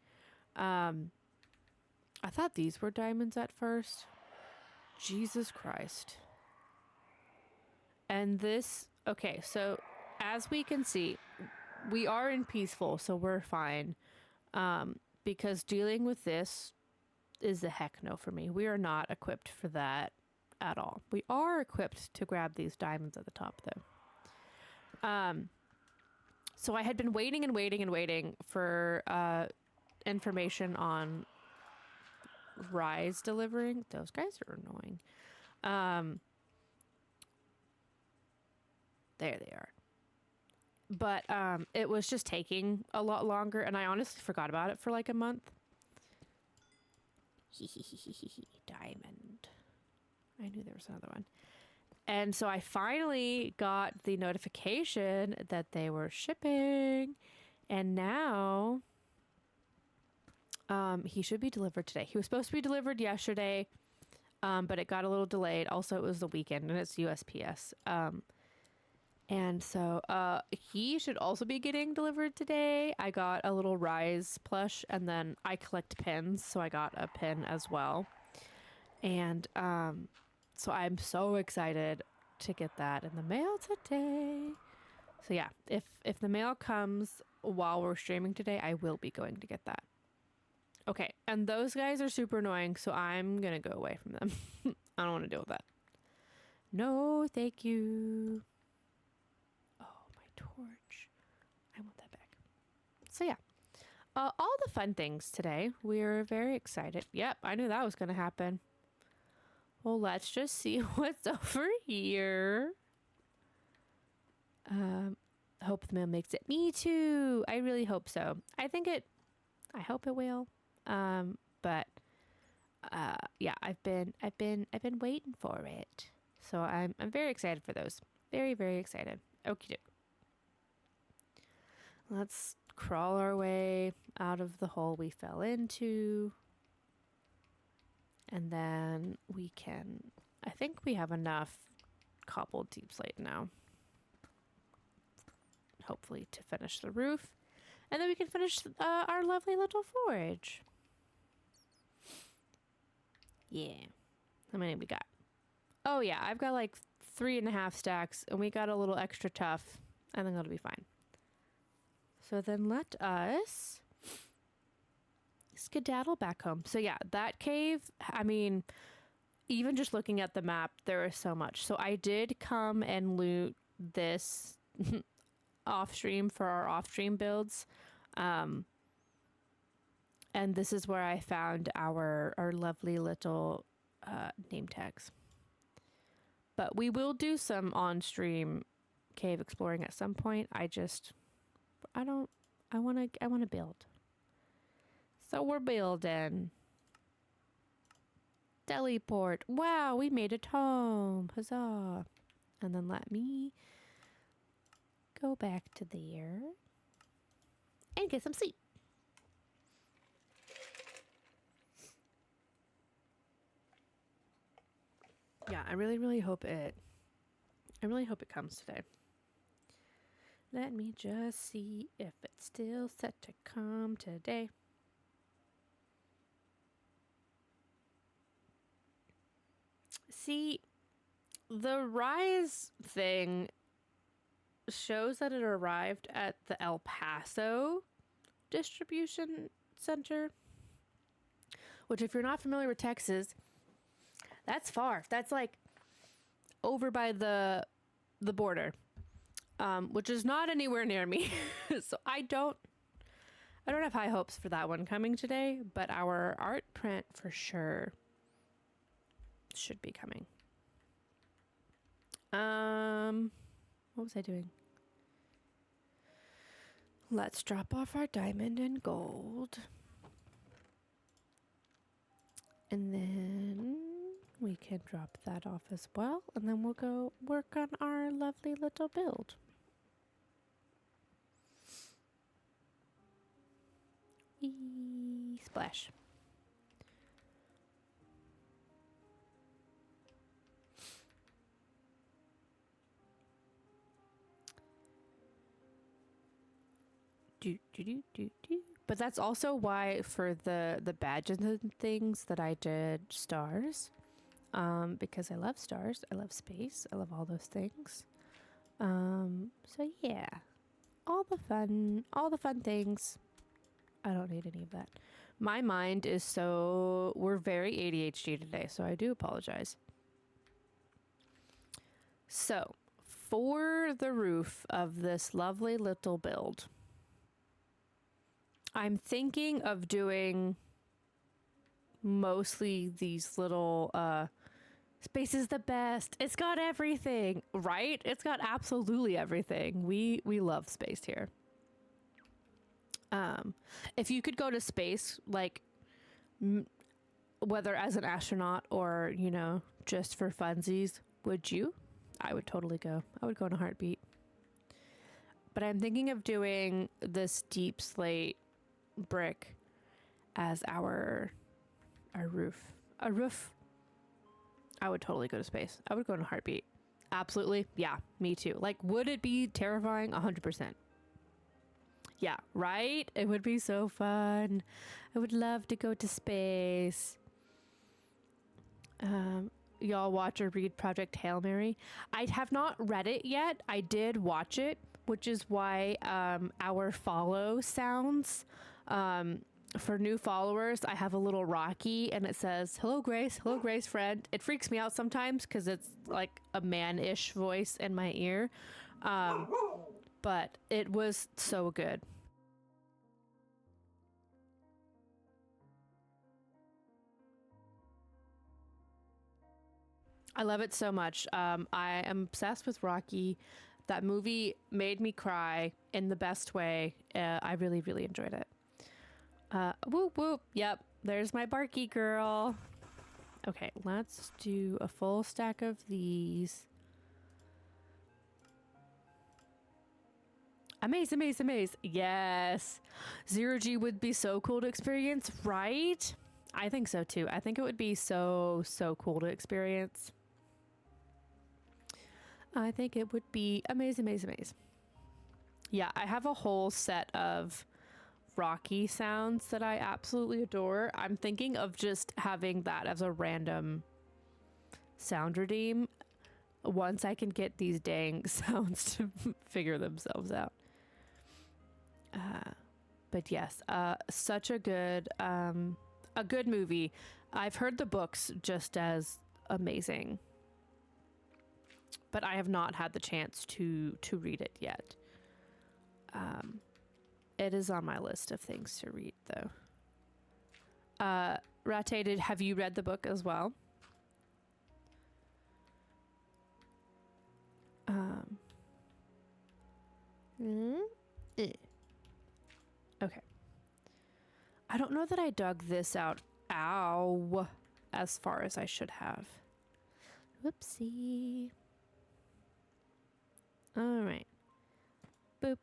I thought these were diamonds at first. Jesus Christ. And this, okay, so as we can see, we are in peaceful, so we're fine. Because dealing with this is a heck no for me. We are not equipped for that at all. We are equipped to grab these diamonds at the top, though. So I had been waiting and waiting for information on Rise delivering. Those guys are annoying. There they are. But it was just taking a lot longer, and I honestly forgot about it for like a month. Diamond. I knew there was another one. And so I finally got the notification that they were shipping, and now he should be delivered today. He was supposed to be delivered yesterday, but it got a little delayed. Also, it was the weekend, and it's USPS. And so he should also be getting delivered today. I got a little Rise plush, and then I collect pins, so I got a pin as well. And so I'm so excited to get that in the mail today. So yeah, if the mail comes while we're streaming today, I will be going to get that. Okay, and those guys are super annoying, so I'm gonna go away from them. I don't want to deal with that. No, thank you. Oh, my torch. I want that back. So yeah, all the fun things today. We're very excited. Yep, I knew that was gonna happen. Well, let's just see what's over here. Hope the mail makes it. Me too. I really hope so. I hope it will. But yeah, I've been waiting for it. So I'm very excited for those. Very, very excited. Okie doke. Let's crawl our way out of the hole we fell into. And then we can, I think we have enough cobbled deep slate now. Hopefully to finish the roof. And then we can finish our lovely little forge. Yeah. How many we got? Oh yeah, I've got like 3.5 stacks and we got a little extra tough. I think that'll be fine. So then let us skedaddle back home. So yeah, that cave, I mean, even just looking at the map, there is so much. So I did come and loot this off stream for our off stream builds. And this is where I found our lovely little name tags. But we will do some on stream cave exploring at some point. I want to build. So we're building. Deliport. Wow, we made it home. Huzzah. And then let me go back to there and get some sleep. Yeah, I really hope it comes today. Let me just see if it's still set to come today. See, the Rise thing shows that it arrived at the El Paso distribution center, which if you're not familiar with Texas, that's far. That's like over by the border, which is not anywhere near me. So I don't have high hopes for that one coming today, but our art print for sure should be coming. What was I doing? Let's drop off our diamond and gold. And then we can drop that off as well. And then we'll go work on our lovely little build. Whee! Splash. But that's also why for the badges and things that I did stars, because I love stars, I love space, I love all those things. So yeah, all the fun things. I don't need any of that. My mind is we're very ADHD today, so I do apologize. So for the roof of this lovely little build, I'm thinking of doing mostly these little, space is the best. It's got everything, right? It's got absolutely everything. We love space here. If you could go to space, like, whether as an astronaut or, just for funsies, would you? I would totally go. I would go in a heartbeat. But I'm thinking of doing this deep slate brick as our roof. A roof. I would totally go to space. I would go in a heartbeat. Absolutely. Yeah, me too. Like, would it be terrifying? 100%. Yeah, right? It would be so fun. I would love to go to space. Y'all watch or read Project Hail Mary? I have not read it yet. I did watch it, which is why our follow sounds, for new followers, I have a little Rocky and it says, hello, Grace, friend. It freaks me out sometimes because it's like a man-ish voice in my ear. But it was so good. I love it so much. I am obsessed with Rocky. That movie made me cry in the best way. I really, really enjoyed it. Whoop whoop. Yep, there's my Barky girl. Okay, let's do a full stack of these. Amaze, amaze, amaze. Yes. Zero G would be so cool to experience, right? I think so too. I think it would be so, so cool to experience. I think it would be amaze, amaze, amaze. Yeah, I have a whole set of Rocky sounds that I absolutely adore. I'm thinking of just having that as a random sound redeem once I can get these dang sounds to figure themselves out. But yes, such a good movie. I've heard the books just as amazing, but I have not had the chance to read it yet. It is on my list of things to read, though. Rate, have you read the book as well? Okay. I don't know that I dug this out, as far as I should have. Whoopsie. All right. Boop.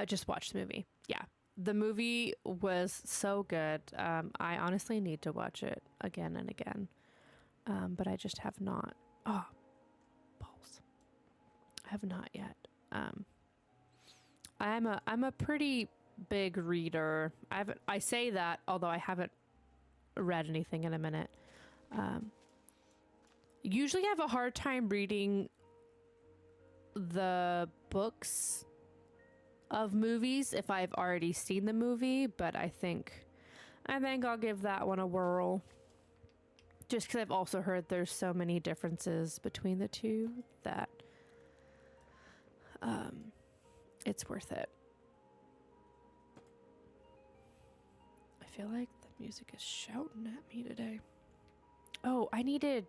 Just watch the movie. Yeah. The movie was so good. I honestly need to watch it again and again. But I just have not. Oh, balls. I have not yet. I'm a pretty big reader. I say that, although I haven't read anything in a minute. Usually I have a hard time reading the books of movies if I've already seen the movie, but I think I'll give that one a whirl. Just because I've also heard there's so many differences between the two that it's worth it. I feel like the music is shouting at me today. Oh, I needed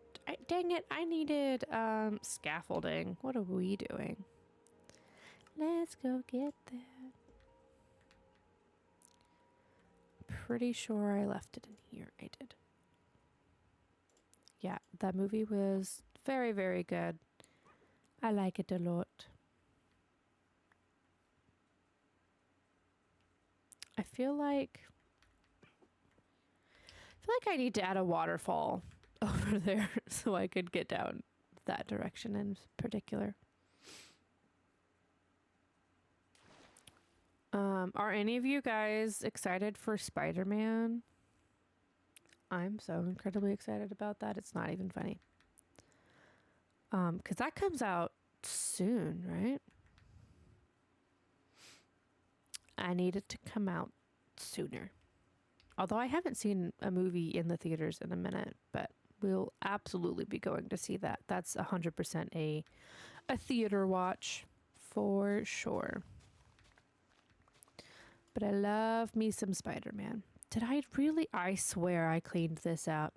scaffolding. What are we doing? Let's go get that. Pretty sure I left it in here. I did. Yeah, that movie was very, very good. I like it a lot. I feel like I need to add a waterfall over there so I could get down that direction in particular. Are any of you guys excited for Spider-Man? I'm so incredibly excited about that. It's not even funny. 'Cause that comes out soon, right? I need it to come out sooner. Although I haven't seen a movie in the theaters in a minute, but we'll absolutely be going to see that. That's 100% a theater watch for sure. But I love me some Spider-Man. Did I really? I swear I cleaned this out.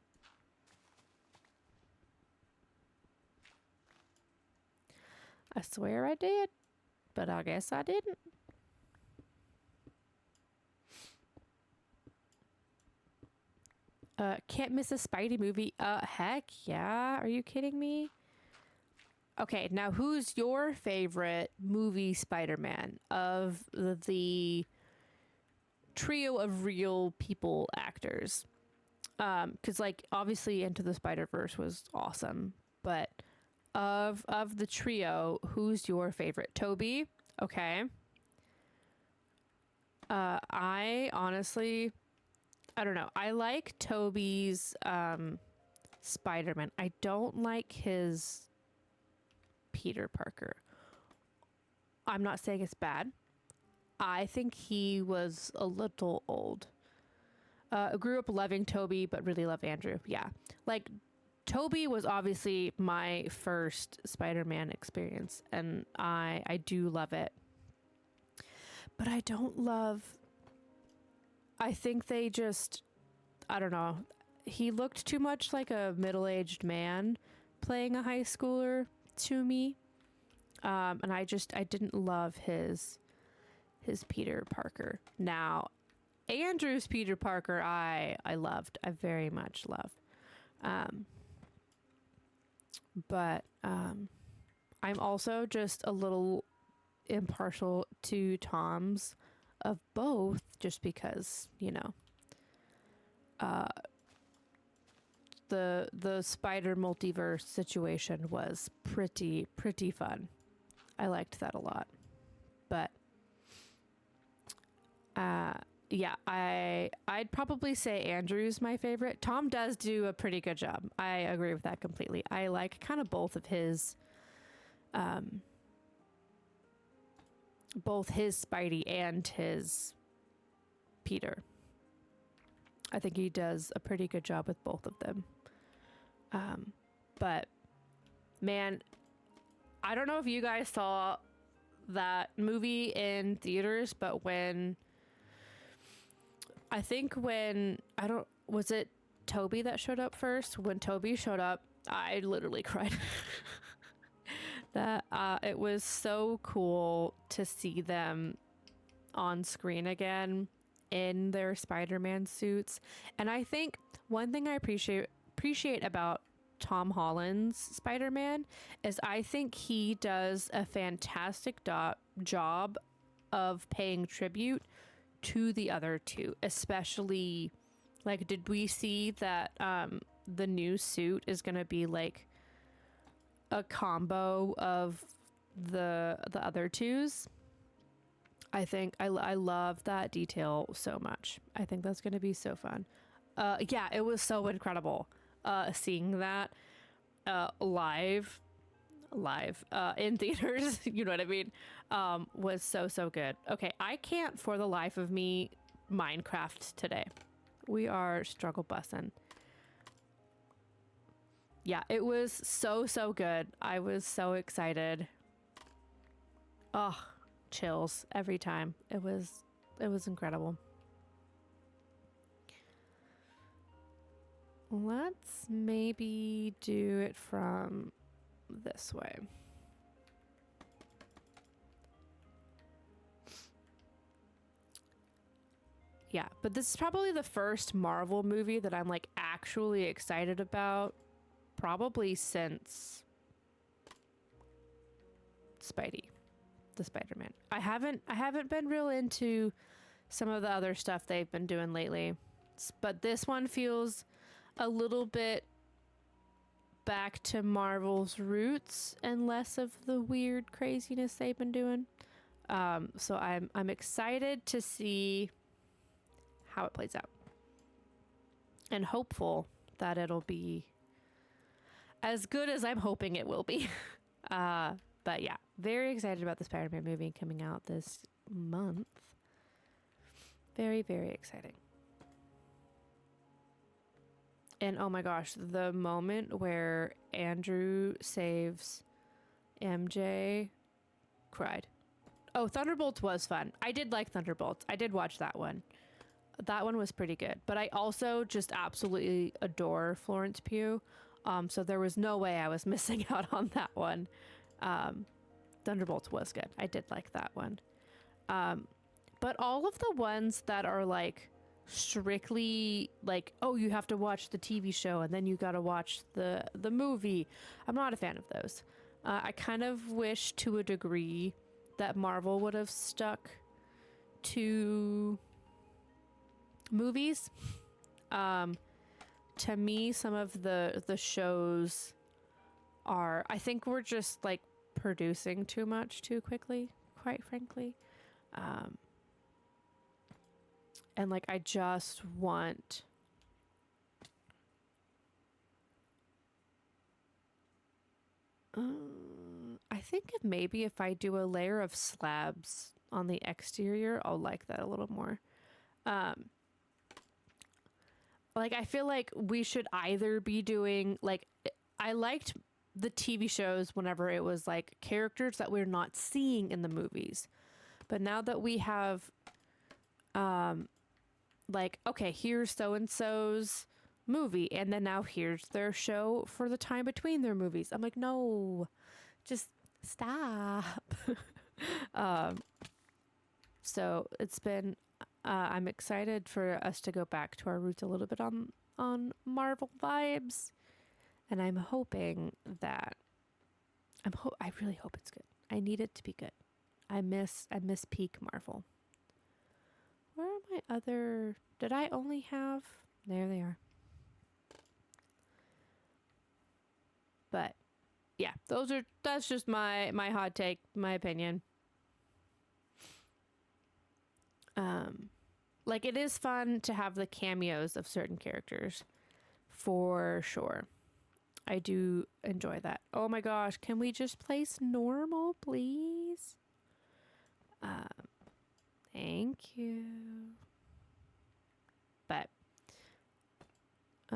I swear I did, but I guess I didn't. Can't miss a Spidey movie. Heck yeah. Are you kidding me? Okay, now who's your favorite movie Spider-Man of the trio of real people actors? Because like obviously Into the Spider-Verse was awesome, but of the trio, who's your favorite? Toby? Okay. I honestly, I don't know. I like Toby's Spider-Man. I don't like his Peter Parker. I'm not saying it's bad. I think he was a little old. I grew up loving Toby, but really love Andrew. Yeah. Like, Toby was obviously my first Spider-Man experience, and I do love it. But I don't love... I think they just... I don't know. He looked too much like a middle-aged man playing a high schooler to me. And I didn't love his Peter Parker. Now, Andrew's Peter Parker, I loved. I very much loved. But I'm also just a little impartial to Tom's of both, just because, you know, the spider multiverse situation was pretty fun. I liked that a lot. But yeah, I'd probably say Andrew's my favorite. Tom does do a pretty good job. I agree with that completely. I like kind of both his Spidey and his Peter. I think he does a pretty good job with both of them. But man, I don't know if you guys saw that movie in theaters, but was it Toby that showed up first? When Toby showed up, I literally cried. That it was so cool to see them on screen again in their Spider-Man suits. And I think one thing I appreciate about Tom Holland's Spider-Man is I think he does a fantastic job of paying tribute to the other two, especially, like, did we see that the new suit is going to be like a combo of the other twos? I think I love that detail so much. I think that's going to be so fun. Yeah, it was so incredible seeing that live in theaters. You know what I mean? Was so good. Okay, I can't for the life of me Minecraft today. We are struggle bussing. Yeah, it was so good. I was so excited. Oh, chills every time. It was incredible. Let's maybe do it from this way. Yeah, but this is probably the first Marvel movie that I'm like actually excited about, probably since Spidey, the Spider-Man. I haven't been real into some of the other stuff they've been doing lately, but this one feels a little bit back to Marvel's roots and less of the weird craziness they've been doing. So I'm excited to see how it plays out, and hopeful that it'll be as good as I'm hoping it will be. But yeah, very excited about the Spider-Man movie coming out this month. Very exciting. And oh my gosh, the moment where Andrew saves MJ, cried. Oh, Thunderbolts was fun. I did like Thunderbolts. I did watch that one. That one was pretty good. But I also just absolutely adore Florence Pugh. So there was no way I was missing out on that one. Thunderbolts was good. I did like that one. But all of the ones that are like strictly like, oh, you have to watch the TV show and then you got to watch the movie, I'm not a fan of those. I kind of wish to a degree that Marvel would have stuck to movies. To me, some of the shows are, I think we're just like producing too much too quickly, quite frankly. And like, I just want I think if I do a layer of slabs on the exterior, I'll like that a little more. Like, I feel like we should either be doing, like, I liked the TV shows whenever it was like characters that we're not seeing in the movies. But now that we have, like, okay, here's so-and-so's movie, and then now here's their show for the time between their movies. I'm like, no, just stop. um, so it's been. I'm excited for us to go back to our roots a little bit on Marvel vibes, and I'm hoping that I really hope it's good. I need it to be good. I miss peak Marvel. Where are my other? Did I only have? There they are. But yeah, that's just my hot take, my opinion. Like it is fun to have the cameos of certain characters, for sure. I do enjoy that. Oh my gosh, can we just place normal, please? Thank you. But I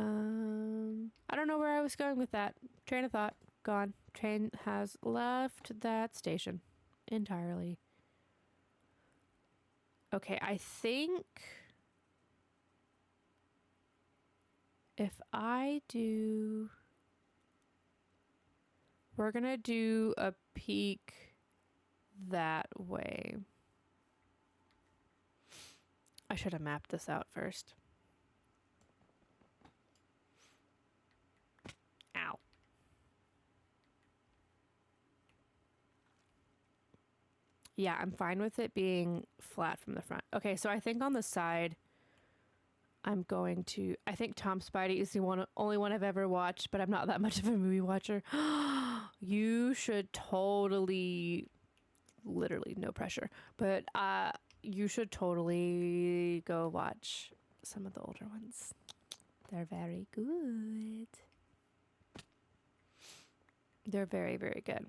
don't know where I was going with that. Train of thought gone. Train has left that station entirely. Okay, I think if I do, we're gonna do a peek that way. I should have mapped this out first. Ow. Yeah, I'm fine with it being flat from the front. Okay, so I think on the side, I think Tom Spidey is the only one I've ever watched, but I'm not that much of a movie watcher. You should totally, literally no pressure, but you should totally go watch some of the older ones. They're very good. They're very, very good.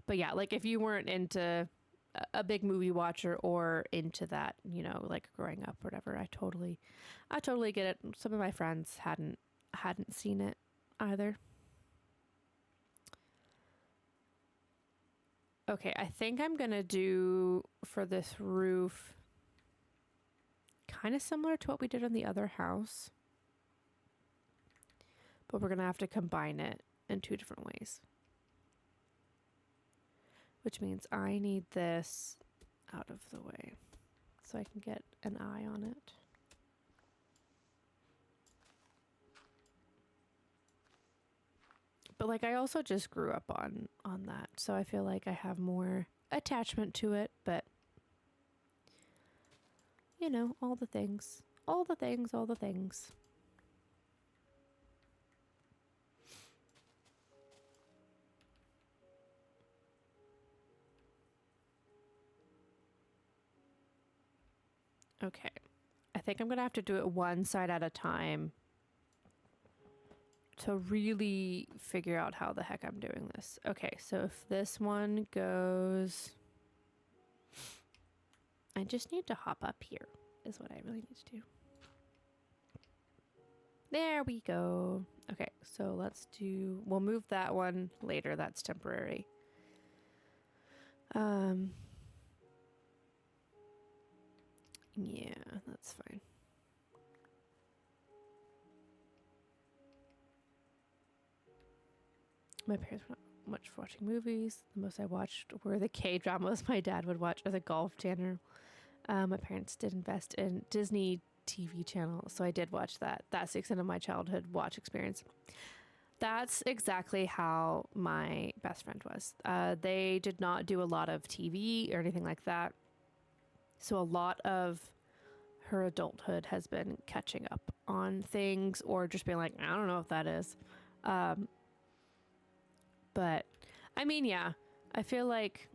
But yeah, like if you weren't into a big movie watcher or into that, you know, like growing up or whatever, I totally get it. Some of my friends hadn't seen it either. Okay, I think I'm gonna do for this roof kind of similar to what we did on the other house, but we're gonna have to combine it in two different ways. Which means I need this out of the way so I can get an eye on it. But like I also just grew up on that, so I feel like I have more attachment to it, but you know, all the things. Okay. I think I'm going to have to do it one side at a time to really figure out how the heck I'm doing this. Okay, so if this one goes... I just need to hop up here is what I really need to do. There we go. Okay, so we'll move that one later. That's temporary. Yeah, that's fine. My parents were not much for watching movies. The most I watched were the K-dramas my dad would watch or the Golf Channel. My parents did invest in Disney TV channel, so I did watch that. That's the extent of my childhood watch experience. That's exactly how my best friend was. They did not do a lot of TV or anything like that. So a lot of her adulthood has been catching up on things or just being like, I don't know what that is. But I mean, yeah, I feel like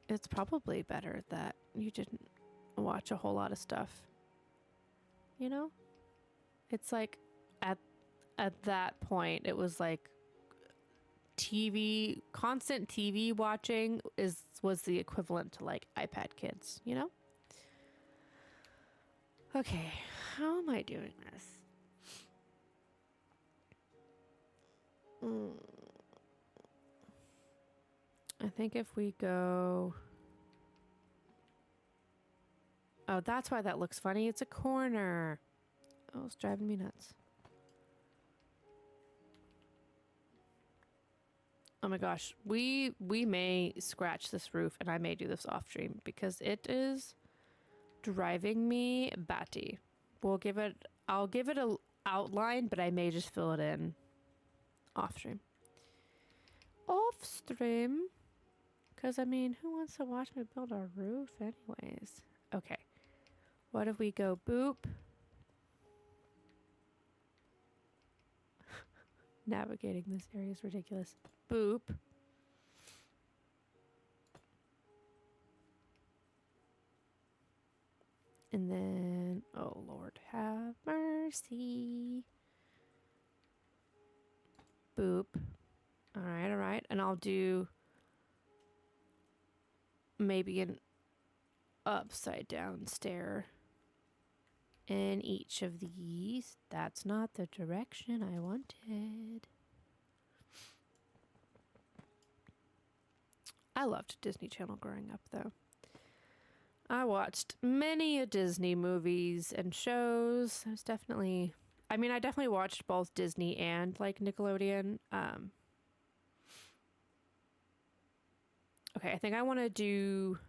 it's probably better that you didn't watch a whole lot of stuff. You know? It's like at that point, it was like constant TV watching was the equivalent to like iPad kids, you know? Okay, how am I doing this? I think if we go... Oh, that's why that looks funny. It's a corner. Oh, it's driving me nuts. Oh my gosh, we may scratch this roof, and I may do this off stream because it is driving me batty. I'll give it a outline, but I may just fill it in off stream. Off stream, because I mean, who wants to watch me build a roof, anyways? Okay, what if we go boop? Navigating this area is ridiculous. Boop. And then, oh Lord, have mercy. Boop. All right. And I'll do maybe an upside down stair in each of these. That's not the direction I wanted. I loved Disney Channel growing up, though. I watched many a Disney movies and shows. I definitely watched both Disney and like Nickelodeon. Okay, I think I want to do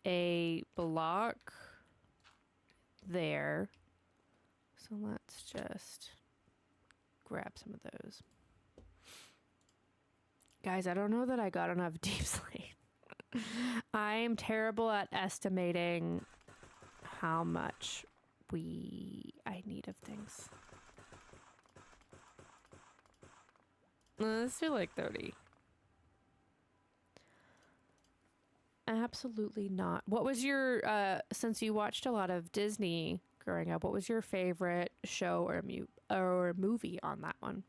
a block there. So let's just grab some of those. Guys, I don't know that I got enough deep sleep. I'm terrible at estimating how much I need of things. Let's do like 30. Absolutely not. What was your, since you watched a lot of Disney growing up, what was your favorite show or movie on that one?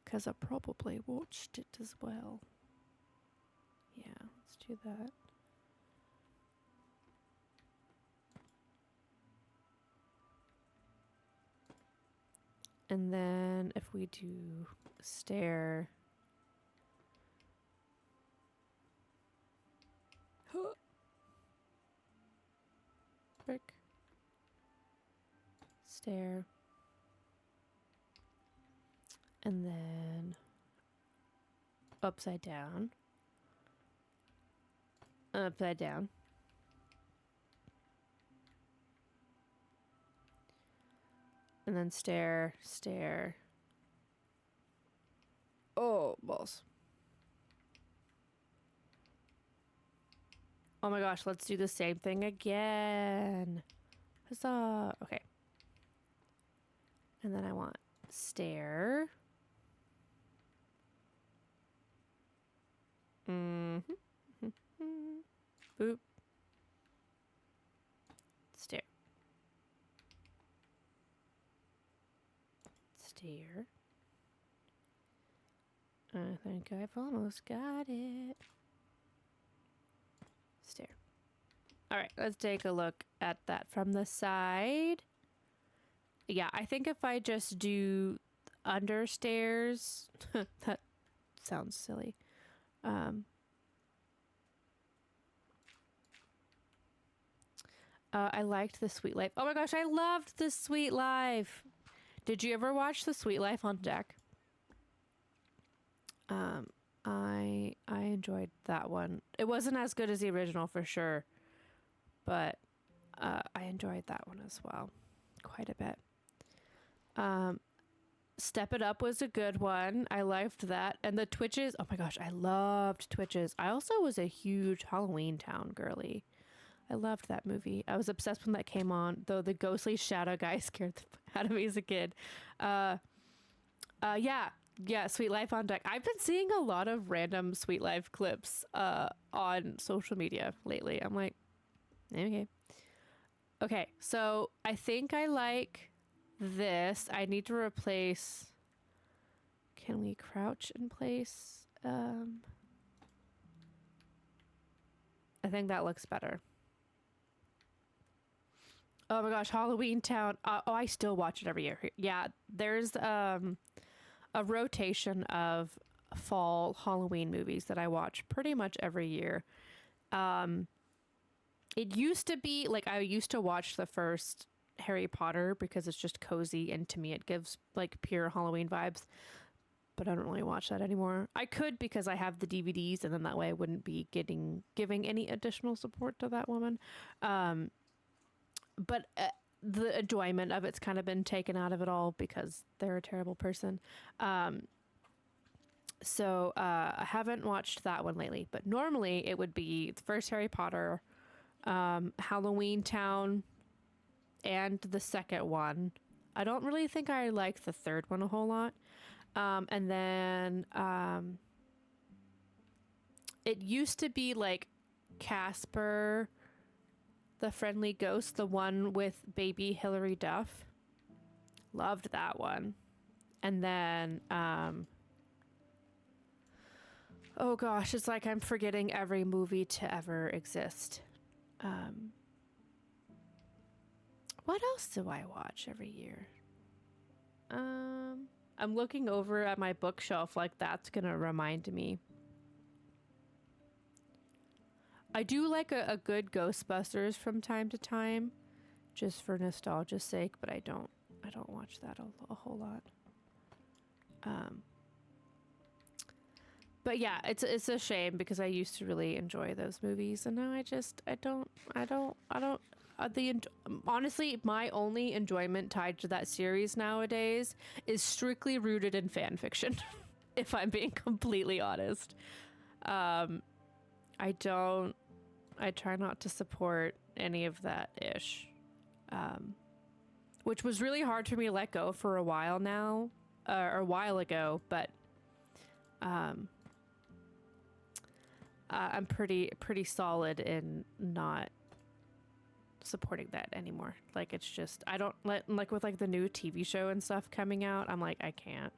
Because I probably watched it as well. Yeah, let's do that. And then if we do stair. Brick. Stair. And then upside down. Upside down. And then stair, stair. Oh, balls. Oh my gosh, let's do the same thing again. Huzzah. Okay. And then I want stair. Mm-hmm. Boop. Stair. Stair. I think I've almost got it. Stair. All right, let's take a look at that from the side. Yeah, I think if I just do under stairs, that sounds silly. I liked The Sweet Life. Oh my gosh, I loved The Sweet Life. Did you ever watch The Sweet Life on Deck? I enjoyed that one. It wasn't as good as the original for sure, but I enjoyed that one as well, quite a bit. Step It Up was a good one. I liked that. And the Twitches, oh my gosh, I loved Twitches. I also was a huge Halloween Town girly. I loved that movie. I was obsessed when that came on, though the ghostly shadow guy scared the out of me as a kid. Yeah, Sweet Life on Deck. I've been seeing a lot of random Sweet Life clips on social media lately. I'm like, okay, so I think I like this. I need to replace. Can we crouch in place? I think that looks better. Oh my gosh, Halloween Town. I still watch it every year. Yeah, there's a rotation of fall Halloween movies that I watch pretty much every year. it used to be like I used to watch the first Harry Potter because it's just cozy and to me it gives like pure Halloween vibes. But I don't really watch that anymore. I could because I have the DVDs and then that way I wouldn't be giving any additional support to that woman. But the enjoyment of it's kind of been taken out of it all because they're a terrible person. So I haven't watched that one lately, but normally it would be the first Harry Potter, Halloween Town, and the second one. I don't really think I like the third one a whole lot. And then it used to be like Casper, the Friendly Ghost, the one with baby Hilary Duff. Loved that one. And then, oh gosh, it's like I'm forgetting every movie to ever exist. What else do I watch every year? I'm looking over at my bookshelf like that's gonna remind me. I do like a good Ghostbusters from time to time, just for nostalgia's sake, but I don't watch that a whole lot. But yeah, it's a shame because I used to really enjoy those movies, and now I don't. Honestly, my only enjoyment tied to that series nowadays is strictly rooted in fan fiction. If I'm being completely honest, I try not to support any of that ish, which was really hard for me to let go for a while now, or a while ago. But I'm pretty solid in not supporting that anymore. Like it's just I don't like with like the new TV show and stuff coming out. I'm like I can't.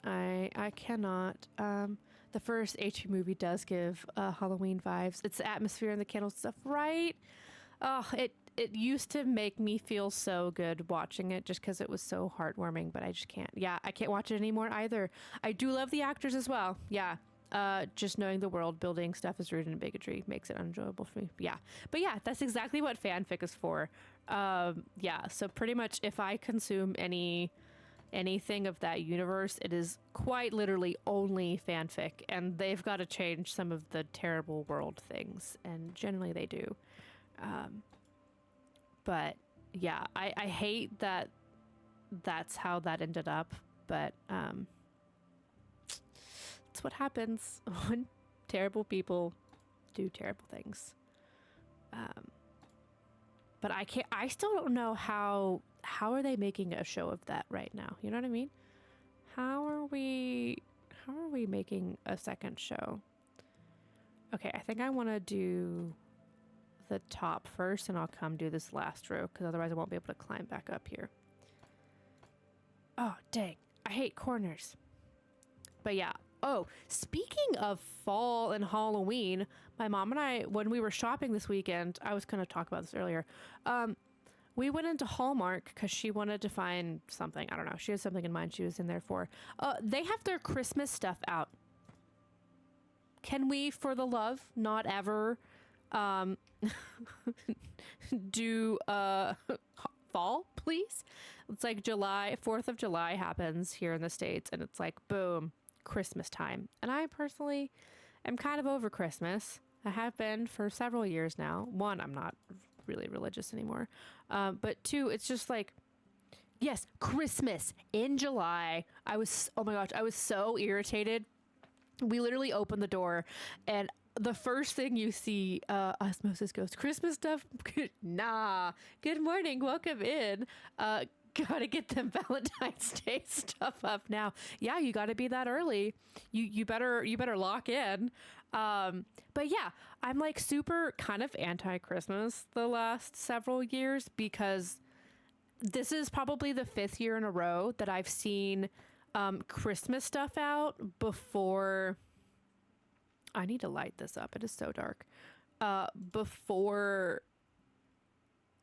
I cannot. The first H movie does give Halloween vibes. It's the atmosphere and the candles stuff, right? Oh, it used to make me feel so good watching it just because it was so heartwarming, but I just can't. Yeah, I can't watch it anymore either. I do love the actors as well. Yeah. Just knowing the world building stuff is rooted in bigotry makes it unenjoyable for me. Yeah. But yeah, that's exactly what fanfic is for. Yeah. So pretty much if I consume anything of that universe, it is quite literally only fanfic, and they've got to change some of the terrible world things, and generally they do. But yeah, I hate that that's how that ended up, but it's what happens when terrible people do terrible things. But I still don't know how are they making a show of that right now? You know what I mean? How are we making a second show? Okay, I think I want to do the top first, and I'll come do this last row because otherwise I won't be able to climb back up here. Oh, dang. I hate corners. But yeah. Oh, speaking of fall and Halloween, my mom and I, when we were shopping this weekend, I was going to talk about this earlier. We went into Hallmark because she wanted to find something. I don't know. She had something in mind she was in there for. They have their Christmas stuff out. Can we, for the love, not ever do fall, please? It's like July, 4th of July happens here in the States, and it's like, boom, Christmas time. And I personally am kind of over Christmas. I have been for several years now. One, I'm not really religious anymore. But two, it's just like, yes, Christmas in July. Oh my gosh, I was so irritated. We literally opened the door and the first thing you see, Osmosis goes, Christmas stuff? Nah. Good morning. Welcome in. Gotta get them Valentine's Day stuff up now. Yeah, you gotta be that early. You better lock in. But yeah, I'm like super kind of anti-Christmas the last several years because this is probably the 5th year in a row that I've seen Christmas stuff out before. I need to light this up. It is so dark. Before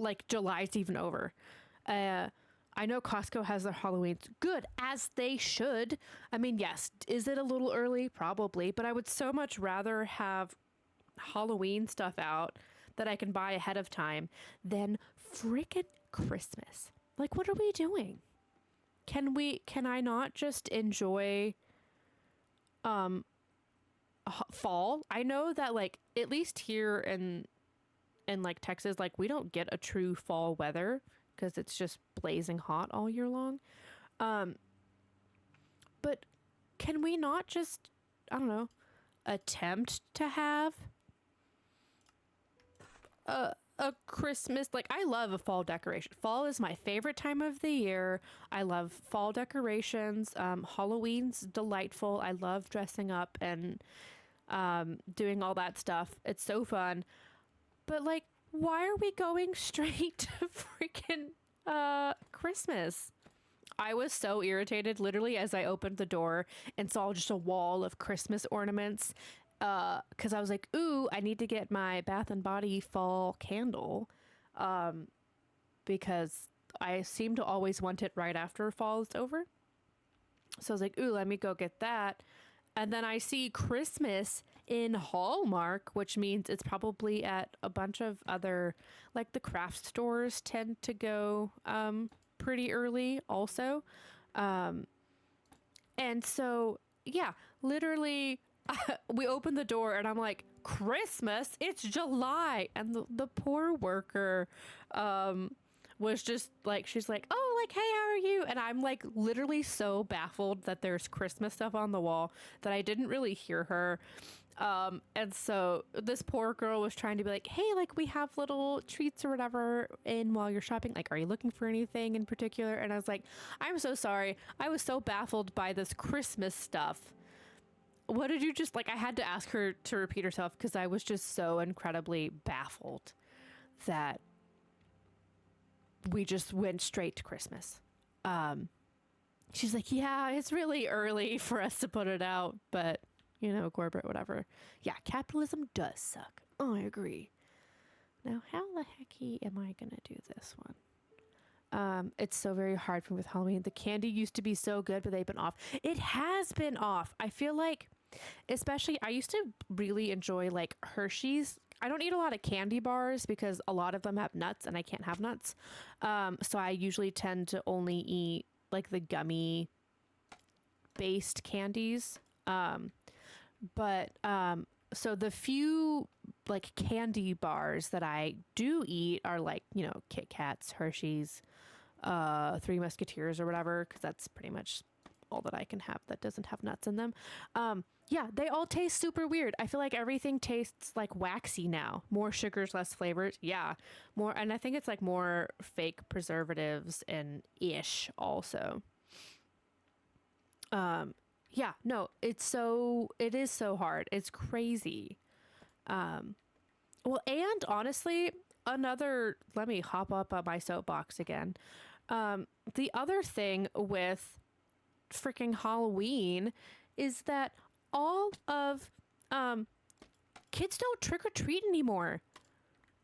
like July's even over. I know Costco has their Halloween. Good, as they should. I mean, yes, is it a little early? Probably. But I would so much rather have Halloween stuff out that I can buy ahead of time than freaking Christmas. Like, what are we doing? Can I not just enjoy fall? I know that, like, at least here in like Texas, like, we don't get a true fall weather because it's just blazing hot all year long. But can we not just, I don't know, attempt to have a Christmas? Like, I love a fall decoration. Fall is my favorite time of the year. I love fall decorations. Halloween's delightful. I love dressing up and doing all that stuff. It's so fun. But, like, why are we going straight to freaking Christmas? I was so irritated literally as I opened the door and saw just a wall of Christmas ornaments, because I was like, ooh, I need to get my Bath and Body fall candle, because I seem to always want it right after fall is over. So I was like, ooh, let me go get that. And then I see Christmas in Hallmark, which means it's probably at a bunch of other, like, the craft stores tend to go pretty early also. And so, yeah, literally we opened the door and I'm like, Christmas? It's July. And the poor worker was just like, she's like, oh, like, hey, how are you? And I'm like literally so baffled that there's Christmas stuff on the wall that I didn't really hear her. And so this poor girl was trying to be like, hey, like, we have little treats or whatever in while you're shopping. Like, are you looking for anything in particular? And I was like, I'm so sorry. I was so baffled by this Christmas stuff. What did you just, like, I had to ask her to repeat herself because I was just so incredibly baffled that we just went straight to Christmas. She's like, yeah, it's really early for us to put it out, but you know, corporate, whatever. Yeah, capitalism does suck. Oh, I agree. Now, how the hecky am I gonna do this one? It's so very hard for me with Halloween. The candy used to be so good, but they've been off. It has been off. I feel like, especially, I used to really enjoy, like, Hershey's. I don't eat a lot of candy bars because a lot of them have nuts and I can't have nuts. So I usually tend to only eat, like, the gummy based candies. So the few, like, candy bars that I do eat are, like, you know, Kit Kats, Hershey's, Three Musketeers or whatever, because that's pretty much all that I can have that doesn't have nuts in them. Yeah, they all taste super weird. I feel like everything tastes like waxy now. More sugars, less flavors. Yeah, more, and I think it's like more fake preservatives and ish also. Yeah, no, it is so hard. It's crazy. Well, and honestly, let me hop up on my soapbox again. The other thing with freaking Halloween is that all of, kids don't trick or treat anymore.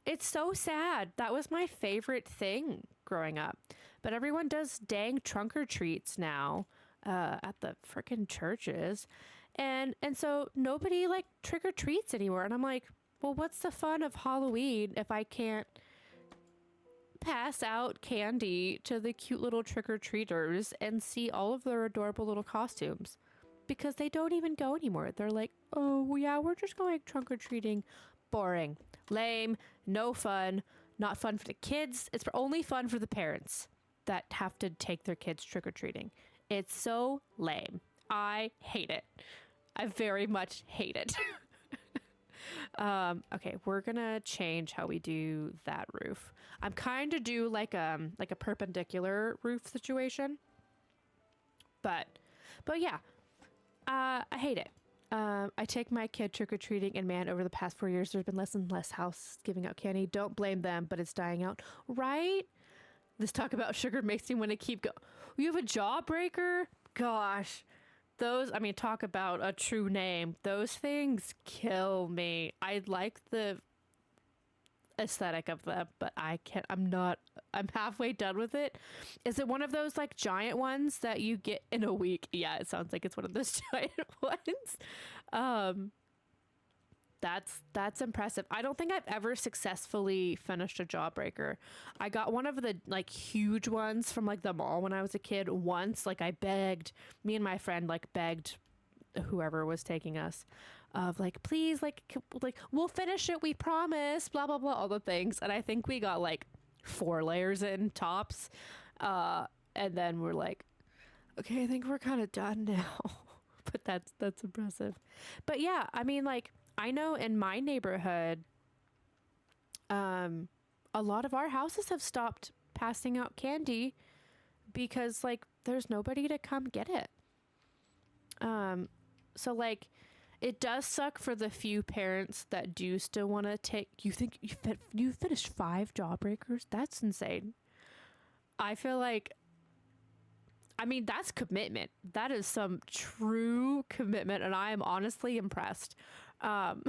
It's so sad. That was my favorite thing growing up, but everyone does dang trunk or treats now. At the frickin' churches, and so nobody, like, trick or treats anymore. And I'm like, well, what's the fun of Halloween if I can't pass out candy to the cute little trick or treaters and see all of their adorable little costumes? Because they don't even go anymore. They're like, oh yeah, we're just going trunk or treating. Boring, lame, no fun, not fun for the kids. It's only fun for the parents that have to take their kids trick or treating. It's so lame. I hate it. I very much hate it. Okay, we're gonna change how we do that roof. I'm kind of do like a perpendicular roof situation. But yeah, I hate it. I take my kid trick-or-treating, and man, over the past 4 years, there's been less and less house giving out candy. Don't blame them, but it's dying out. Right? This talk about sugar makes me want to keep going. You have a jawbreaker? Gosh. Those, I mean, talk about a true name. Those things kill me. I like the aesthetic of them, but I'm halfway done with it. Is it one of those, like, giant ones that you get in a week? Yeah, it sounds like it's one of those giant ones. That's impressive. I don't think I've ever successfully finished a Jawbreaker. I got one of the like huge ones from like the mall when I was a kid once. Like I begged, me and my friend like begged whoever was taking us of like, please, like we'll finish it, we promise, blah blah blah, all the things. And I think we got like 4 layers in tops, and then we're like, okay, I think we're kind of done now. But that's impressive. But yeah, I mean, like I know in my neighborhood, a lot of our houses have stopped passing out candy because like there's nobody to come get it. So like it does suck for the few parents that do still want to take. You think you finished 5 Jawbreakers? That's insane. I feel like, I mean, that's commitment. That is some true commitment, and I am honestly impressed. I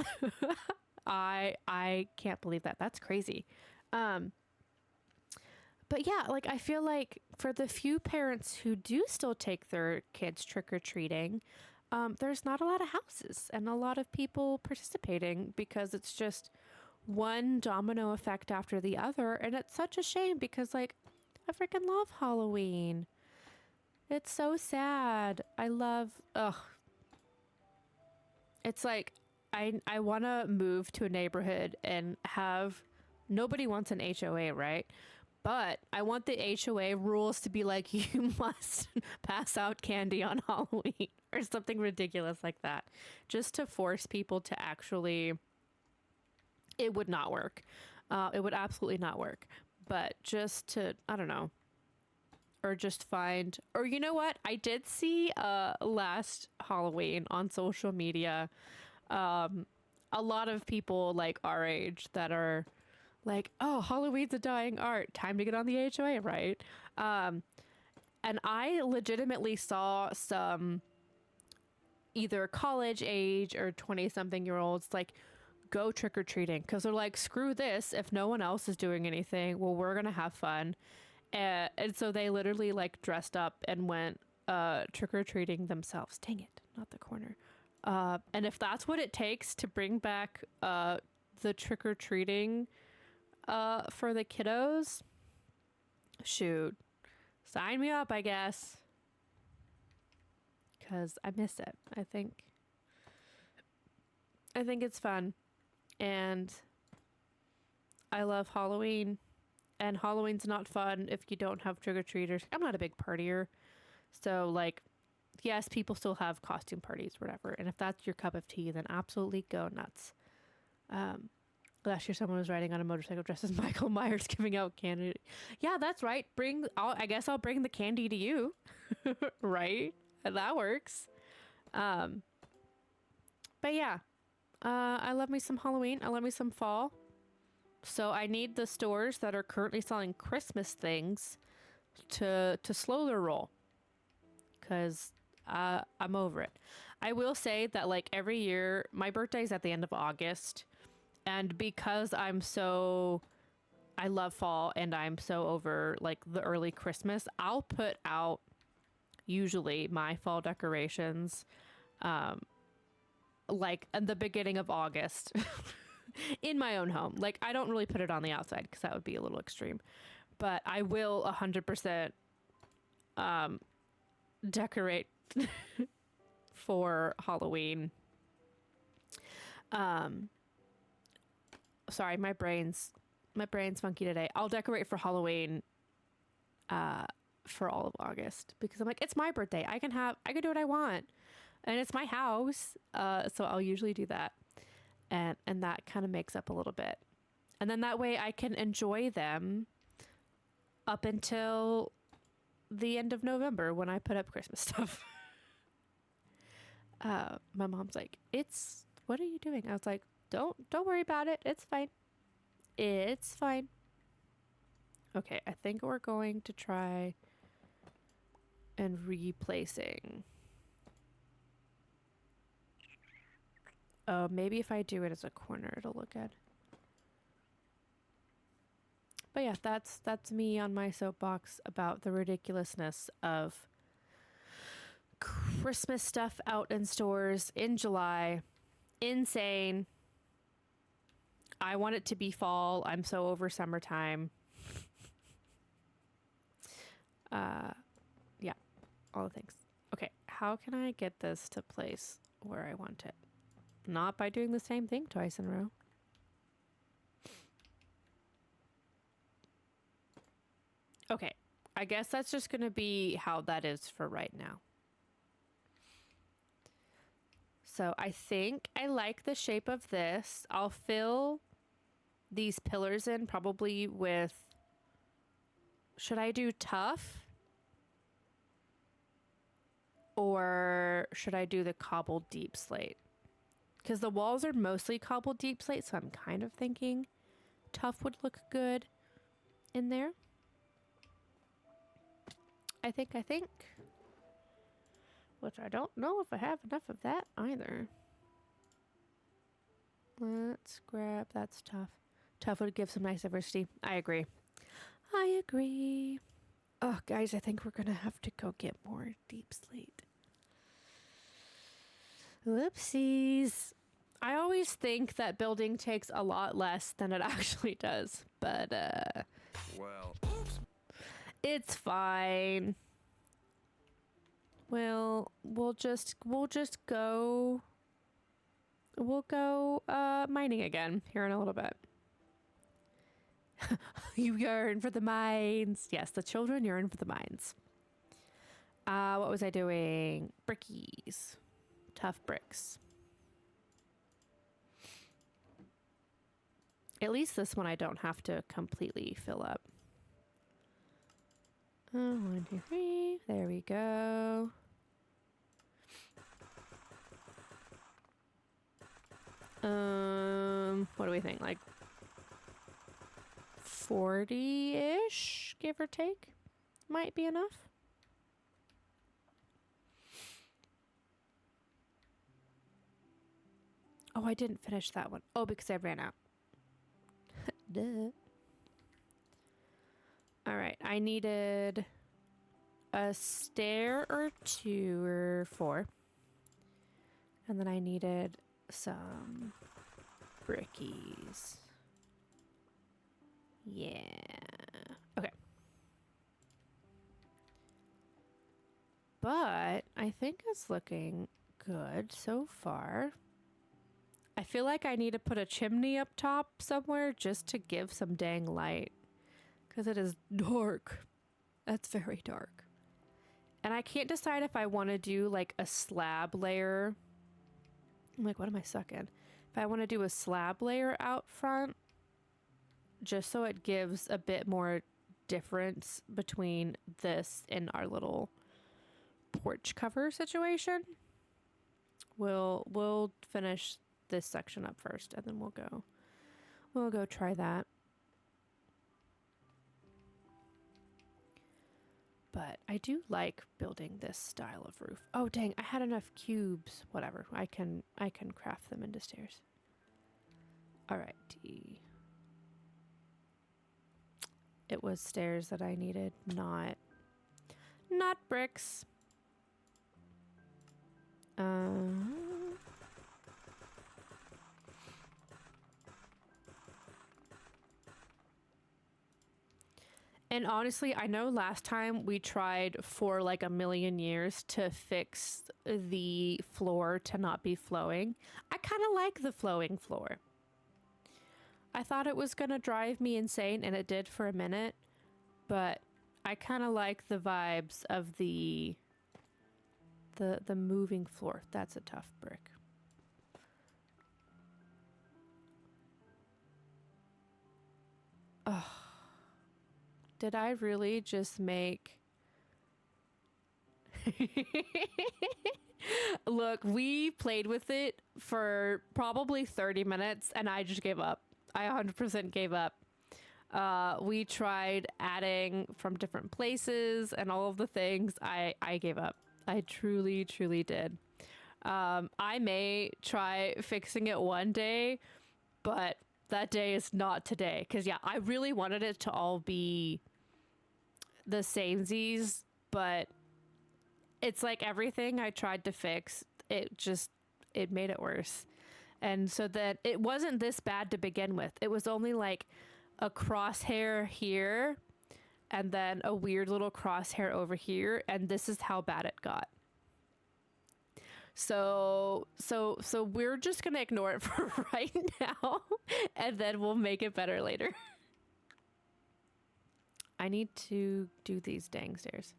can't believe that. That's crazy. But yeah, like I feel like for the few parents who do still take their kids trick-or-treating, there's not a lot of houses and a lot of people participating because it's just one domino effect after the other. And it's such a shame because like I freaking love Halloween. It's so sad. It's like I want to move to a neighborhood and have, nobody wants an HOA, right? But I want the HOA rules to be like, you must pass out candy on Halloween or something ridiculous like that, just to force people to actually, it would not work. It would absolutely not work. But just to, I don't know, or just find, or you know what? I did see last Halloween on social media, a lot of people like our age that are like, oh, Halloween's a dying art. Time to get on the HOA, right? And I legitimately saw some either college age or 20-something-year-olds like go trick-or-treating because they're like, screw this. If no one else is doing anything, well, we're going to have fun. And so they literally like dressed up and went trick-or-treating themselves. Dang it, not the corner. And if that's what it takes to bring back the trick-or-treating for the kiddos, shoot, sign me up, I guess, because I miss it. I think it's fun, and I love Halloween, and Halloween's not fun if you don't have trick-or-treaters. I'm not a big partier, so like, yes, people still have costume parties, whatever, and if that's your cup of tea, then absolutely go nuts. Last year, someone was riding on a motorcycle dressed as Michael Myers, giving out candy. Yeah, that's right. I guess I'll bring the candy to you, right? And that works. But yeah, I love me some Halloween. I love me some fall. So I need the stores that are currently selling Christmas things to slow their roll, because I'm over it. I will say that like every year, my birthday is at the end of August. And because I love fall and I'm so over like the early Christmas, I'll put out usually my fall decorations like at the beginning of August in my own home. Like I don't really put it on the outside because that would be a little extreme, but I will 100% decorate for Halloween. Sorry, my brain's funky today. I'll decorate for Halloween for all of August because I'm like, it's my birthday. I can do what I want. And it's my house. So I'll usually do that. And that kind of makes up a little bit. And then that way I can enjoy them up until the end of November when I put up Christmas stuff. My mom's like, what are you doing? I was like, Don't worry about it. It's fine. It's fine. Okay, I think we're going to try and replacing. Maybe if I do it as a corner, it'll look good. But yeah, that's me on my soapbox about the ridiculousness of Christmas stuff out in stores in July. Insane. I want it to be fall. I'm so over summertime. Yeah, all the things. Okay, how can I get this to place where I want it? Not by doing the same thing twice in a row. Okay, I guess that's just going to be how that is for right now. So I think I like the shape of this. I'll fill these pillars in probably with, should I do tough? Or should I do the cobbled deep slate? Because the walls are mostly cobbled deep slate, so I'm kind of thinking tough would look good in there. I think. Which I don't know if I have enough of that either. Let's grab, that's tough. Tough would give some nice diversity. I agree. Oh, guys, I think we're going to have to go get more deep slate. Whoopsies. I always think that building takes a lot less than it actually does, but Well, oops. it's fine. We'll just go mining again here in a little bit. You yearn for the mines. Yes, the children yearn for the mines. What was I doing? Brickies. Tough bricks. At least this one I don't have to completely fill up. 1, 2, 3. There we go. What do we think? Like 40-ish, give or take, might be enough. Oh, I didn't finish that one. Oh, because I ran out. Duh. All right, I needed a stair or 2 or 4. And then I needed some brickies. Yeah. Okay. But I think it's looking good so far. I feel like I need to put a chimney up top somewhere just to give some dang light. Because it is dark. That's very dark. And I can't decide if I want to do like a slab layer. I'm like, what am I sucking? If I want to do a slab layer out front, just so it gives a bit more difference between this and our little porch cover situation. We'll finish this section up first, and then we'll go try that. But I do like building this style of roof. Oh dang, I had enough cubes. Whatever. I can craft them into stairs. Alrighty. It was stairs that I needed, not bricks. And honestly, I know last time we tried for like a million years to fix the floor to not be flowing. I kind of like the flowing floor. I thought it was going to drive me insane, and it did for a minute. But I kind of like the vibes of the moving floor. That's a tough brick. Oh. Did I really just make... Look, we played with it for probably 30 minutes and I just gave up. I 100% gave up. We tried adding from different places and all of the things. I gave up. I truly, truly did. I may try fixing it one day, but that day is not today. Because, yeah, I really wanted it to all be the samesies, but it's like everything I tried to fix, it made it worse. And so that it wasn't this bad to begin with. It was only like a crosshair here and then a weird little crosshair over here, and this is how bad it got. So we're just gonna ignore it for right now, and then we'll make it better later. I need to do these dang stairs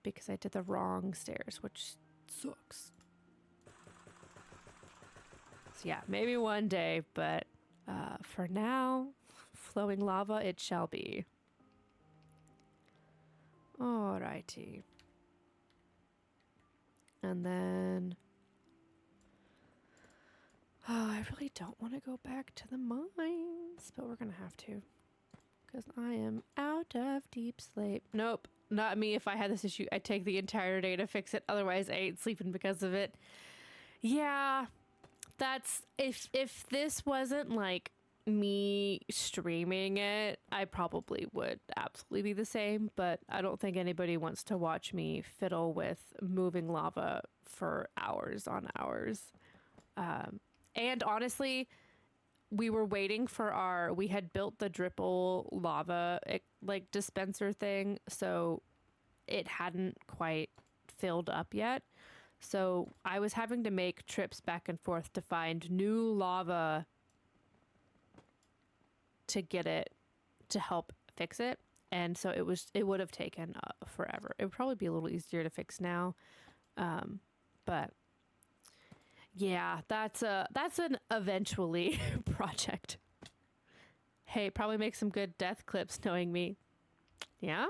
because I did the wrong stairs, which sucks. So yeah, maybe one day, but for now, flowing lava it shall be. Alrighty. And then... Oh, I really don't want to go back to the mines, but we're going to have to. Because I am out of deep sleep. Nope, not me. If I had this issue, I'd take the entire day to fix it. Otherwise, I ain't sleeping because of it. Yeah, that's... If this wasn't like me streaming it, I probably would absolutely be the same, but I don't think anybody wants to watch me fiddle with moving lava for hours on hours. And honestly, we were waiting for we had built the dripple lava like dispenser thing, so it hadn't quite filled up yet. So I was having to make trips back and forth to find new lava to get it to help fix it, and so it would have taken forever. It would probably be a little easier to fix now, but yeah, that's an eventually project. Hey, probably make some good death clips knowing me. Yeah,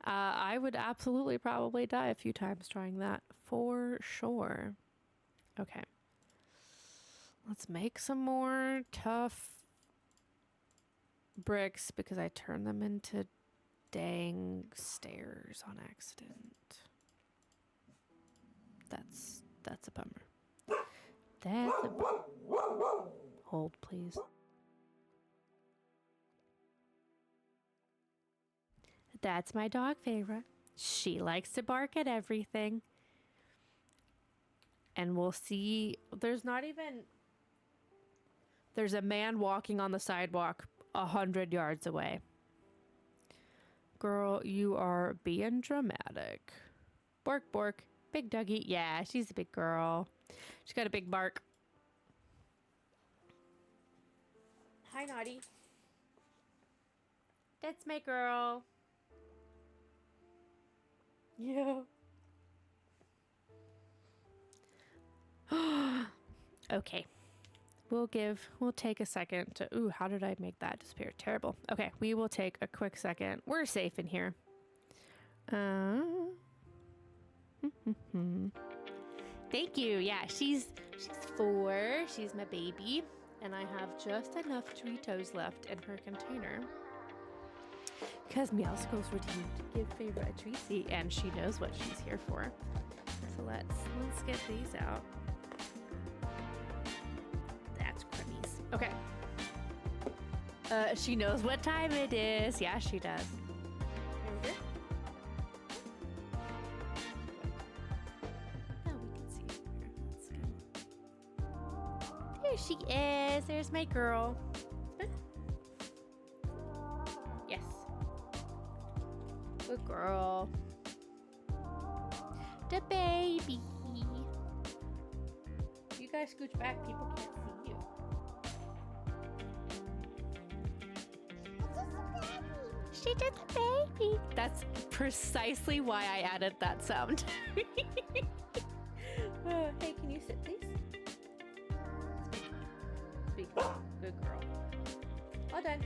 I would absolutely probably die a few times trying that for sure. Okay, let's make some more tough bricks because I turned them into dang stairs on accident. That's a bummer. That's a bummer. Hold, please. That's my dog, Feyre. She likes to bark at everything. And we'll see. There's a man walking on the sidewalk 100 yards away. Girl, you are being dramatic. Bork, bork. Big doggy. Yeah, she's a big girl. She's got a big bark. Hi, Naughty. That's my girl. Yeah. Okay. We'll take a second to, ooh, how did I make that disappear? Terrible. Okay, we will take a quick second. We're safe in here. Thank you. Yeah, she's 4. She's my baby. And I have just enough Doritos left in her container. Because Meowscles redeemed give Feyre a treaty, and she knows what she's here for. So let's get these out. That's crummies. Okay. She knows what time it is. Yeah, she does. There she is. There's my girl. Yes. Good girl. The baby. You guys scooch back. People can't see you. She did the baby. That's precisely why I added that sound. Hey, can you sit, please? Speak. Good girl. All done.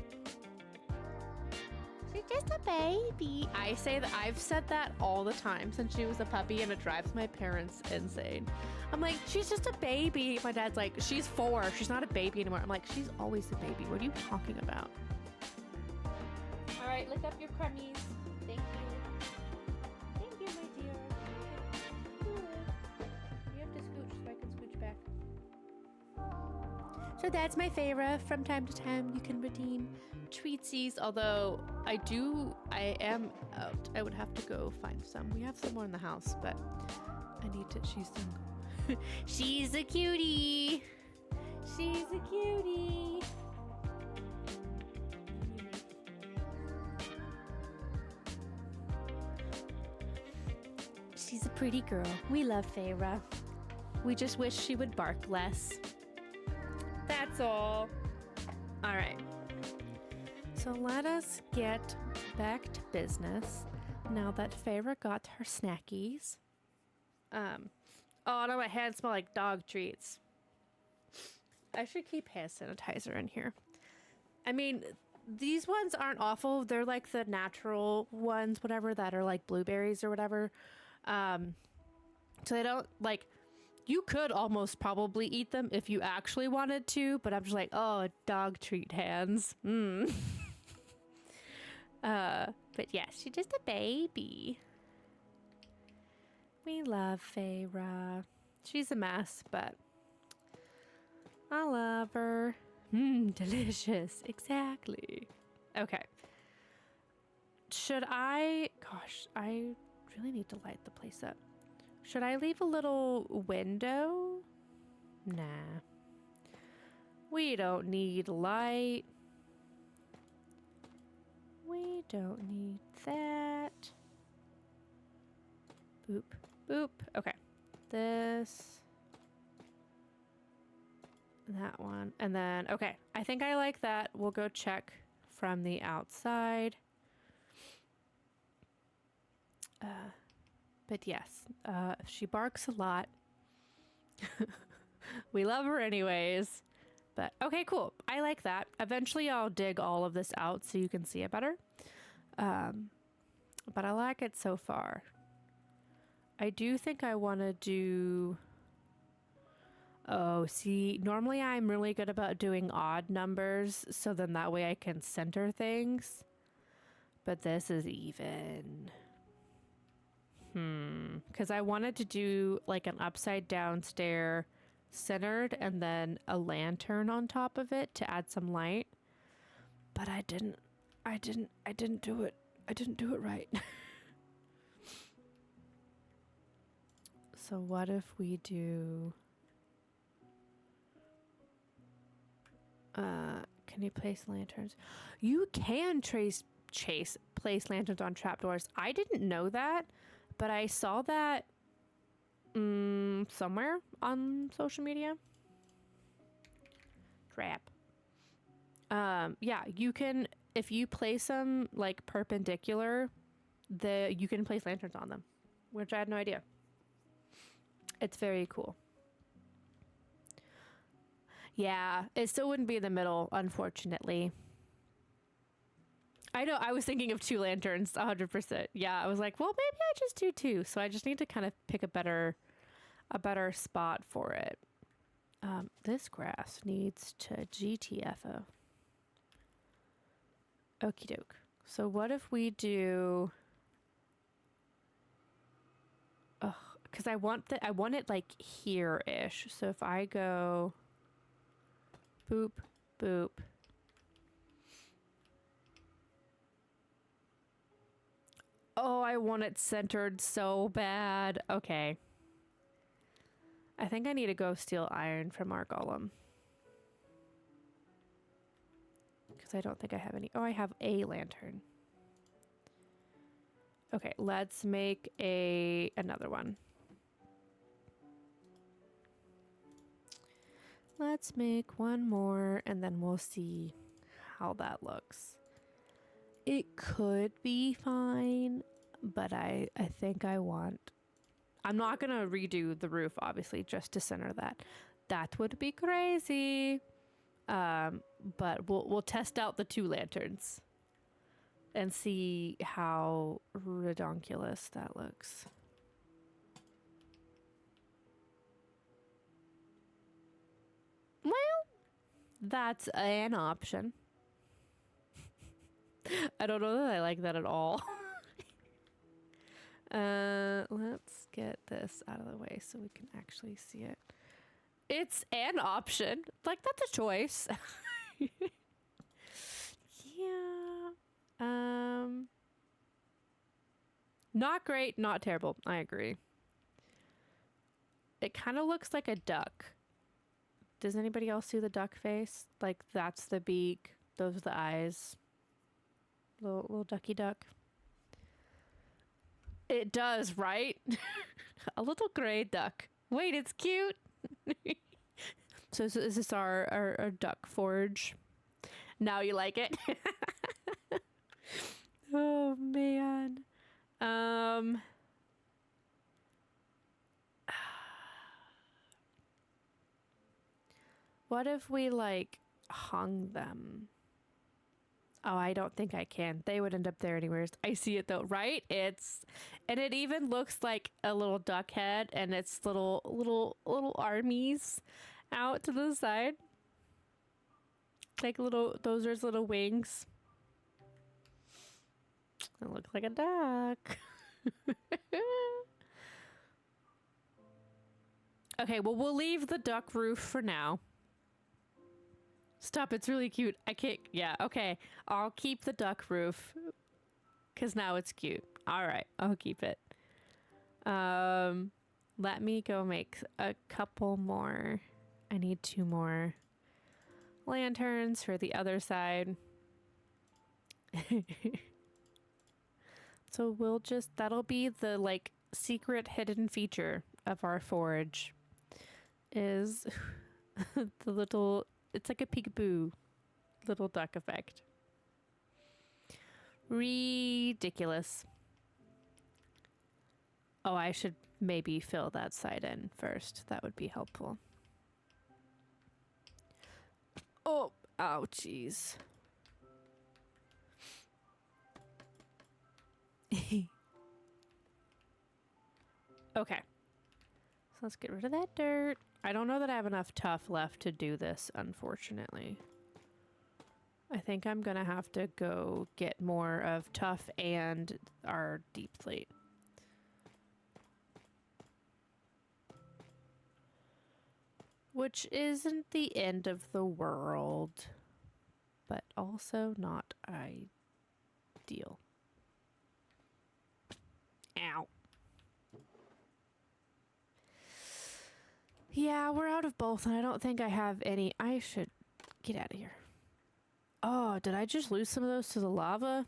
She's just a baby. I say that I've said that all the time since she was a puppy, and it drives my parents insane. I'm like, she's just a baby. My dad's like, she's 4. She's not a baby anymore. I'm like, she's always a baby. What are you talking about? All right, lick up your crummies. Thank you. Thank you, my dear. Good. You have to scooch so I can scooch back. So that's my favorite. From time to time, you can redeem treatsies. Although I am out. I would have to go find some. We have some more in the house, but I need to. She's single. She's a cutie. She's a cutie. She's a pretty girl. We love Feyre. We just wish she would bark less. That's all. All right. So let us get back to business now that Feyre got her snackies. Oh no, my hands smell like dog treats. I should keep hand sanitizer in here. I mean, these ones aren't awful. They're like the natural ones, whatever, that are like blueberries or whatever. So they don't like, you could almost probably eat them if you actually wanted to, but I'm just like, oh, dog treat hands. But yeah, she's just a baby. We love Feyre. She's a mess, but I love her. Delicious. Exactly. Okay. Should I... Gosh, I really need to light the place up. Should I leave a little window? Nah. We don't need light. We don't need that. Boop, boop. Okay. This. That one. And then, okay. I think I like that. We'll go check from the outside. But yes, she barks a lot. We love her anyways. But okay, cool. I like that. Eventually I'll dig all of this out so you can see it better. But I like it so far. I do think I want to do... Oh, see, normally I'm really good about doing odd numbers, so then that way I can center things. But this is even. Because I wanted to do like an upside down stair centered and then a lantern on top of it to add some light. But I didn't do it. I didn't do it right. So what if we do... can you place lanterns? You can place lanterns on trapdoors. I didn't know that, but I saw that somewhere on social media. Trap. Yeah, you can, if you place them like perpendicular, you can place lanterns on them, which I had no idea. It's very cool. Yeah, it still wouldn't be in the middle, unfortunately. I know, I was thinking of 2 lanterns, 100%. Yeah, I was like, well, maybe I just do 2. So I just need to kind of pick a better spot for it. This grass needs to GTFO. Okie doke. So what if we do... Ugh, because I want it like here-ish. So if I go... Boop, boop. Oh, I want it centered so bad. Okay. I think I need to go steal iron from our golem. Because I don't think I have any. Oh, I have a lantern. Okay, let's make another one. Let's make one more and then we'll see how that looks. It could be fine, but I think I'm not going to redo the roof, obviously, just to center that. That would be crazy. But we'll test out the 2 lanterns and see how redonkulous that looks. Well, that's an option. I don't know that I like that at all. Let's get this out of the way so we can actually see it. It's an option. Like, that's a choice. Yeah. Not great, not terrible. I agree. It kind of looks like a duck. Does anybody else see the duck face? Like, that's the beak. Those are the eyes. Little ducky duck. It does, right? A little gray duck. Wait, it's cute. So is this our duck forge? Now you like it? Oh, man. What if we, like, hung them? Oh, I don't think I can. They would end up there anyways. I see it though, right? And it even looks like a little duck head and its little armies out to the side. Like those are its little wings. It looks like a duck. Okay, well, we'll leave the duck roof for now. Stop, it's really cute. I can't, yeah, okay. I'll keep the duck roof. Because now it's cute. Alright, I'll keep it. Let me go make a couple more. I need 2 more lanterns for the other side. So we'll just, that'll be the, like, secret hidden feature of our forge. Is the little... It's like a peekaboo little duck effect. Ridiculous. Oh, I should maybe fill that side in first. That would be helpful. Oh, ouchies. Okay. So let's get rid of that dirt. I don't know that I have enough tuff left to do this, unfortunately. I think I'm gonna have to go get more of tuff and our deep slate. Which isn't the end of the world, but also not ideal. Ow. Yeah, we're out of both, and I don't think I have any. I should get out of here. Oh, did I just lose some of those to the lava?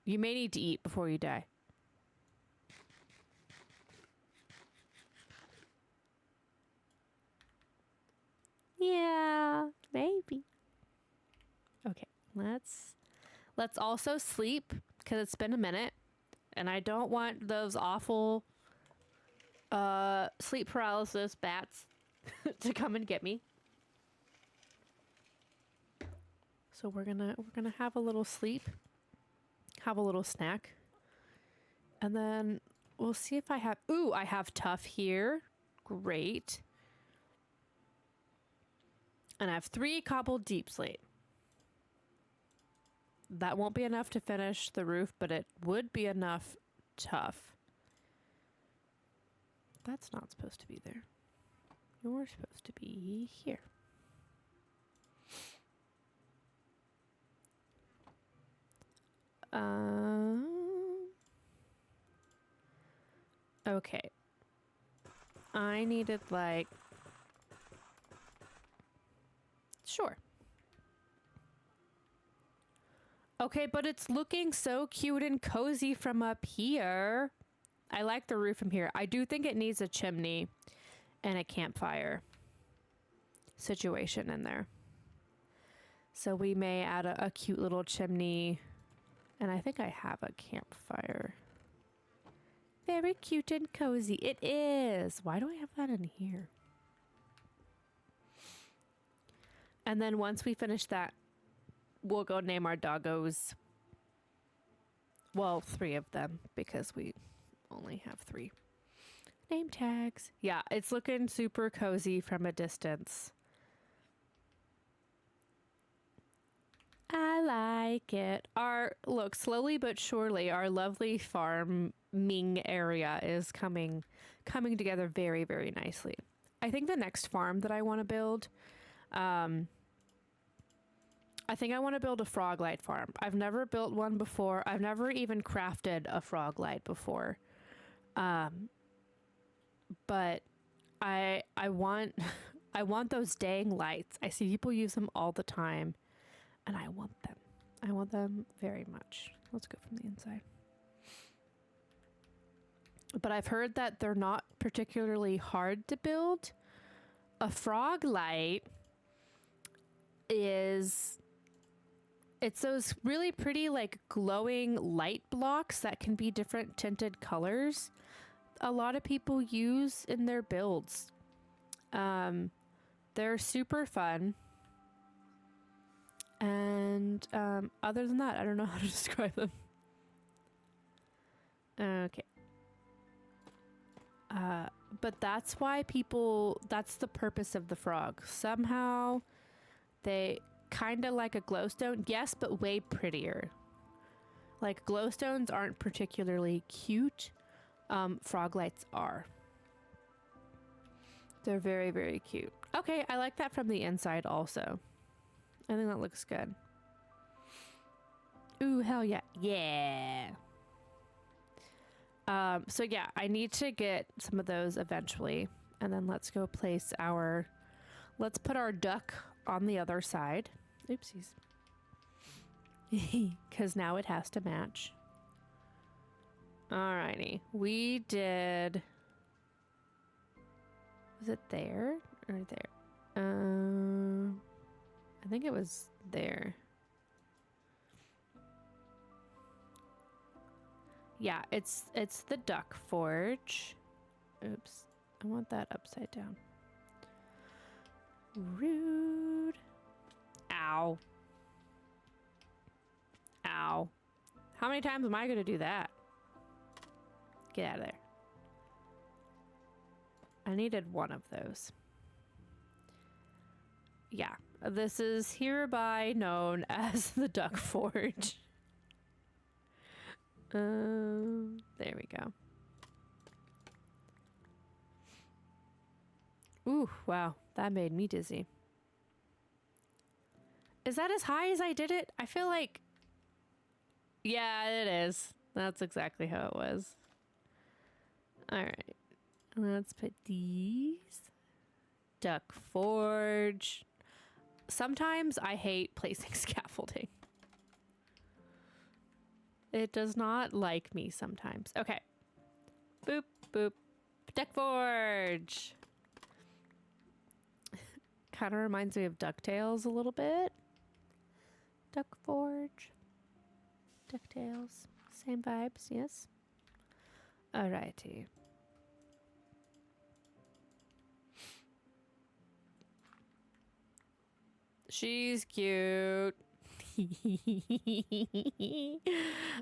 You may need to eat before you die. Yeah, maybe. Okay, let's also sleep, because it's been a minute, and I don't want those awful sleep paralysis bats to come and get me. So we're gonna have a little sleep, have a little snack, and then we'll see if I have. Ooh, I have tuff here. Great. And I have 3 cobbled deep slate. That won't be enough to finish the roof, but it would be enough tuff. That's not supposed to be there. You're supposed to be here. Okay. I needed, like... Sure. Okay, but it's looking so cute and cozy from up here. I like the roof from here. I do think it needs a chimney and a campfire situation in there. So we may add a cute little chimney. And I think I have a campfire. Very cute and cozy. It is. Why do I have that in here? And then once we finish that, we'll go name our doggos. Well, 3 of them, because we only have 3 name tags. Yeah, it's looking super cozy from a distance. I like it. Look, slowly but surely, our lovely farming area is coming together very, very nicely. I think the next farm that I want to build, I think I want to build a frog light farm. I've never built one before. I've never even crafted a frog light before. but I want I want those dang lights. I see people use them all the time, and I want them. I want them very much. Let's go from the inside. But I've heard that they're not particularly hard to build. A frog light it's those really pretty like glowing light blocks that can be different tinted colors. A lot of people use in their builds. They're super fun. And other than that, I don't know how to describe them. Okay. But that's why that's the purpose of the frog. Somehow they kind of like a glowstone. Yes, but way prettier. Like glowstones aren't particularly cute. Frog lights are. They're very, very cute. Okay, I like that from the inside also. I think that looks good. Ooh, hell yeah. Yeah. So yeah, I need to get some of those eventually. And then let's go place let's put our duck on the other side. Oopsies. Because now it has to match. Alrighty. We did... Was it there or there? I think it was there. Yeah, it's the duck forge. Oops. I want that upside down. Rude. Ow. Ow. How many times am I going to do that? Get out of there. I needed one of those. Yeah, this is hereby known as the duck forge. There we go. Ooh, wow, that made me dizzy. Is that as high as I did it? I feel like... Yeah, it is. That's exactly how it was. Alright. Let's put these. Duck forge. Sometimes I hate placing scaffolding. It does not like me sometimes. Okay. Boop, boop. Duck forge. Kind of reminds me of DuckTales a little bit. Duck forge. DuckTales. Same vibes, yes? Alrighty. She's cute.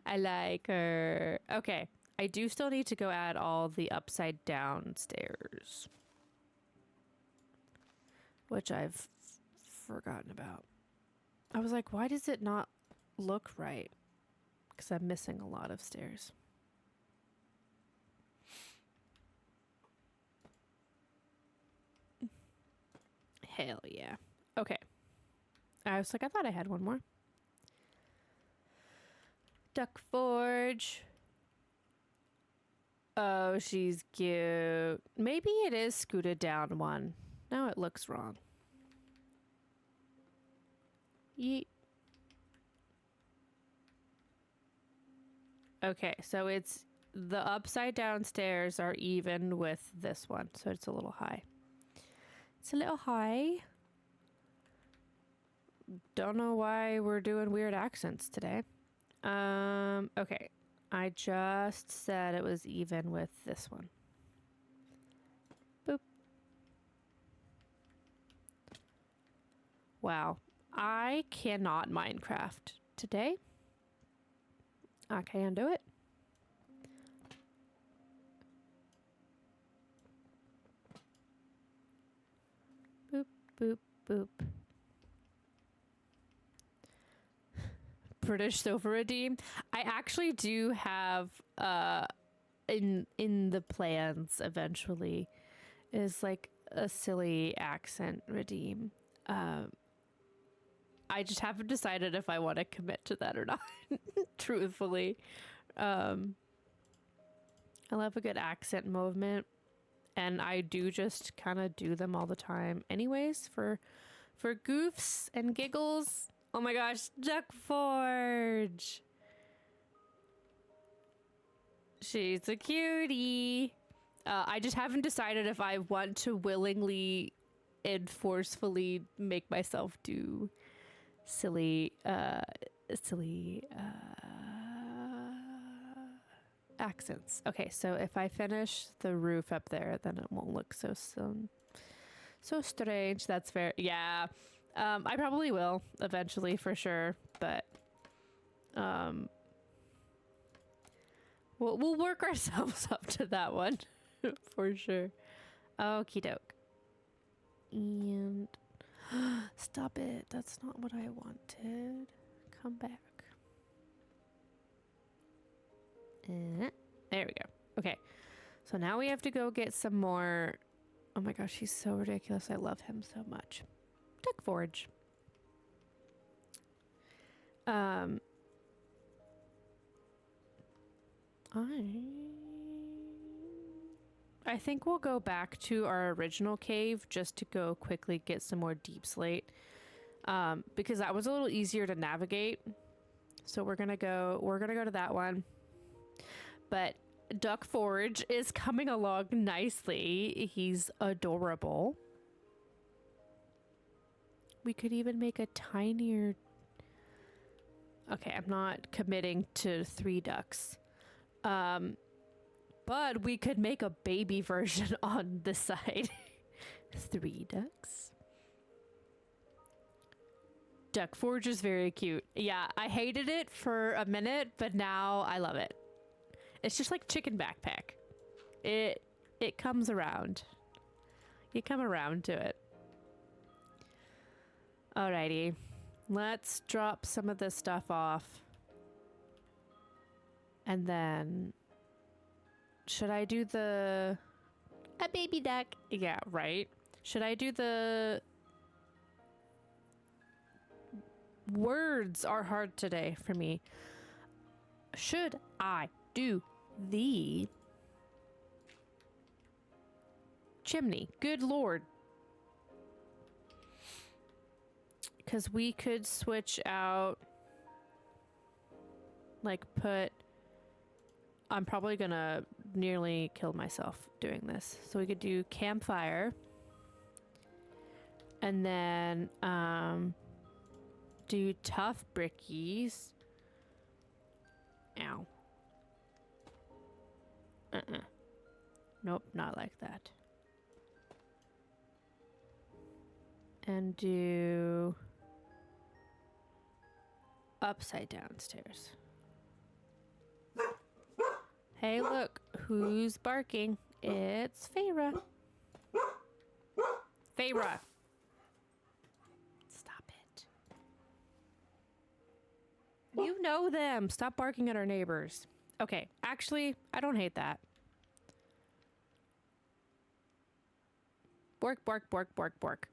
I like her. Okay. I do still need to go add all the upside down stairs. Which I've forgotten about. I was like, why does it not look right? Because I'm missing a lot of stairs. Hell yeah. Okay. I was like, I thought I had one more. Duck forge. Oh, she's cute. Maybe it is scooted down one. Now it looks wrong. Yeet. Okay, so it's the upside down stairs are even with this one, so it's a little high. It's a little high. Don't know why we're doing weird accents today. Okay. I just said it was even with this one. Boop. Wow. I cannot Minecraft today. I can do it. Boop, boop, boop. British Silver Redeem. I actually do have in the plans eventually is like a silly accent redeem. I just haven't decided if I want to commit to that or not. Truthfully. I love a good accent movement, and I do just kind of do them all the time anyways for goofs and giggles. Oh my gosh, Duck Forge. She's a cutie. I just haven't decided if I want to willingly and forcefully make myself do silly accents. Okay, so if I finish the roof up there, then it won't look so strange. That's fair. Yeah. I probably will eventually for sure, but we'll work ourselves up to that one for sure. Okie doke. And stop it. That's not what I wanted. Come back. There we go. Okay. So now we have to go get some more. Oh my gosh, he's so ridiculous. I love him so much. Duck Forge. I think we'll go back to our original cave just to go quickly get some more deep slate. Because that was a little easier to navigate. So we're gonna go to that one. But Duck Forge is coming along nicely. He's adorable. We could even make a tinier... Okay, I'm not committing to 3 ducks. But we could make a baby version on the side. 3 ducks. Duck Forge is very cute. Yeah, I hated it for a minute, but now I love it. It's just like chicken backpack. It comes around. You come around to it. Alrighty. Let's drop some of this stuff off. And then... Should I do a baby duck? Yeah, right. Should I do words are hard today for me. Should I do the chimney? Good lord. Because we could switch out, like I'm probably gonna nearly kill myself doing this. So we could do campfire. And then do tough brickies. Ow. Nope, not like that. And do upside down stairs. Hey, look, who's barking? It's Feyre. Feyre. Stop it. You know them. Stop barking at our neighbors. Okay, actually, I don't hate that. Bark, bark, bark, bark, bark.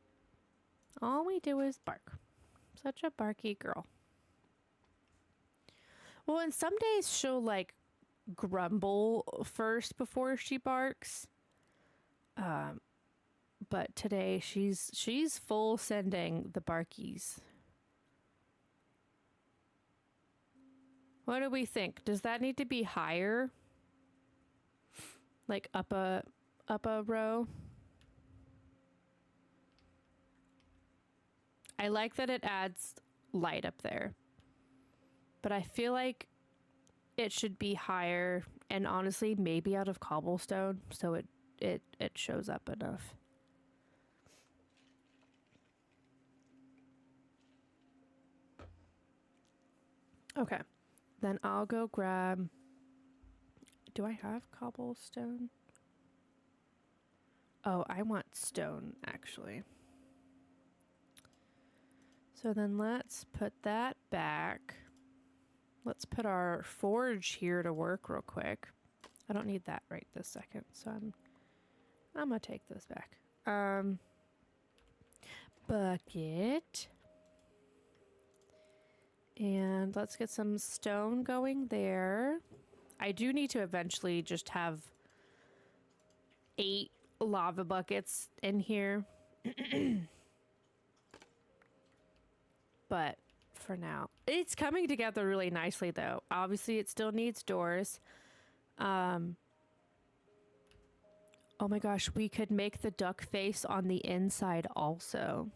All we do is bark. Such a barky girl. Well, and some days she'll like grumble first before she barks. But today she's full sending the barkies. What do we think? Does that need to be higher? Like up a row? I like that it adds light up there. But I feel like it should be higher and honestly maybe out of cobblestone so it shows up enough. Okay. Then I'll go grab... Do I have cobblestone? Oh, I want stone actually. So then let's put that back. Let's put our forge here to work real quick. I don't need that right this second, so I'm gonna take this back. Bucket. And let's get some stone going there. I do need to eventually just have 8 lava buckets in here. But for now, it's coming together really nicely though. Obviously it still needs doors. Oh my gosh, we could make the duck face on the inside also.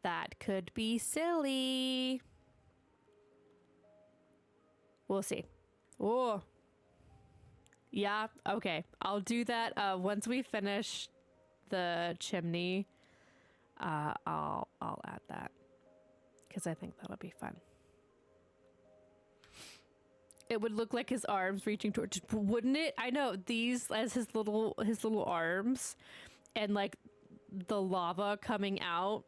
That could be silly. We'll see. Oh. Yeah, okay. I'll do that once we finish the chimney. I'll add that because I think that'll be fun. It would look like his arms reaching towards, wouldn't it? I know, these as his little arms and like the lava coming out,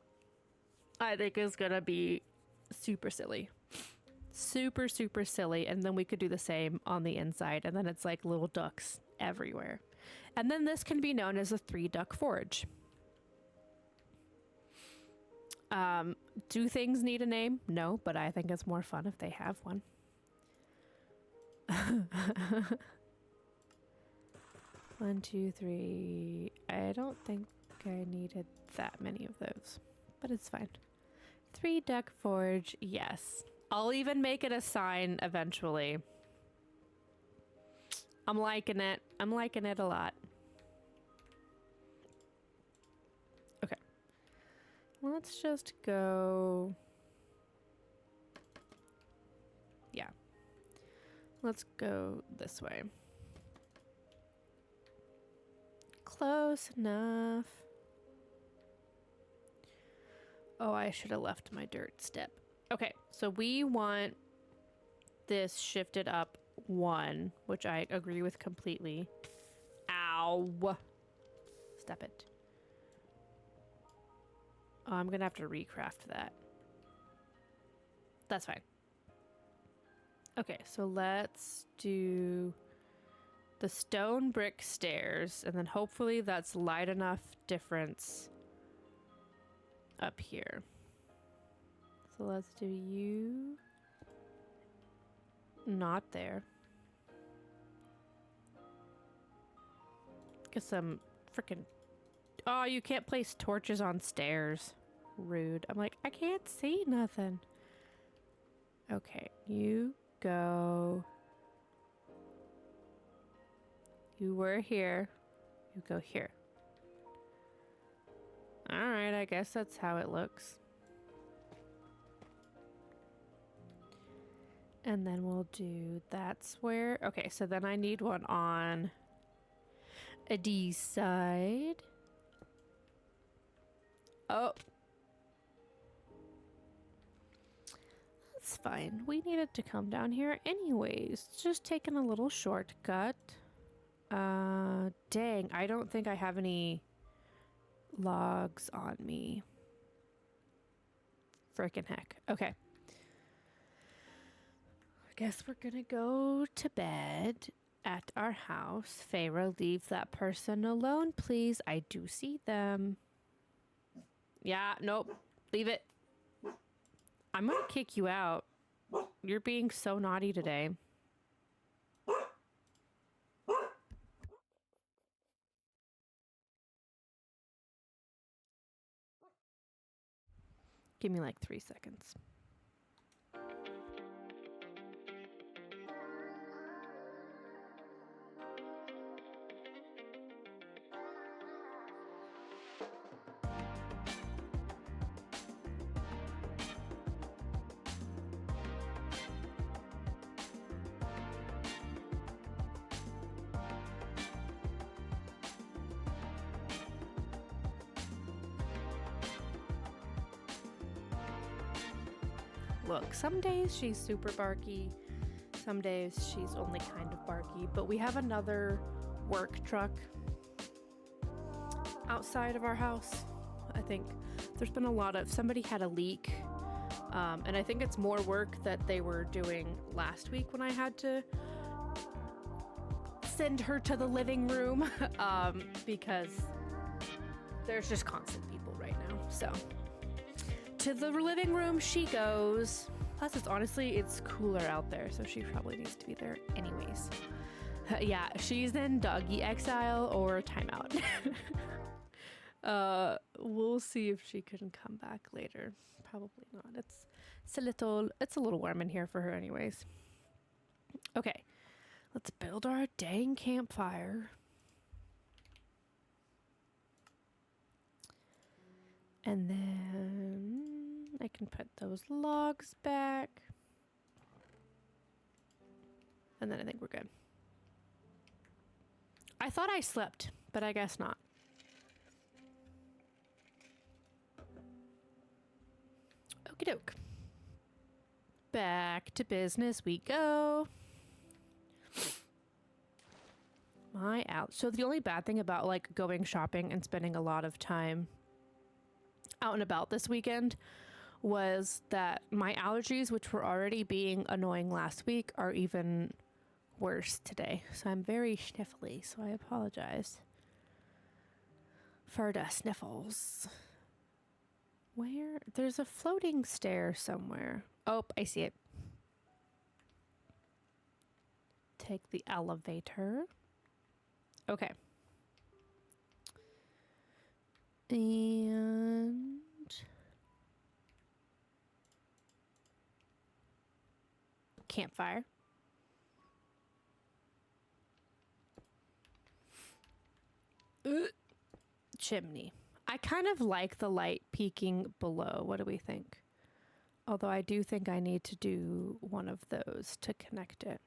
I think is gonna be super silly. Super, super silly. And then we could do the same on the inside, and then it's like little ducks everywhere. And then this can be known as a 3-duck forge. Do things need a name? No, but I think it's more fun if they have one. 1, 2, 3. I don't think I needed that many of those, but it's fine. 3-duck forge, yes. I'll even make it a sign eventually. I'm liking it. I'm liking it a lot. Okay. Let's just go. Yeah. Let's go this way. Close enough. Oh, I should have left my dirt step. Okay, so we want this shifted up 1, which I agree with completely. Ow. Step it. Oh, I'm gonna have to recraft that. That's fine. Okay, so let's do the stone brick stairs, and then hopefully that's light enough difference up here. So let's do you. Not there. Get some freaking. Oh, you can't place torches on stairs. Rude. I'm like, I can't see nothing. Okay, you go. You were here. You go here. Alright, I guess that's how it looks. And then we'll do that's where. Okay, so then I need one on a D side. Oh. That's fine. We needed to come down here anyways. Just taking a little shortcut. Dang, I don't think I have any logs on me. Frickin' heck. Okay. I guess we're gonna go to bed at our house. Pharaoh, leave that person alone, please. I do see them. Yeah, nope. Leave it. I'm gonna kick you out. You're being so naughty today. Give me like 3 seconds. Look, some days she's super barky, some days she's only kind of barky, but we have another work truck outside of our house. I think there's been a lot of, somebody had a leak, and I think it's more work that they were doing last week when I had to send her to the living room, because there's just constant people right now, so. To the living room she goes. Plus, it's cooler out there, so she probably needs to be there anyways. Yeah, she's in doggy exile or timeout. We'll see if she can come back later. Probably not. It's a little warm in here for her anyways. Okay. Let's build our dang campfire. And then I can put those logs back. And then I think we're good. I thought I slept, but I guess not. Okie doke. Back to business we go. So the only bad thing about like going shopping and spending a lot of time out and about this weekend was that my allergies, which were already being annoying last week, are even worse today. So I'm very sniffly, so I apologize for the sniffles. Where? There's a floating stair somewhere. Oh, I see it. Take the elevator. Okay. And campfire. Chimney. I kind of like the light peeking below. What do we think? Although I do think I need to do one of those to connect it.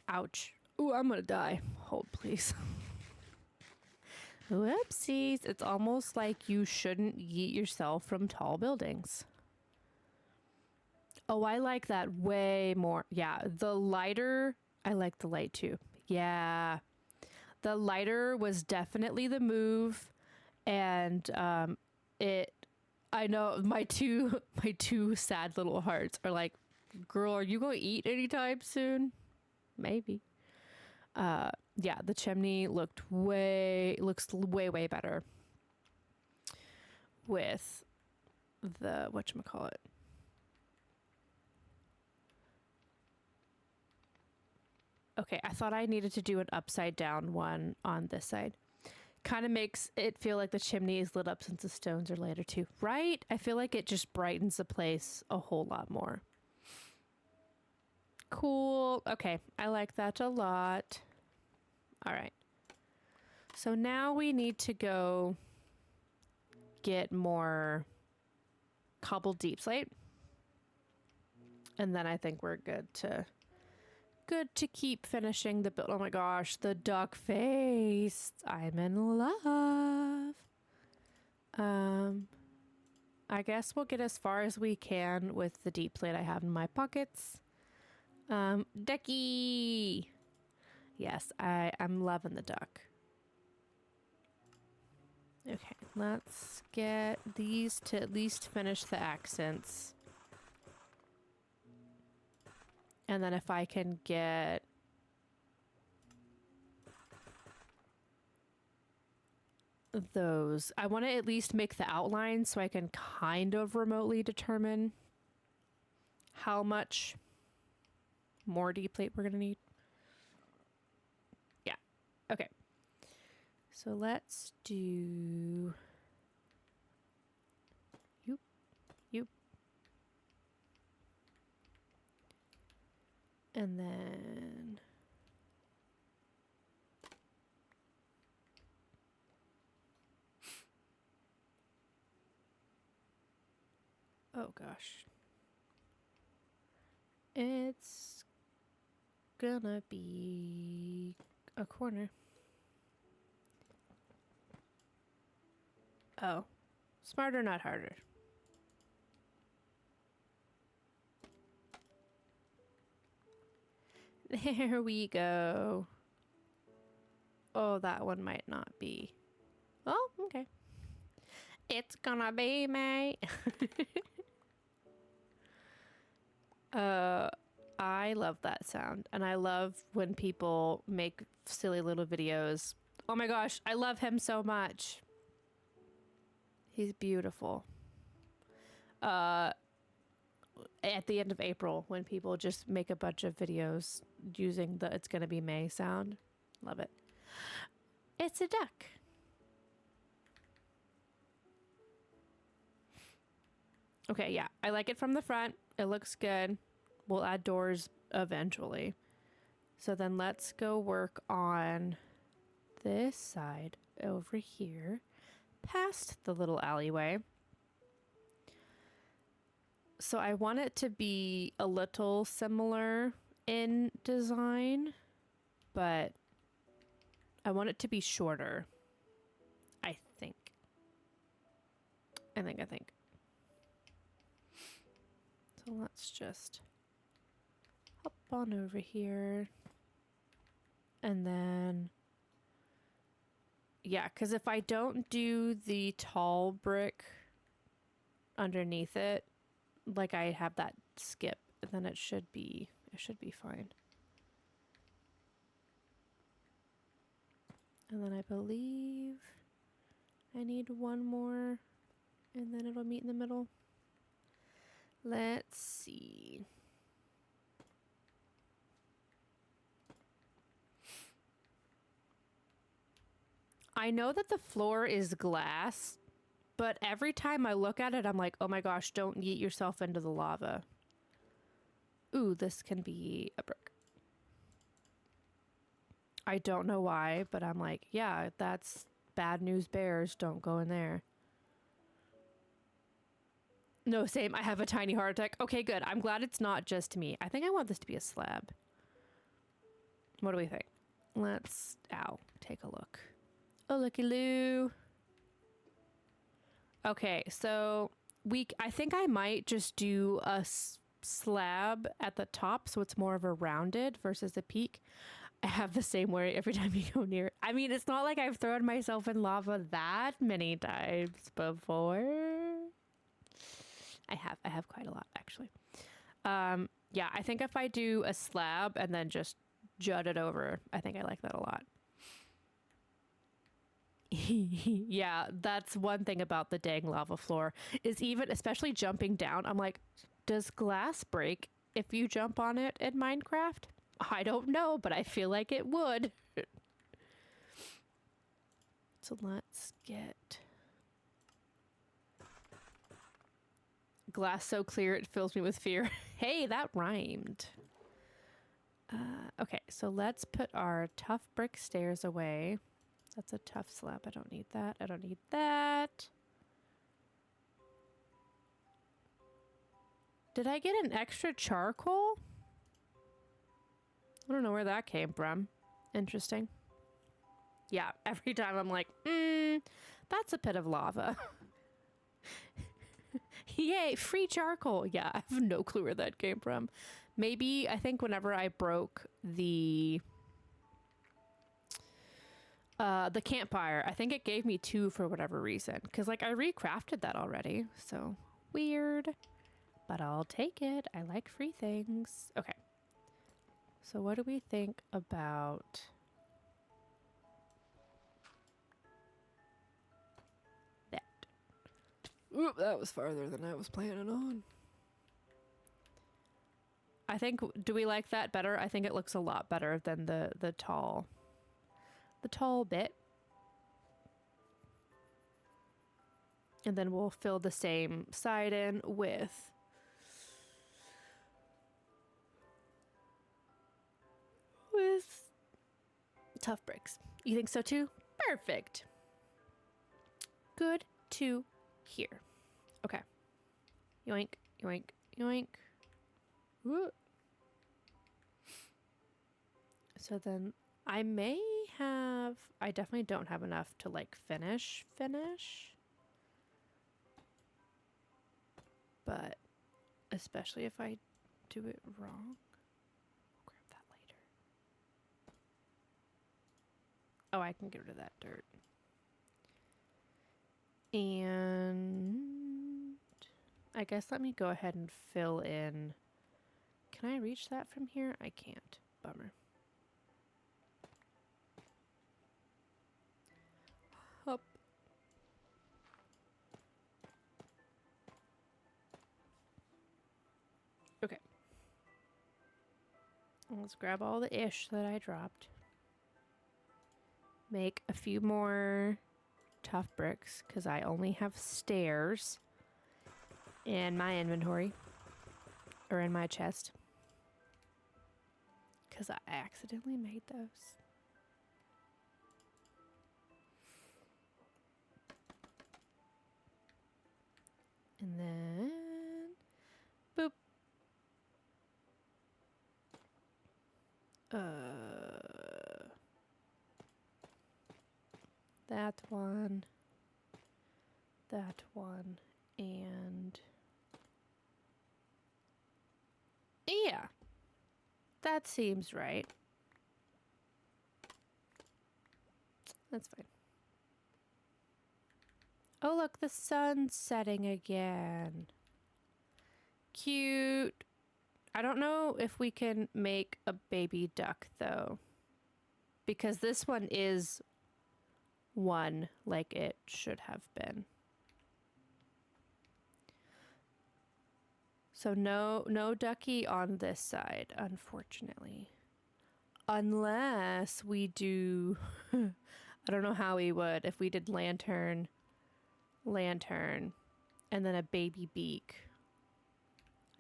Ouch. Ooh, I'm gonna die. Hold, please. Whoopsies. It's almost like you shouldn't yeet yourself from tall buildings. Oh, I like that way more. Yeah, the lighter. I like the light too. Yeah. The lighter was definitely the move. And I know my two sad little hearts are like, girl, are you going to eat anytime soon? Maybe. Yeah, the chimney looks way better with the whatchamacallit. Okay, I thought I needed to do an upside down one on this side. Kind of makes it feel like the chimney is lit up since the stones are later too, right? I feel like it just brightens the place a whole lot more. Cool. Okay, I like that a lot. All right. So now we need to go get more cobbled deep slate. And then I think we're good to keep finishing the build. Oh my gosh, the duck face. I'm in love. I guess we'll get as far as we can with the deep plate I have in my pockets. Ducky. Yes, I'm loving the duck. Okay, let's get these to at least finish the accents. And then if I can get those, I want to at least make the outline so I can kind of remotely determine how much more deep plate we're going to need. Yeah. Okay. So let's do you. And then oh gosh. It's gonna be a corner. Oh. Smarter, not harder. There we go. Oh, that one might not be. Oh, okay. It's gonna be me. I love that sound. And I love when people make silly little videos. Oh my gosh, I love him so much. He's beautiful. at the end of April when people just make a bunch of videos using the "it's gonna be May" sound. Love it. It's a duck. Okay, yeah, I like it from the front. It looks good. We'll add doors eventually. So then let's go work on this side over here, past the little alleyway. So I want it to be a little similar in design, but I want it to be shorter. I think. So let's just hop on over here. And then, yeah, because if I don't do the tall brick underneath it, like I have that skip, then it should be fine. And then I believe I need one more, and then it'll meet in the middle. Let's see. I know that the floor is glass, but every time I look at it, I'm like, oh my gosh, don't yeet yourself into the lava. Ooh, this can be a brick. I don't know why, but I'm like, yeah, that's bad news bears. Don't go in there. No, same. I have a tiny heart attack. Okay, good. I'm glad it's not just me. I think I want this to be a slab. What do we think? Let's, take a look. Oh, looky-loo. Okay, so I think I might just do a slab at the top so it's more of a rounded versus a peak. I have the same worry every time you go near it. I mean, it's not like I've thrown myself in lava that many times before. I have quite a lot, actually. Yeah, I think if I do a slab and then just jut it over, I think I like that a lot. Yeah, that's one thing about the dang lava floor is even, especially jumping down, I'm like, does glass break if you jump on it in Minecraft? I don't know, but I feel like it would. So let's get glass so clear it fills me with fear. Hey, that rhymed. Okay, so let's put our tough brick stairs away. That's a tough slab. I don't need that. I don't need that. Did I get an extra charcoal? I don't know where that came from. Interesting. Yeah, every time I'm like, that's a pit of lava. Yay, free charcoal. Yeah, I have no clue where that came from. Maybe, I think whenever I broke the campfire, I think it gave me 2 for whatever reason. Because, like, I recrafted that already. So, weird. But I'll take it. I like free things. Okay. So, what do we think about that? Oop, that was farther than I was planning on. I think, do we like that better? I think it looks a lot better than the tall bit. And then we'll fill the same side in with tough bricks. You think so too? Perfect. Good to hear. Okay. Yoink, yoink, yoink. Woo. So then I definitely don't have enough to like finish. But especially if I do it wrong. I'll grab that later. Oh, I can get rid of that dirt. And I guess let me go ahead and fill in. Can I reach that from here? I can't. Bummer. Up. Let's grab all the ish that I dropped. Make a few more tough bricks because I only have stairs in my inventory or in my chest because I accidentally made those. And then boop. That one, and yeah, that seems right. That's fine. Oh, look, the sun's setting again. Cute. I don't know if we can make a baby duck, though. Because this one is one like it should have been. So no ducky on this side, unfortunately. Unless we do... I don't know how we would if we did lantern, and then a baby beak.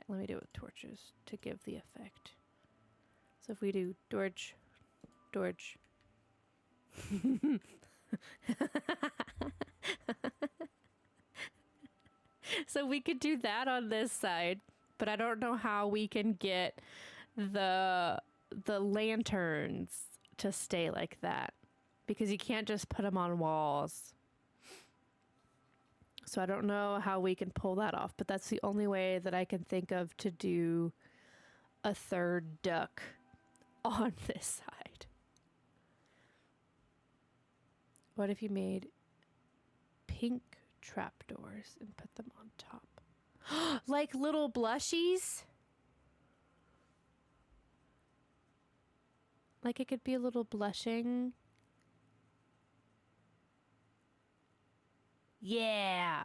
Let me do it with torches to give the effect. So if we do Dorge. So we could do that on this side, but I don't know how we can get the lanterns to stay like that because you can't just put them on walls. So I don't know how we can pull that off, but that's the only way that I can think of to do a third duck on this side. What if you made pink trapdoors and put them on top? Like little blushies? Like it could be a little blushing. Yeah.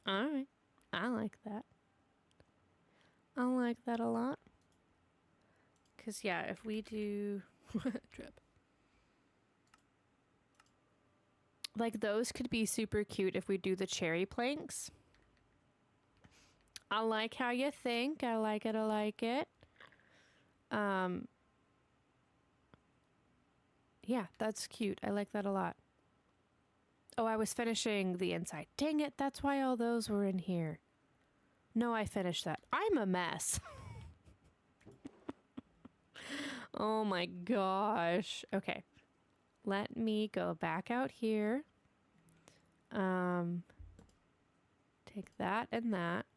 All right. I like that. I like that a lot. Because, yeah, if we do... Trip. Like, those could be super cute if we do the cherry planks. I like how you think. I like it. I like it. Yeah, that's cute. I like that a lot. Oh, I was finishing the inside. Dang it, that's why all those were in here. No, I finished that. I'm a mess. Oh my gosh. Okay. Let me go back out here. Take that and that.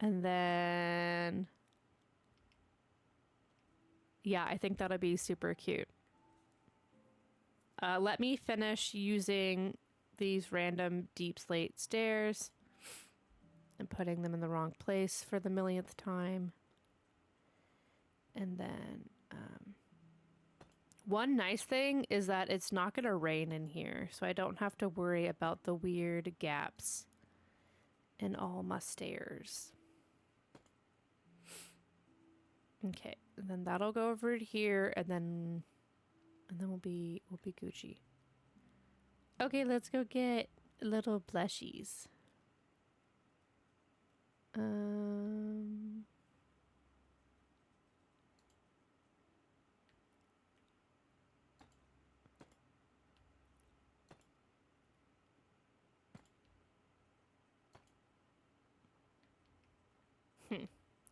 And then... yeah, I think that'll be super cute. Let me finish using these random deep slate stairs and putting them in the wrong place for the millionth time. And then one nice thing is that it's not going to rain in here, so I don't have to worry about the weird gaps in all my stairs. Okay, and then that'll go over here, and then we'll be Gucci. Okay, let's go get little blushies.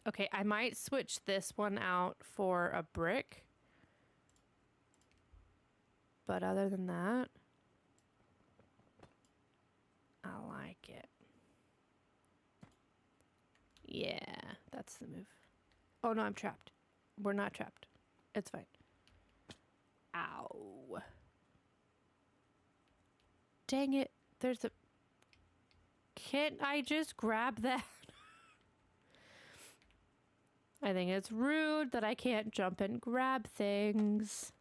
Okay, I might switch this one out for a brick. But other than that, I like it. Yeah, that's the move. Oh no, I'm trapped. We're not trapped. It's fine. Ow. Dang it. There's a... Can't I just grab that? I think it's rude that I can't jump and grab things.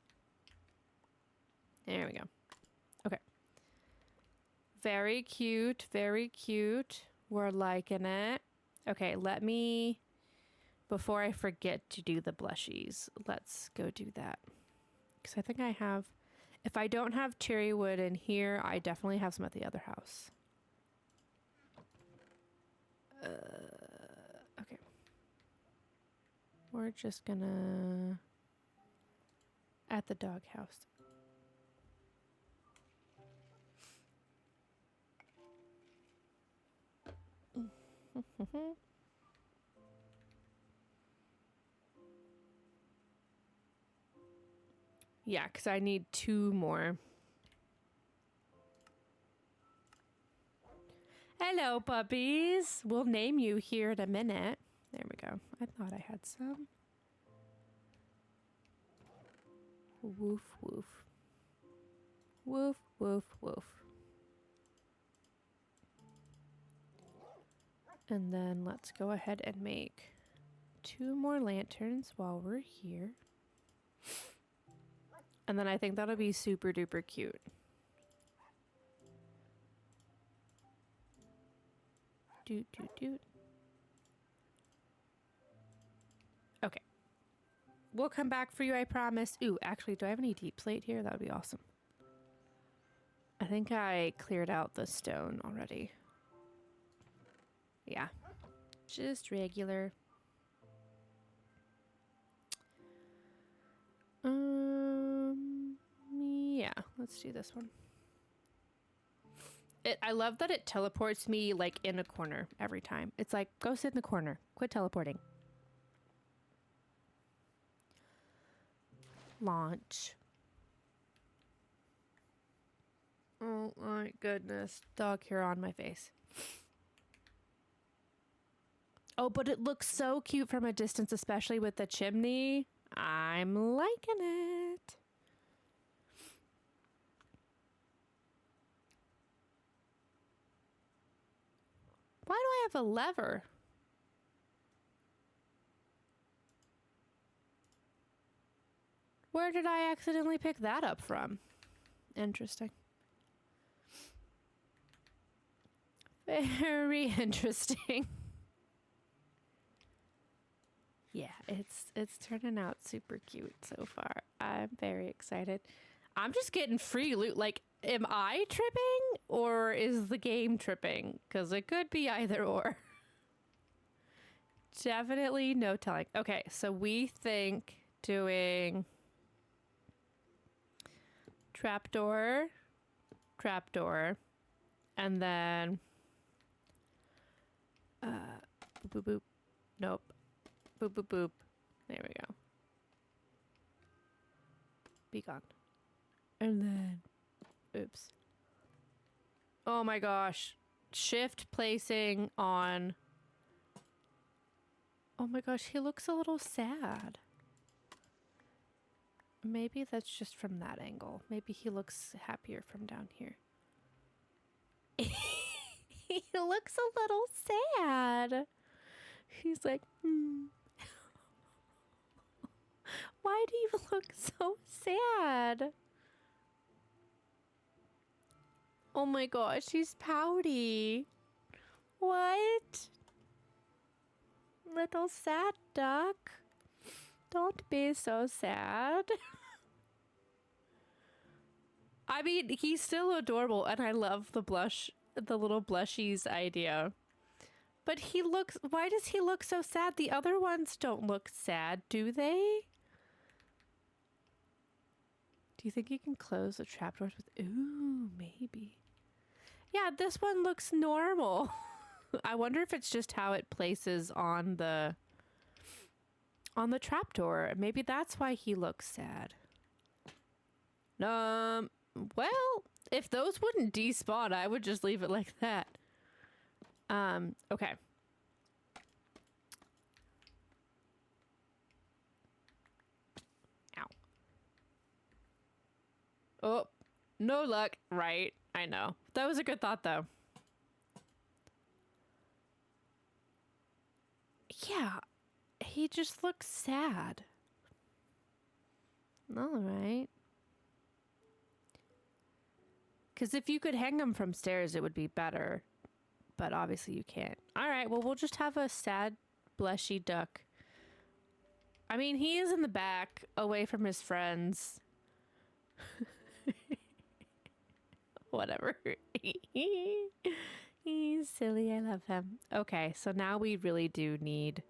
There we go. Okay. Very cute. Very cute. We're liking it. Okay, let me before I forget to do the blushies, let's go do that. Because I think I have, if I don't have cherry wood in here, I definitely have some at the other house. Okay. We're just gonna, at the doghouse. Yeah, because I need 2 more. Hello, puppies. We'll name you here in a minute. There we go. I thought I had some. Woof, woof. Woof, woof, woof. And then let's go ahead and make 2 more lanterns while we're here. And then I think that'll be super duper cute. Doot, doot, doot. Okay. We'll come back for you, I promise. Ooh, actually, do I have any deep slate here? That would be awesome. I think I cleared out the stone already. Yeah. Just regular. Yeah, let's do this one. I love that it teleports me like in a corner every time. It's like, go sit in the corner. Quit teleporting. Launch. Oh my goodness. Dog hair on my face. Oh, but it looks so cute from a distance, especially with the chimney. I'm liking it. Why do I have a lever? Where did I accidentally pick that up from? Interesting. Very interesting. Yeah, it's turning out super cute so far. I'm very excited. I'm just getting free loot. Like, am I tripping or is the game tripping? Because it could be either or. Definitely no telling. Okay, so we think doing trapdoor, and then boop, boop, boop. Nope. Boop, boop, boop. There we go. Be gone. And then, oops. Oh my gosh. Shift placing on. Oh my gosh, he looks a little sad. Maybe that's just from that angle. Maybe he looks happier from down here. He looks a little sad. He's like, Why do you look so sad? Oh my gosh, he's pouty. What? Little sad duck. Don't be so sad. I mean, he's still adorable, and I love the blush, the little blushies idea. But he looks, why does he look so sad? The other ones don't look sad, do they? Do you think you can close the trapdoors with, ooh, maybe. Yeah, this one looks normal. I wonder if it's just how it places on the trapdoor. Maybe that's why he looks sad. Well, if those wouldn't despawn, I would just leave it like that. Okay. Ow. Oh, no luck. Right. I know. That was a good thought, though. Yeah. He just looks sad. All right. Because if you could hang him from stairs, it would be better. But obviously you can't. All right, well, we'll just have a sad, blushy duck I mean, he is in the back, away from his friends. Whatever. He's silly. I love him. Okay, so now we really do need...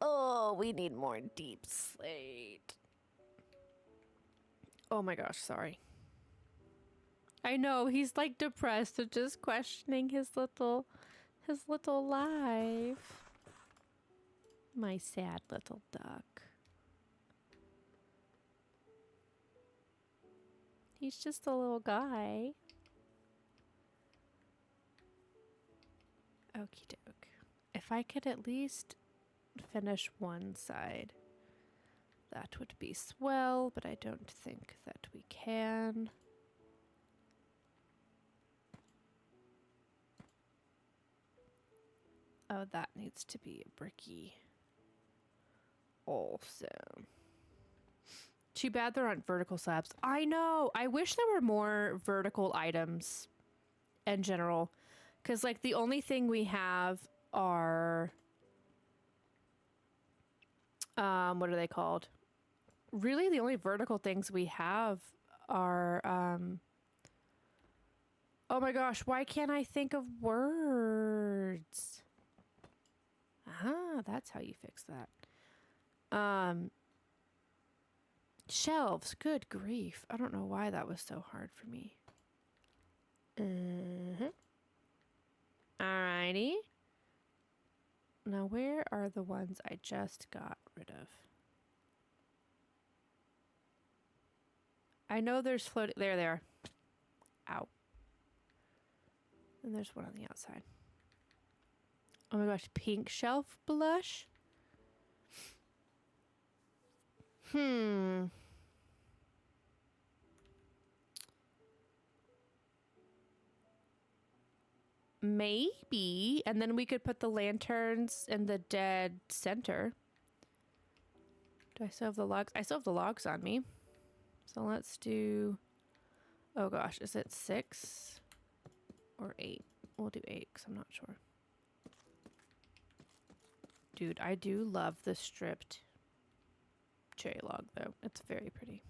Oh, we need more deep slate. Oh my gosh, sorry. I know, he's like depressed and just questioning his little life. My sad little duck. He's just a little guy. Okie doke. If I could at least finish one side, that would be swell, but I don't think that we can. Oh, that needs to be a bricky also. Too bad there aren't vertical slabs. I know. I wish there were more vertical items in general. Because, like, the only thing we have are... what are they called? Really, the only vertical things we have are... oh my gosh, why can't I think of words? Ah, that's how you fix that. Shelves. Good grief. I don't know why that was so hard for me. Alrighty. Now, where are the ones I just got rid of? I know there's floating. There they are. Ow. And there's one on the outside. Oh my gosh, pink shelf blush? Maybe. And then we could put the lanterns in the dead center. Do I still have the logs? I still have the logs on me. So let's do... Oh gosh, is it 6 or 8? We'll do 8 because I'm not sure. Dude, I do love the stripped cherry log though. It's very pretty.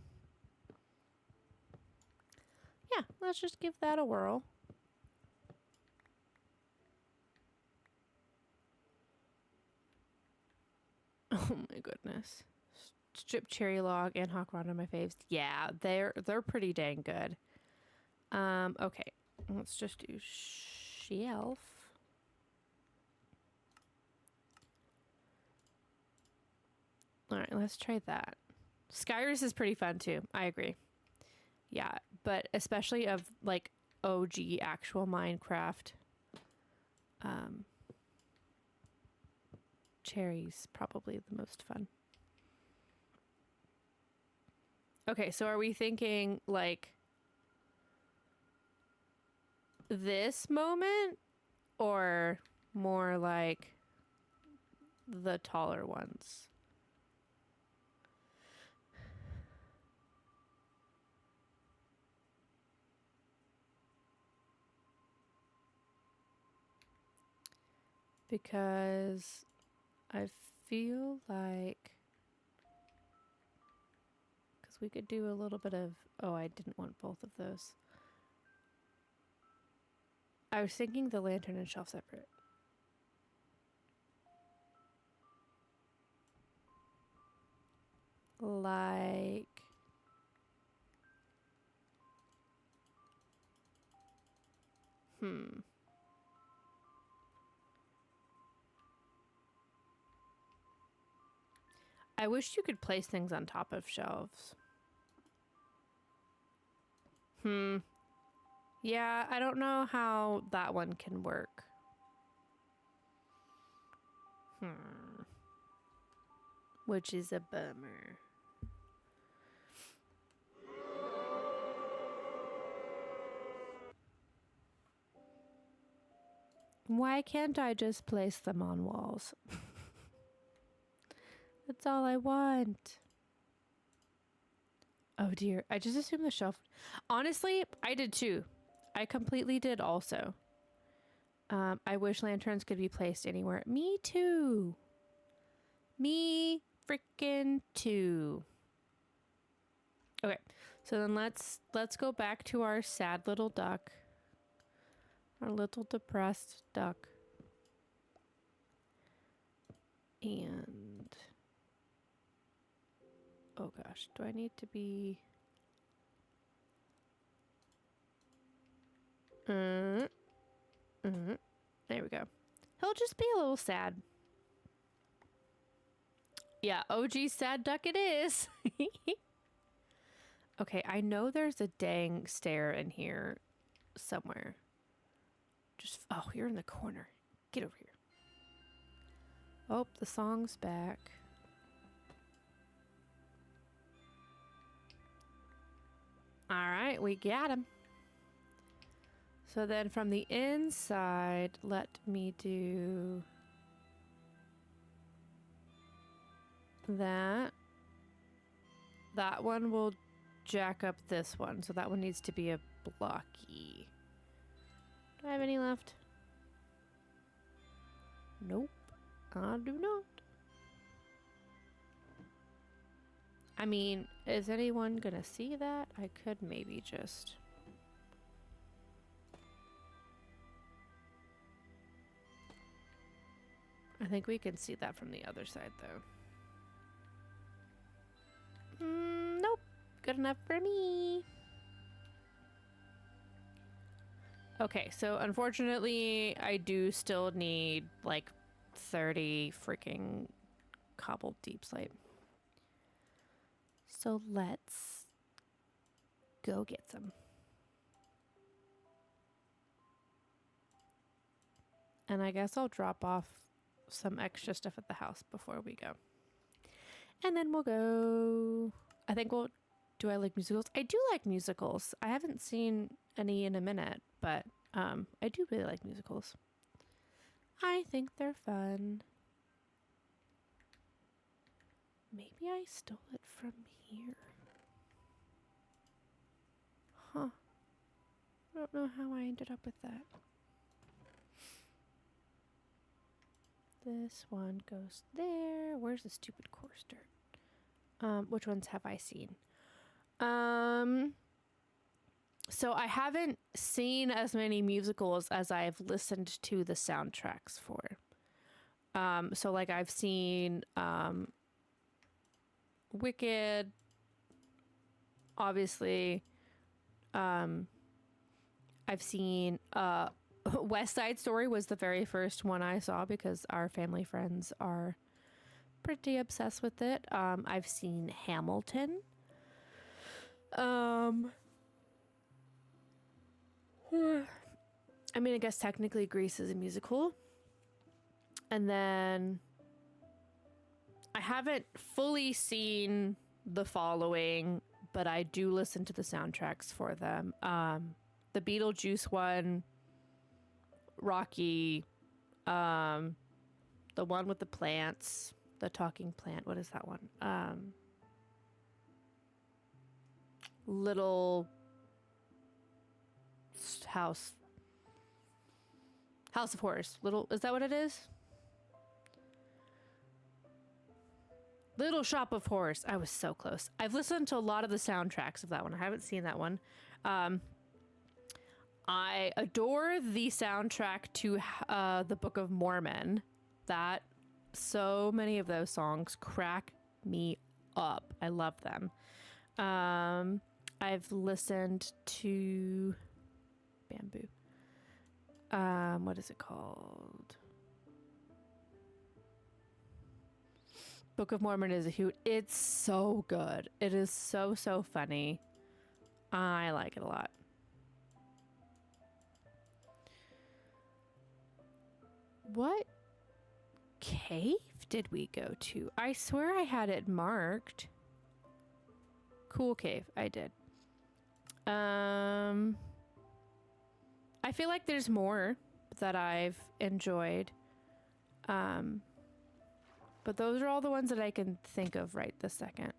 Yeah, let's just give that a whirl. Oh my goodness. Strip cherry log and hawk round are my faves. Yeah, they're pretty dang good. Okay. Let's just do shelf. Alright, let's try that. Skyrus is pretty fun too. I agree. Yeah, but especially of like OG actual Minecraft. Cherry's probably the most fun. Okay, so are we thinking like this moment or more like the taller ones? Because I feel like... Because we could do a little bit of... Oh, I didn't want both of those. I was thinking the lantern and shelf separate. Like... I wish you could place things on top of shelves. Yeah, I don't know how that one can work. Which is a bummer. Why can't I just place them on walls? That's all I want. Oh dear, I just assumed the shelf... Honestly, I did too. I completely did also. I wish lanterns could be placed anywhere. Me too. Me freaking 2. Okay, so then let's go back to our sad little duck. Our little depressed duck. And oh gosh, do I need to be there we go. He'll just be a little sad. Yeah, OG sad duck it is. Okay, I know there's a dang stair in here somewhere. Just, oh, you're in the corner. Get over here. Oh, the song's back. All right, we got him. So then from the inside, let me do that. That one will jack up this one. So that one needs to be a blocky. Do I have any left? Nope, I do not. I mean, is anyone gonna see that? I could maybe just... I think we can see that from the other side, though. Nope. Good enough for me. Okay, so unfortunately, I do still need, like, 30 freaking cobbled deep slate. So let's go get some. And I guess I'll drop off some extra stuff at the house before we go. And then we'll go... I think we'll... Do I like musicals? I do like musicals. I haven't seen any in a minute, but I do really like musicals. I think they're fun. Maybe I stole it from here. Huh. I don't know how I ended up with that. This one goes there. Where's the stupid course dirt? Which ones have I seen? So I haven't seen as many musicals as I've listened to the soundtracks for. So like I've seen Wicked, obviously. I've seen West Side Story was the very first one I saw because our family friends are pretty obsessed with it. I've seen Hamilton. I mean, I guess technically Grease is a musical. And then I haven't fully seen The Following, but I do listen to the soundtracks for them. The Beetlejuice one, Rocky, the one with the plants, the talking plant. What is that one? Little House of Horrors. Is that what it is? Little Shop of Horrors. I was so close. I've listened to a lot of the soundtracks of that one. I haven't seen that one. I adore the soundtrack to the Book of Mormon. That so many of those songs crack me up. I love them. I've listened to Bamboo. What is it called? Book of Mormon is a hoot. It's so good. It is so funny. I like it a lot. What cave did we go to? I swear I had it marked. Cool cave. I did. I feel like there's more that I've enjoyed. But those are all the ones that I can think of right this second.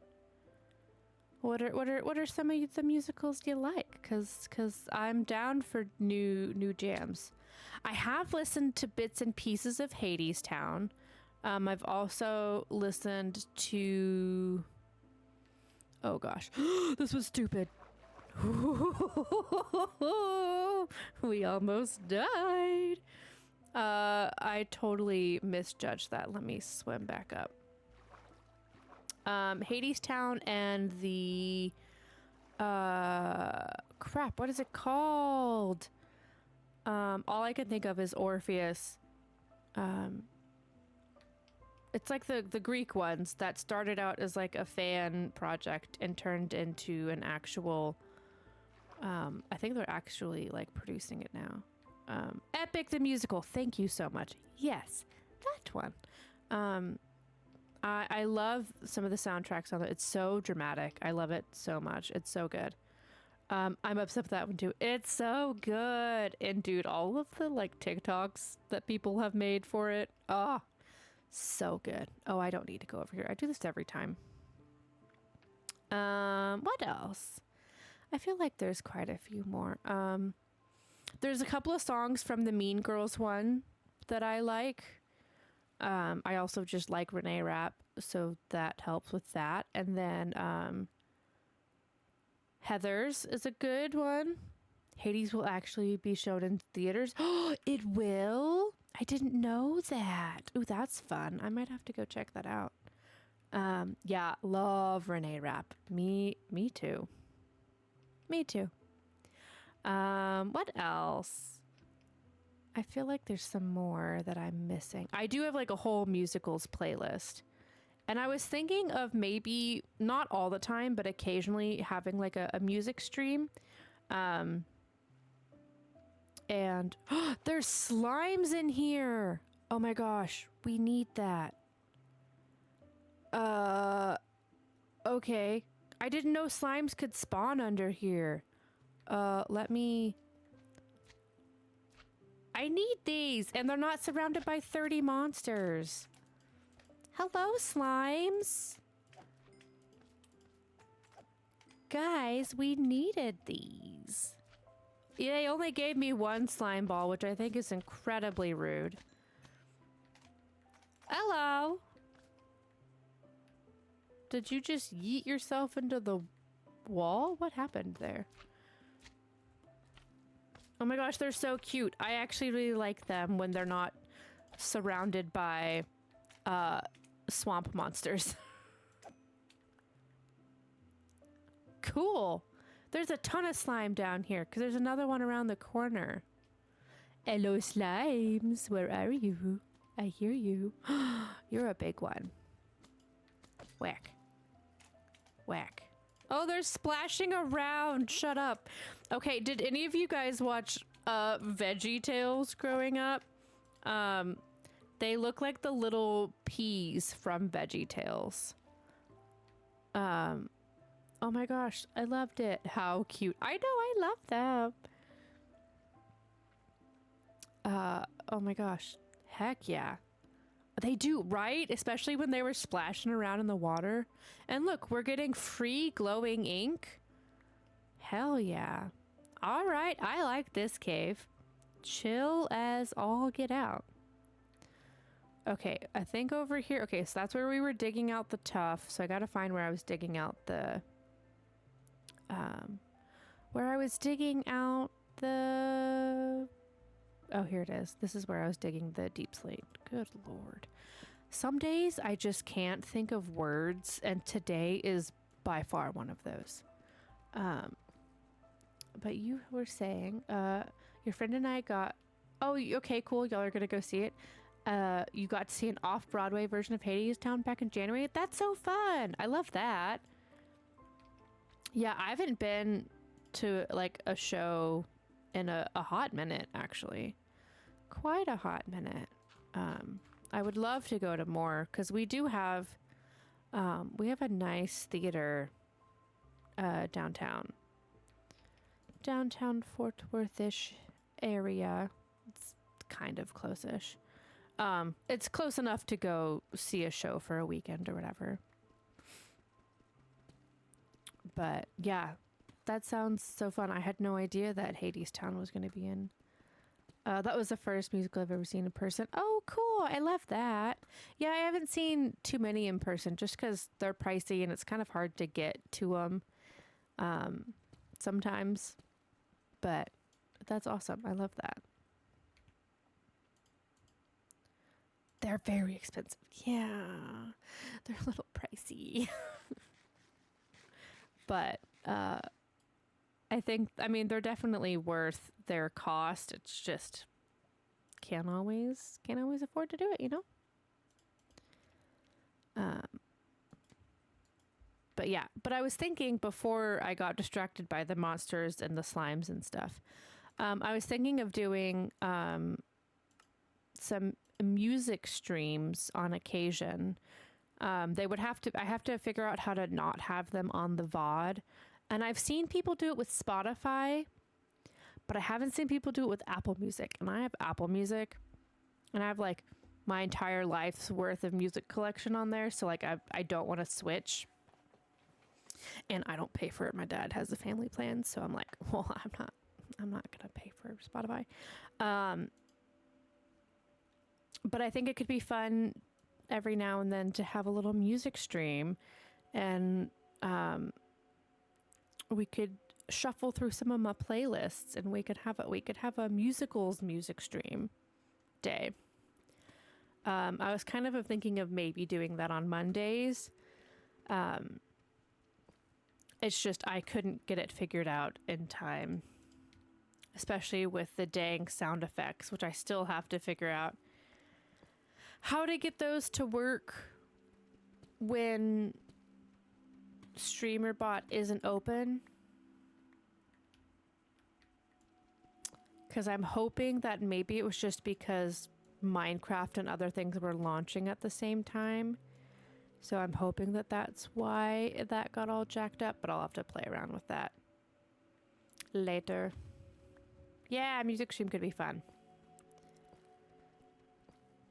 What are some of the musicals you like? Cause I'm down for new jams. I have listened to bits and pieces of Hadestown. I've also listened to. Oh gosh, this was stupid. We almost died. I totally misjudged that. Let me swim back up. Hades Town and the crap, what is it called? All I can think of is Orpheus. It's like the Greek ones that started out as like a fan project and turned into an actual I think they're actually like producing it now. Epic the Musical, thank you so much. Yes, that one. I love some of the soundtracks on it. It's so dramatic. I love it so much. It's so good. I'm upset with that one too. It's so good. And dude, all of the like TikToks that people have made for it. Oh, so good. Oh, I don't need to go over here. I do this every time. What else? I feel like there's quite a few more. There's a couple of songs from the Mean Girls one that I like. I also just like Renee Rapp, so that helps with that. And then Heathers is a good one. Hades will actually be shown in theaters. Oh, it will? I didn't know that. Ooh, that's fun. I might have to go check that out. Yeah, love Renee Rapp. Me too. Me too. What else? I feel like there's some more that I'm missing. I do have like a whole musicals playlist. And I was thinking of maybe not all the time, but occasionally having like a music stream. And there's slimes in here. Oh my gosh, we need that. Okay. I didn't know slimes could spawn under here. Let me... I need these, and they're not surrounded by 30 monsters. Hello, slimes. Guys, we needed these. Yeah, they only gave me one slime ball, which I think is incredibly rude. Hello. Did you just yeet yourself into the wall? What happened there? Oh my gosh, they're so cute. I actually really like them when they're not surrounded by swamp monsters. Cool. There's a ton of slime down here because there's another one around the corner. Hello, slimes. Where are you? I hear you. You're a big one. Whack. Whack. Oh, they're splashing around. Shut up. Okay, did any of you guys watch Veggie Tales growing up? They look like the little peas from Veggie Tales. Oh my gosh, I loved it. How cute. I know, I love them. Oh my gosh. Heck yeah. They do, right? Especially when they were splashing around in the water. And look, we're getting free glowing ink. Hell yeah. All right, I like this cave. Chill as all get out. Okay, I think over here. Okay, so that's where we were digging out the tuff. So I gotta find where I was digging out the... where I was digging out the... Oh, here it is. This is where I was digging the deep slate. Good lord. Some days I just can't think of words, and today is by far one of those. But you were saying, your friend and I got... Oh, okay, cool. Y'all are gonna go see it. You got to see an off-Broadway version of Hades Town back in January. That's so fun. I love that. Yeah, I haven't been to like a show in a hot minute, actually. Quite a hot minute. I would love to go to more because we do have we have a nice theater downtown Fort Worth-ish area. It's kind of close-ish. It's close enough to go see a show for a weekend or whatever. But yeah, that sounds so fun. I had no idea that Hades Town was going to be in That was the first musical I've ever seen in person. Oh, cool. I love that. Yeah, I haven't seen too many in person just because they're pricey and it's kind of hard to get to them sometimes. But that's awesome. I love that. They're very expensive. Yeah, they're a little pricey. But I mean, they're definitely worth their cost. It's just can't always afford to do it, you know? But yeah, but I was thinking before I got distracted by the monsters and the slimes and stuff, I was thinking of doing some music streams on occasion. I have to figure out how to not have them on the VOD. And I've seen people do it with Spotify, but I haven't seen people do it with Apple Music. And I have Apple Music, and I have like my entire life's worth of music collection on there. So like I don't want to switch. And I don't pay for it. My dad has a family plan, so I'm like, well, I'm not gonna pay for Spotify. But I think it could be fun every now and then to have a little music stream, and we could shuffle through some of my playlists, and we could have a musicals music stream day. I was kind of thinking of maybe doing that on Mondays. It's just I couldn't get it figured out in time, especially with the dang sound effects, which I still have to figure out how to get those to work when StreamerBot isn't open. Because I'm hoping that maybe it was just because Minecraft and other things were launching at the same time. So I'm hoping that that's why that got all jacked up, but I'll have to play around with that later. Yeah, music stream could be fun.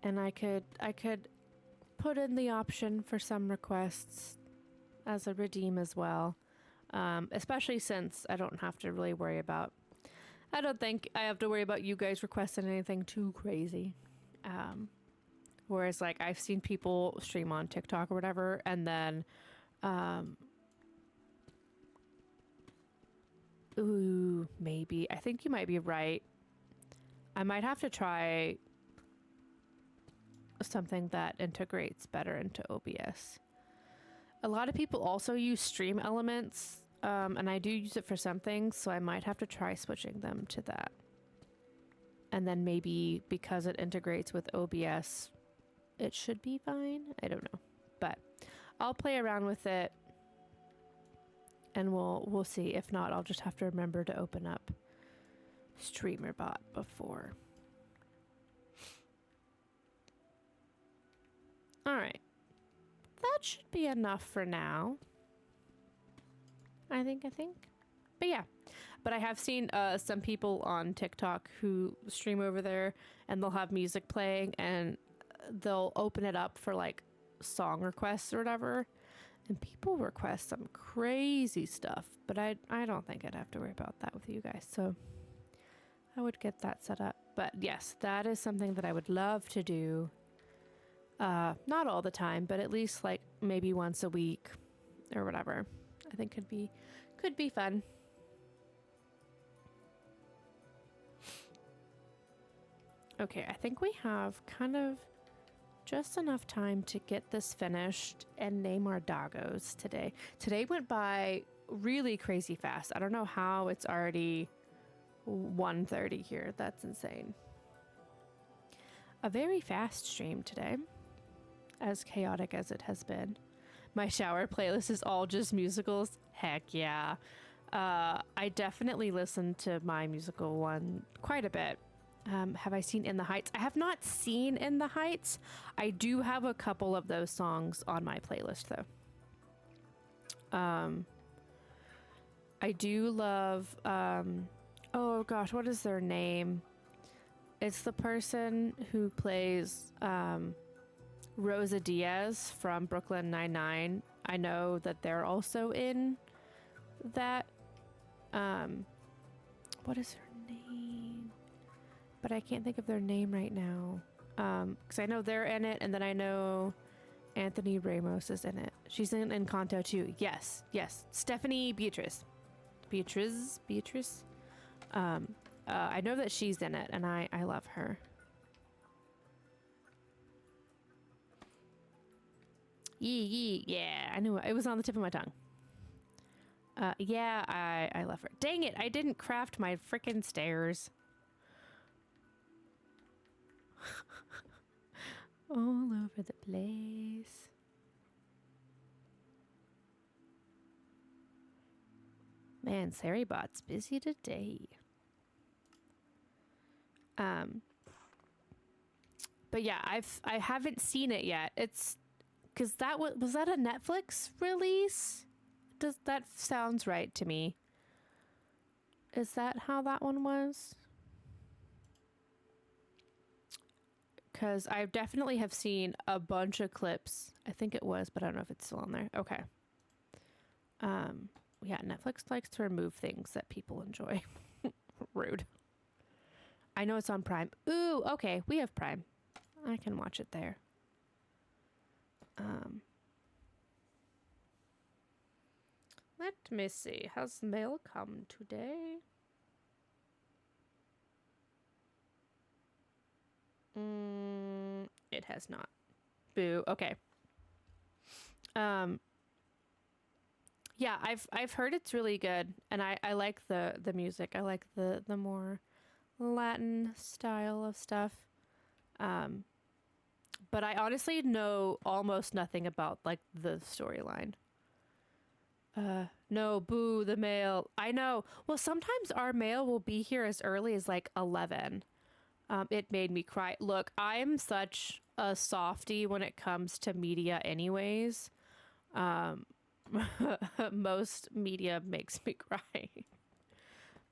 And I could put in the option for some requests as a redeem as well. Especially since I don't have to really worry about, I don't think I have to worry about you guys requesting anything too crazy. Whereas like I've seen people stream on TikTok or whatever, and then ooh, maybe. I think you might be right. I might have to try something that integrates better into OBS. A lot of people also use Stream Elements, and I do use it for some things, so I might have to try switching them to that. And then maybe because it integrates with OBS, it should be fine. I don't know, but I'll play around with it, and we'll see. If not, I'll just have to remember to open up StreamerBot before. All right, that should be enough for now. I think. But yeah, but I have seen some people on TikTok who stream over there, and they'll have music playing, and they'll open it up for like song requests or whatever, and people request some crazy stuff, but I don't think I'd have to worry about that with you guys, so I would get that set up. But yes, that is something that I would love to do. Not all the time, but at least like maybe once a week or whatever. I think could be fun. Okay, I think we have kind of just enough time to get this finished and name our doggos today. Today went by really crazy fast. I don't know how it's already 1:30 here. That's insane. A very fast stream today, as chaotic as it has been. My shower playlist is all just musicals. Heck yeah. I definitely listened to my musical one quite a bit. Have I seen In the Heights? I have not seen In the Heights. I do have a couple of those songs on my playlist though. I do love, oh gosh, what is their name? It's the person who plays Rosa Diaz from Brooklyn Nine-Nine. I know that they're also in that. What is her name? but I can't think of their name right now. Because I know they're in it, and then I know Anthony Ramos is in it. She's in Encanto too. Yes, yes. Stephanie Beatriz. Beatrice. I know that she's in it, and I love her. Yee, yeah, I knew it. It was on the tip of my tongue. Yeah, I love her. Dang it, I didn't craft my frickin' stairs. All over the place. Man, Saribot's busy today. But yeah, I haven't seen it yet. It's because that was that a Netflix release? That sounds right to me. Is that how that one was? Because I definitely have seen a bunch of clips. I think it was, but I don't know if it's still on there. Okay. Yeah, Netflix likes to remove things that people enjoy. Rude. I know it's on Prime. Ooh, okay, we have Prime. I can watch it there. Let me see. Has mail come today? It has not. Boo. Okay. Yeah, I've heard it's really good, and I like the music. I like the more Latin style of stuff. But I honestly know almost nothing about like the storyline. No, boo, the mail. I know. Well, sometimes our mail will be here as early as like 11. It made me cry. Look, I'm such a softie when it comes to media anyways. Most media makes me cry.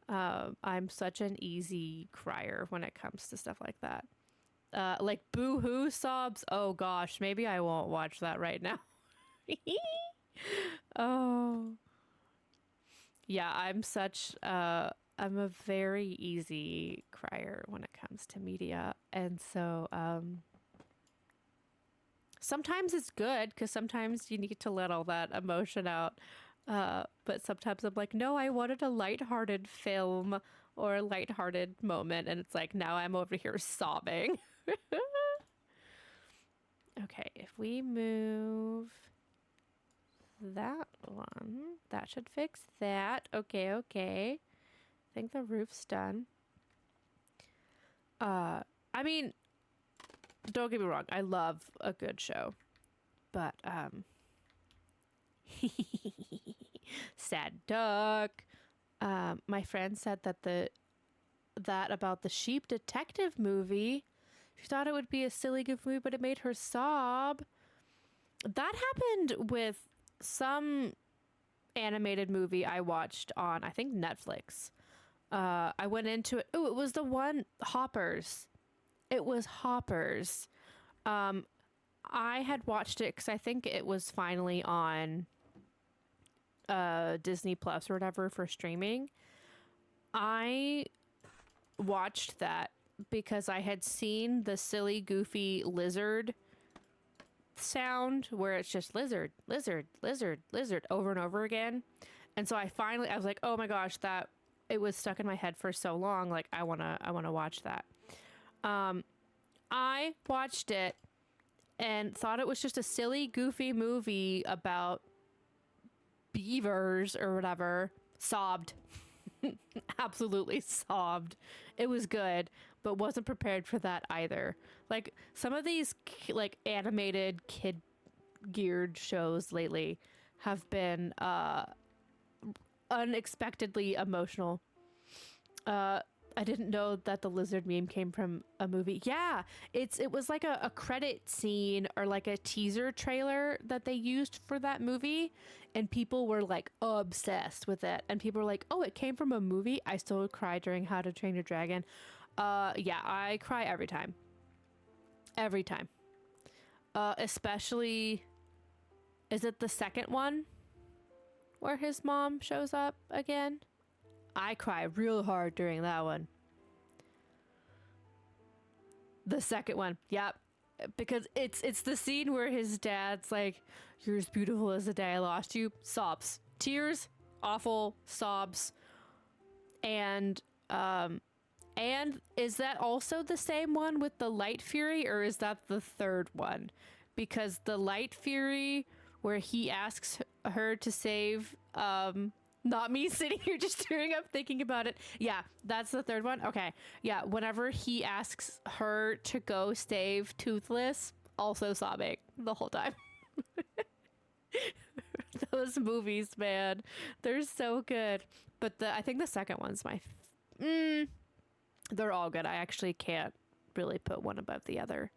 I'm such an easy crier when it comes to stuff like that. Like boo-hoo sobs. Oh gosh, maybe I won't watch that right now. Oh. Yeah, I'm a very easy crier when it comes to media. And so, sometimes it's good because sometimes you need to let all that emotion out. But sometimes I'm like, no, I wanted a lighthearted film or a lighthearted moment. And it's like, now I'm over here sobbing. Okay, if we move that one, that should fix that. Okay, okay. I think the roof's done. I mean, don't get me wrong, I love a good show. But sad duck. My friend said that about the Sheep Detective movie. She thought it would be a silly goof movie, but it made her sob. That happened with some animated movie I watched on, I think, Netflix. I went into it. Oh, it was the one, Hoppers. It was Hoppers. I had watched it because I think it was finally on Disney Plus or whatever for streaming. I watched that because I had seen the silly, goofy lizard sound where it's just lizard, lizard, lizard, lizard over and over again. And so I was like, oh my gosh, that it was stuck in my head for so long. Like I want to watch that. I watched it and thought it was just a silly, goofy movie about beavers or whatever. Sobbed. Absolutely sobbed. It was good, but wasn't prepared for that either. Like some of these like animated kid geared shows lately have been unexpectedly emotional. I didn't know that the lizard meme came from a movie. Yeah, it was like a credit scene or like a teaser trailer that they used for that movie, and people were like obsessed with it. And people were like, "Oh, it came from a movie." I still cry during How to Train Your Dragon. Yeah, I cry every time. Every time. Especially, is it the second one where his mom shows up again? I cry real hard during that one. The second one. Yep. Because it's the scene where his dad's like, "You're as beautiful as the day I lost you." Sobs. Tears, awful, sobs. And is that also the same one with the Light Fury, or is that the third one? Because the Light Fury where he asks her to save not me sitting here just tearing up thinking about it. Yeah, that's the third one. Okay. Yeah, whenever he asks her to go save Toothless, also sobbing the whole time. Those movies, man, they're so good. But I think the second one's my they're all good. I actually can't really put one above the other.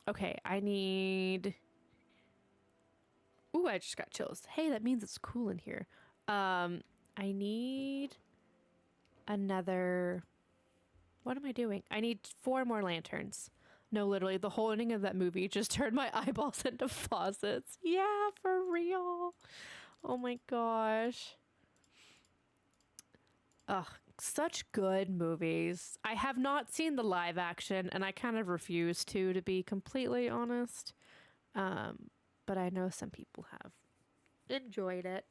Okay, I need... Ooh, I just got chills. Hey, that means it's cool in here. I need another... What am I doing? I need 4 more lanterns. No, literally, the whole ending of that movie just turned my eyeballs into faucets. Yeah, for real. Oh my gosh. Ugh, such good movies. I have not seen the live action, and I kind of refuse to be completely honest. But I know some people have enjoyed it.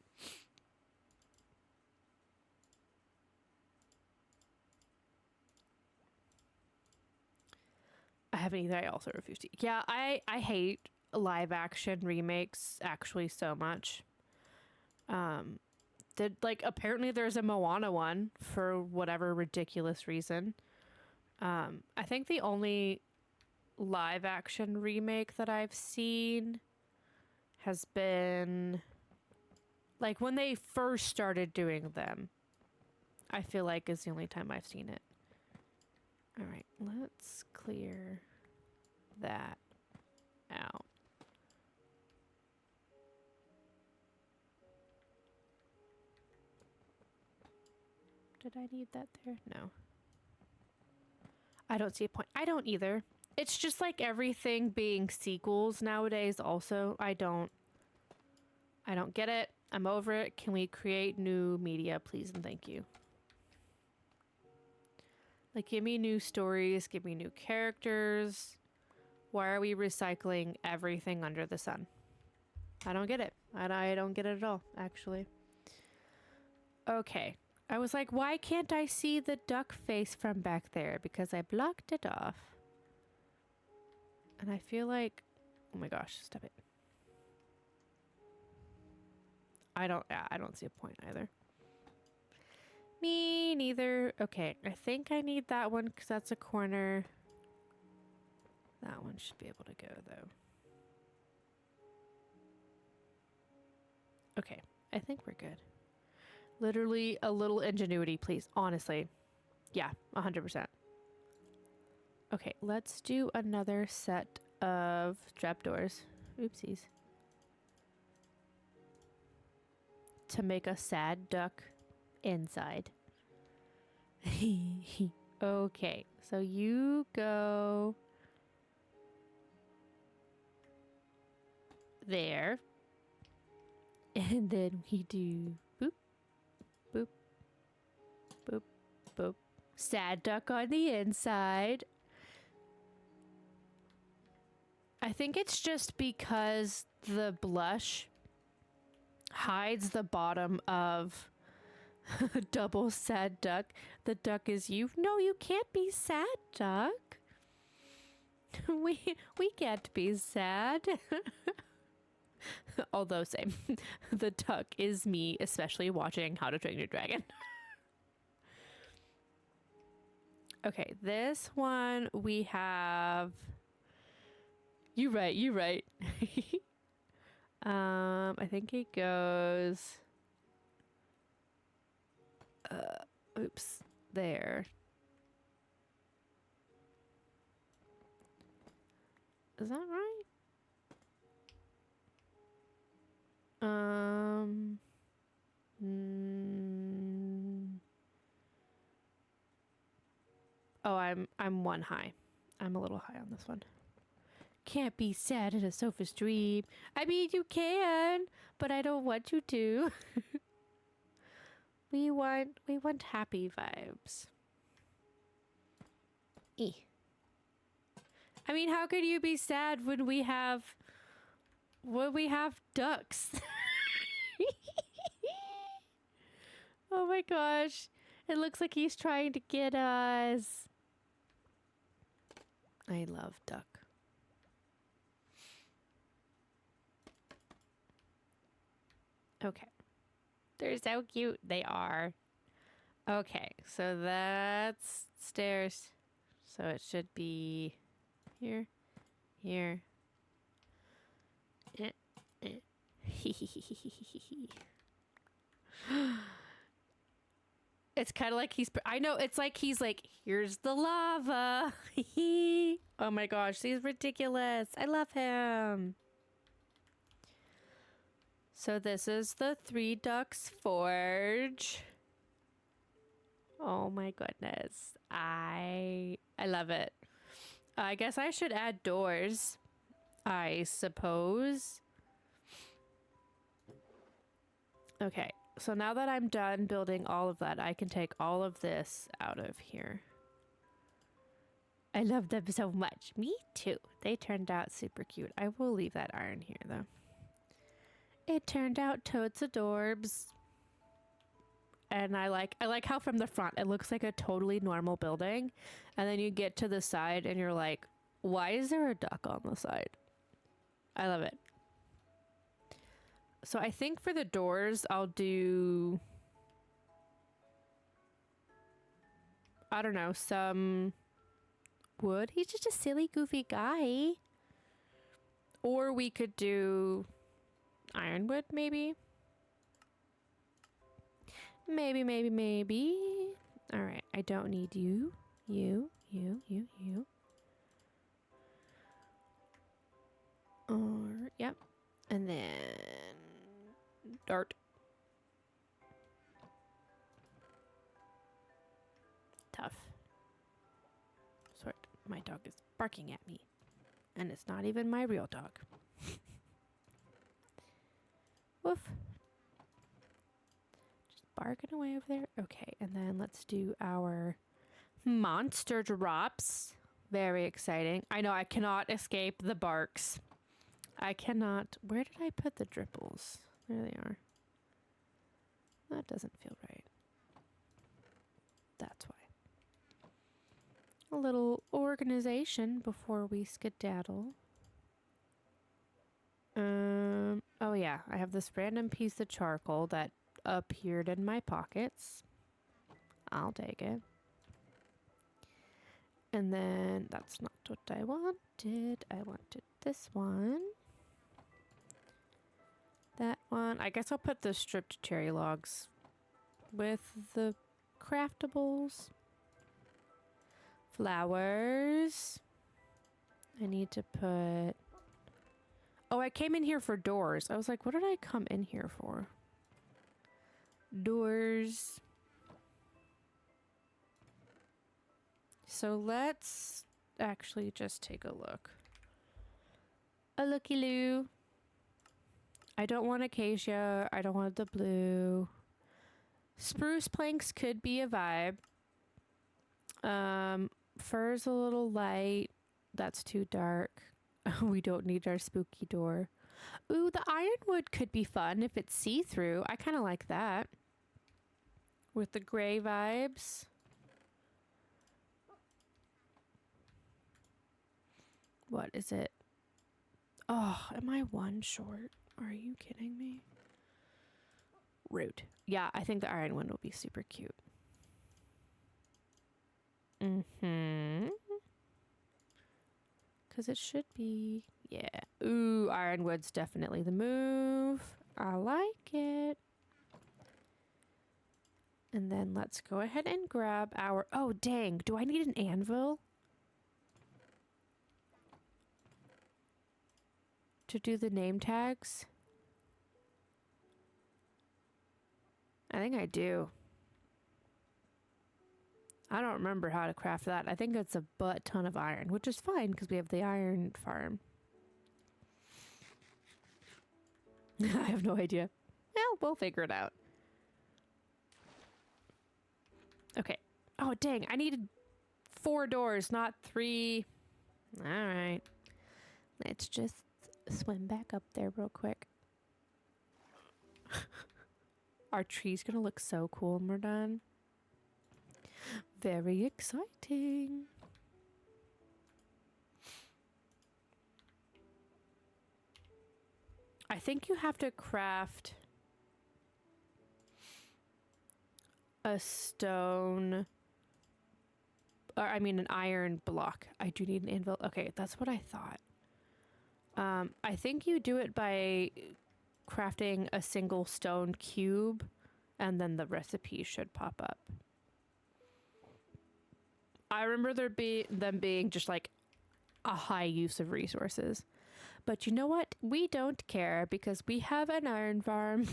I haven't either. I also refuse to. Yeah, I hate live action remakes actually so much. Apparently there's a Moana one for whatever ridiculous reason. I think the only live action remake that I've seen has been like when they first started doing them. I feel like is the only time I've seen it. All right, let's clear that out. Did I need that there? No. I don't see a point. I don't either. It's just like everything being sequels nowadays also. I don't get it. I'm over it. Can we create new media, please and thank you? Like, give me new stories, give me new characters. Why are we recycling everything under the sun? I don't get it. I don't get it at all, actually. Okay. I was like, why can't I see the duck face from back there? Because I blocked it off. And I feel like... Oh my gosh, stop it. I don't see a point either. Me neither. Okay, I think I need that one because that's a corner. That one should be able to go though. Okay, I think we're good. Literally a little ingenuity, please. Honestly. Yeah, 100%. Okay, let's do another set of trapdoors. Oopsies. To make a sad duck inside. Okay, so you go there. And then we do boop, boop, boop, boop. Sad duck on the inside. I think it's just because the blush hides the bottom of double sad duck. The duck is you. No, you can't be sad, duck. We can't be sad. Although same. The duck is me, especially watching How to Train Your Dragon. Okay, this one we have... You right. I think it goes... oops, there. Is that right? Oh, I'm one high. I'm a little high on this one. Can't be sad in a sofa stream. I mean, you can, but I don't want you to. We want happy vibes. I mean, how could you be sad when we have ducks? Oh my gosh. It looks like he's trying to get us. I love duck. Okay. They're so cute. They are. Okay, so that's stairs. So it should be here, here. It's kind of like I know, it's like he's like, here's the lava. Oh my gosh, he's ridiculous. I love him. So this is the Three Ducks Forge. Oh my goodness. I love it. I guess I should add doors, I suppose. Okay, so now that I'm done building all of that, I can take all of this out of here. I love them so much. Me too. They turned out super cute. I will leave that iron here though. It turned out totes adorbs. And I like how from the front it looks like a totally normal building, and then you get to the side and you're like, why is there a duck on the side? I love it. So I think for the doors I'll do, I don't know, some wood. He's just a silly goofy guy. Or we could do ironwood maybe. Maybe. All right, I don't need you. You. Or, yep. And then dart. Tough. Sort. My dog is barking at me. And it's not even my real dog. Woof. Barking away over there. Okay, and then let's do our monster drops. Very exciting. I know I cannot escape the barks. I cannot. Where did I put the dripples? There they are. That doesn't feel right. That's why. A little organization before we skedaddle. Oh yeah, I have this random piece of charcoal that appeared in my pockets. I'll take it. And then that's not what I wanted. I wanted this one. That one. I guess I'll put the stripped cherry logs with the craftables. Flowers. I need to put... Oh, I came in here for doors. I was like, what did I come in here for? Doors. So let's actually just take a look. A looky-loo. I don't want acacia. I don't want the blue. Spruce planks could be a vibe. Fur's a little light. That's too dark. We don't need our spooky door. Ooh, the ironwood could be fun if it's see-through. I kind of like that. With the gray vibes. What is it? Oh, am I one short? Are you kidding me? Rude. Yeah, I think the iron one will be super cute. Because it should be... Yeah. Ooh, ironwood's definitely the move. I like it. And then let's go ahead and grab our... Oh, dang. Do I need an anvil? To do the name tags? I think I do. I don't remember how to craft that. I think it's a butt ton of iron, which is fine because we have the iron farm. I have no idea. Well, we'll figure it out. Okay. Oh, dang. I needed 4 doors, not 3. All right. Let's just swim back up there real quick. Our tree's gonna look so cool when we're done. Very exciting. I think you have to craft a stone, or I mean an iron block. I do need an anvil. Okay, that's what I thought. I think you do it by crafting a single stone cube, and then the recipe should pop up. I remember them being just like a high use of resources. But you know what? We don't care because we have an iron farm.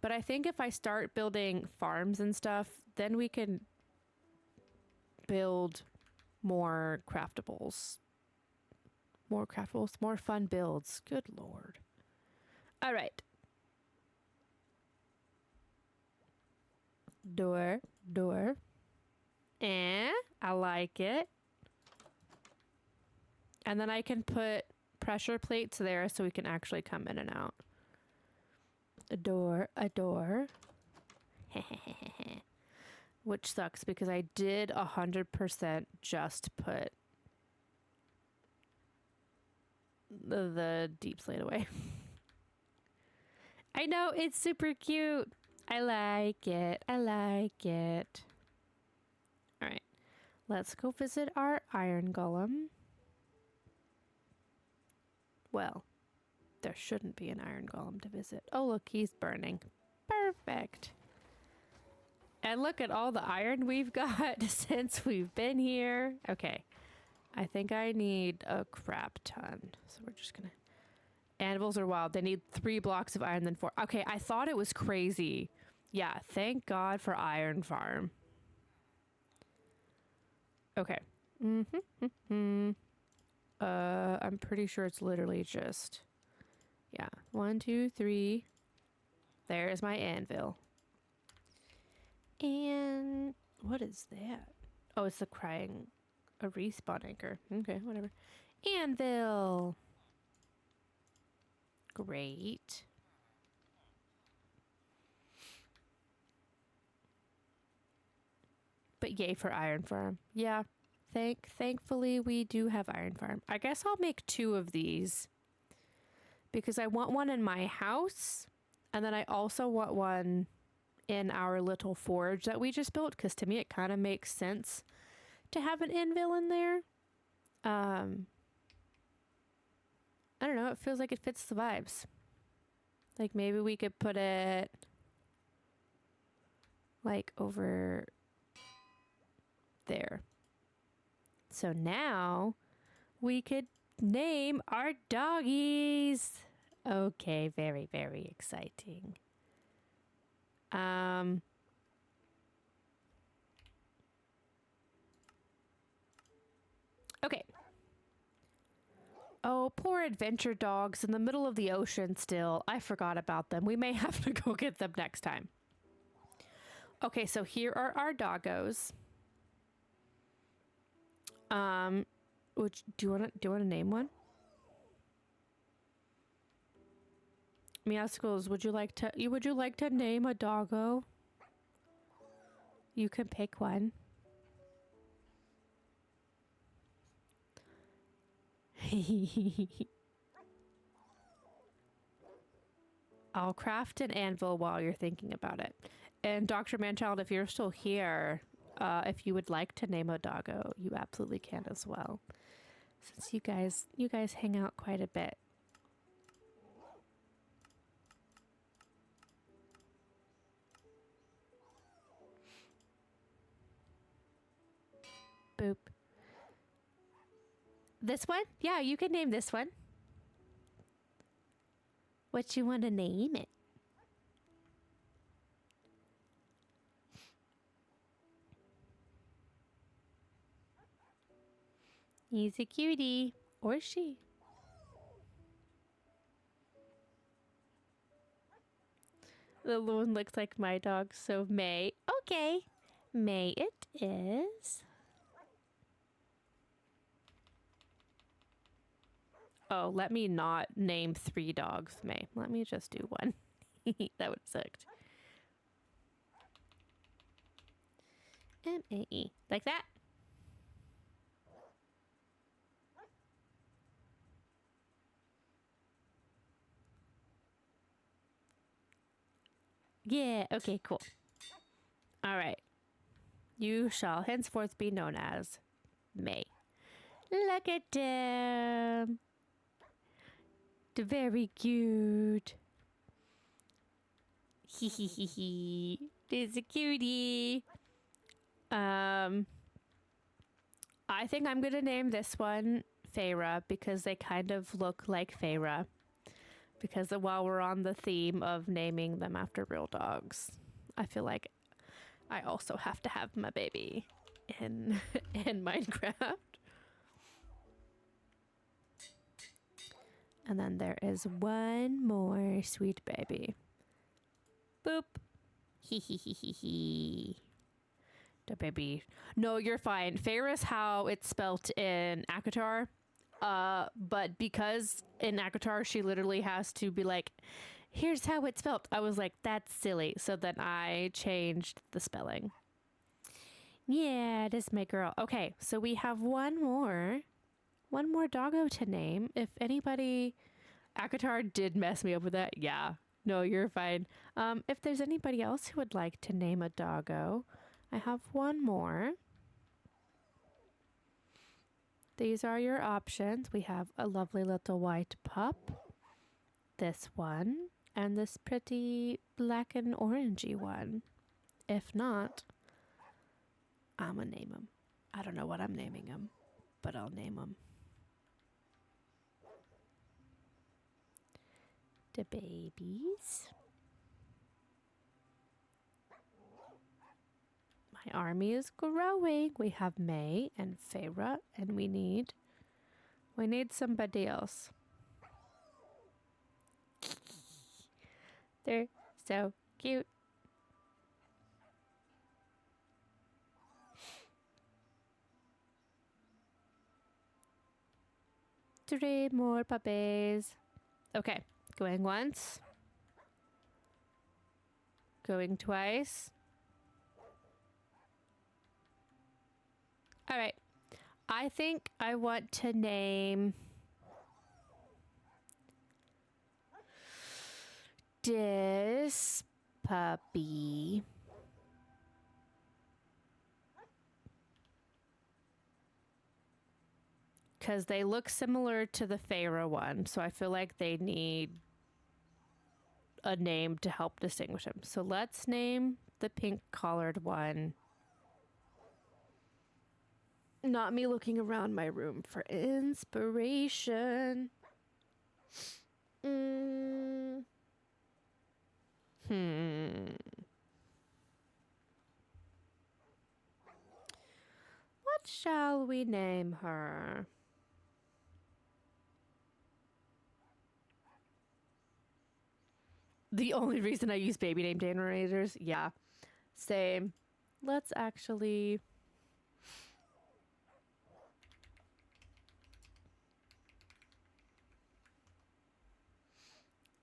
But I think if I start building farms and stuff, then we can build more craftables. More craftables, more fun builds. Good lord. All right. Door. I like it. And then I can put pressure plates there so we can actually come in and out. A door. Which sucks because I did 100% just put the deep slate away. I know, it's super cute. I like it. All right. Let's go visit our iron golem. Well, there shouldn't be an iron golem to visit. Oh, look, he's burning. Perfect. And look at all the iron we've got since we've been here. Okay. I think I need a crap ton. So we're just gonna... Anvils are wild. They need 3 blocks of iron, then 4. Okay, I thought it was crazy. Yeah, thank God for iron farm. Okay. I'm pretty sure it's literally just... Yeah. 1, 2, 3. There's my anvil. And what is that? Oh, it's a respawn anchor. Okay, whatever. Anvil. Great. But yay for iron farm. Yeah. Thankfully we do have iron farm. I guess I'll make 2 of these because I want one in my house, and then I also want one in our little forge that we just built, because to me it kind of makes sense to have an anvil in there. I don't know, it feels like it fits the vibes. Like maybe we could put it like over there. So now we could name our doggies. Okay, very, very exciting. Okay. Oh, poor adventure dogs in the middle of the ocean still. I forgot about them. We may have to go get them next time. Okay, so here are our doggos. Do you want to name one? Meowscles, would you like to name a doggo? You can pick one. I'll craft an anvil while you're thinking about it. And Dr. Manchild, if you're still here, if you would like to name a doggo, you absolutely can as well. Since you guys hang out quite a bit. Boop. This one? Yeah, you can name this one. What you want to name it? He's a cutie. Or she. The one looks like my dog, so May. Okay. May it is. Oh, let me not name 3 dogs May. Let me just do 1. That would have sucked. M-A-E. Like that. Yeah, okay, cool. All right. You shall henceforth be known as May. Look at them. They're very cute. Hee hee hee hee. There's a cutie. I think I'm gonna name this one Feyre because they kind of look like Feyre. Because while we're on the theme of naming them after real dogs, I feel like I also have to have my baby in in Minecraft. And then there is one more sweet baby. Boop. Hee hee hee hee hee. The baby. No, you're fine. Feyre's how it's spelt in ACOTAR. But because in ACOTAR she literally has to be like, here's how it's spelled. I was like, that's silly. So then I changed the spelling. Yeah, this is my girl. Okay, so we have one more doggo to name. If anybody, ACOTAR did mess me up with that. Yeah, no, you're fine. If there's anybody else who would like to name a doggo, I have one more. These are your options. We have a lovely little white pup, this one, and this pretty black and orangey one. If not, I'm gonna name him. I don't know what I'm naming him, but I'll name him. The babies. My army is growing. We have May and Feyre, and we need somebody else. They're so cute. Three more puppies. Okay, going once. Going twice. All right. I think I want to name this puppy because they look similar to the Feyre one, so I feel like they need a name to help distinguish them. So let's name the pink collared one. Not me looking around my room for inspiration. What shall we name her? The only reason I use baby name generators? Yeah, same. Let's actually...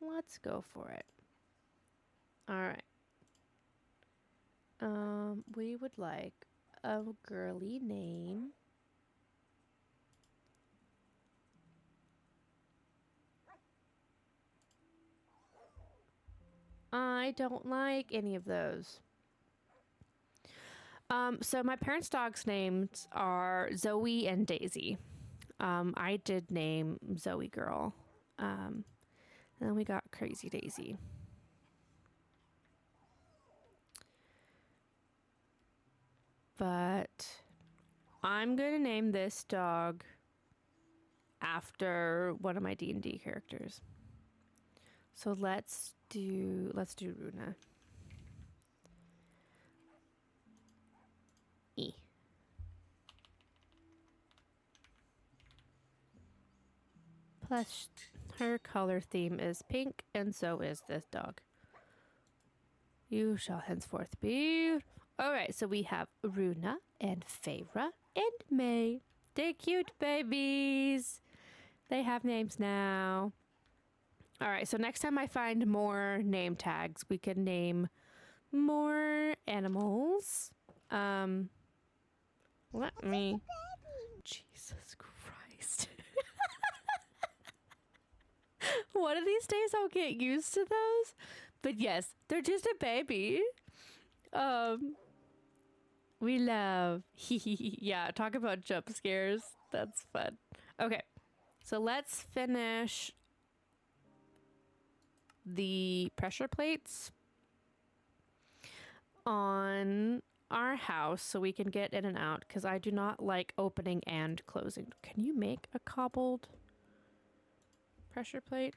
Let's go for it. All right. We would like a girly name. I don't like any of those. So my parents' dogs' names are Zoe and Daisy. I did name Zoe Girl. And then we got Crazy Daisy. But I'm going to name this dog after one of my D&D characters. So let's do Runa. E. Plus her color theme is pink, and so is this dog. You shall henceforth be All right, so we have Runa and Feyre and May. They're cute babies. They have names now. All right, so next time I find more name tags, we can name more animals. Let me. Jesus Christ. One of these days I'll get used to those. But yes, they're just a baby. We love. Yeah, talk about jump scares. That's fun. Okay, so let's finish the pressure plates on our house so we can get in and out, because I do not like opening and closing. Can you make a cobbled pressure plate?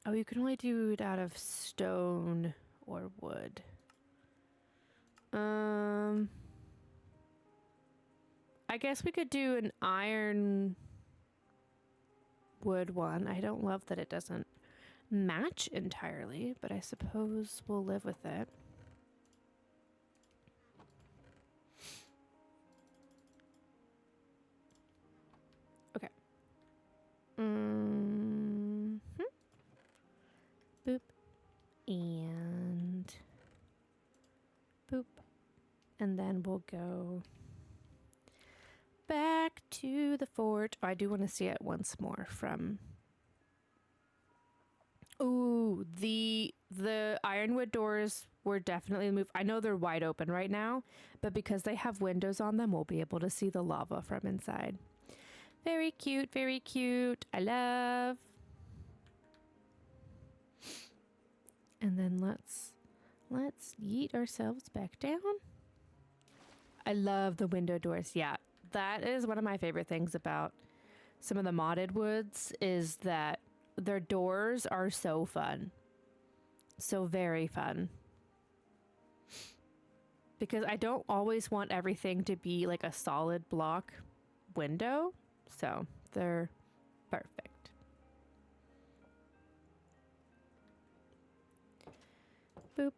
Oh, you can only do it out of stone or wood. I guess we could do an iron wood one. I don't love that it doesn't match entirely, but I suppose we'll live with it. Okay. Boop. And boop. And then we'll go back to the fort. Oh, I do want to see it once more from... Ooh, the ironwood doors were definitely moved. I know they're wide open right now, but because they have windows on them, we'll be able to see the lava from inside. Very cute, very cute. I love. And then let's yeet ourselves back down. I love the window doors. Yeah, that is one of my favorite things about some of the modded woods, is that their doors are so fun. So very fun. Because I don't always want everything to be like a solid block window. So they're perfect. Boop.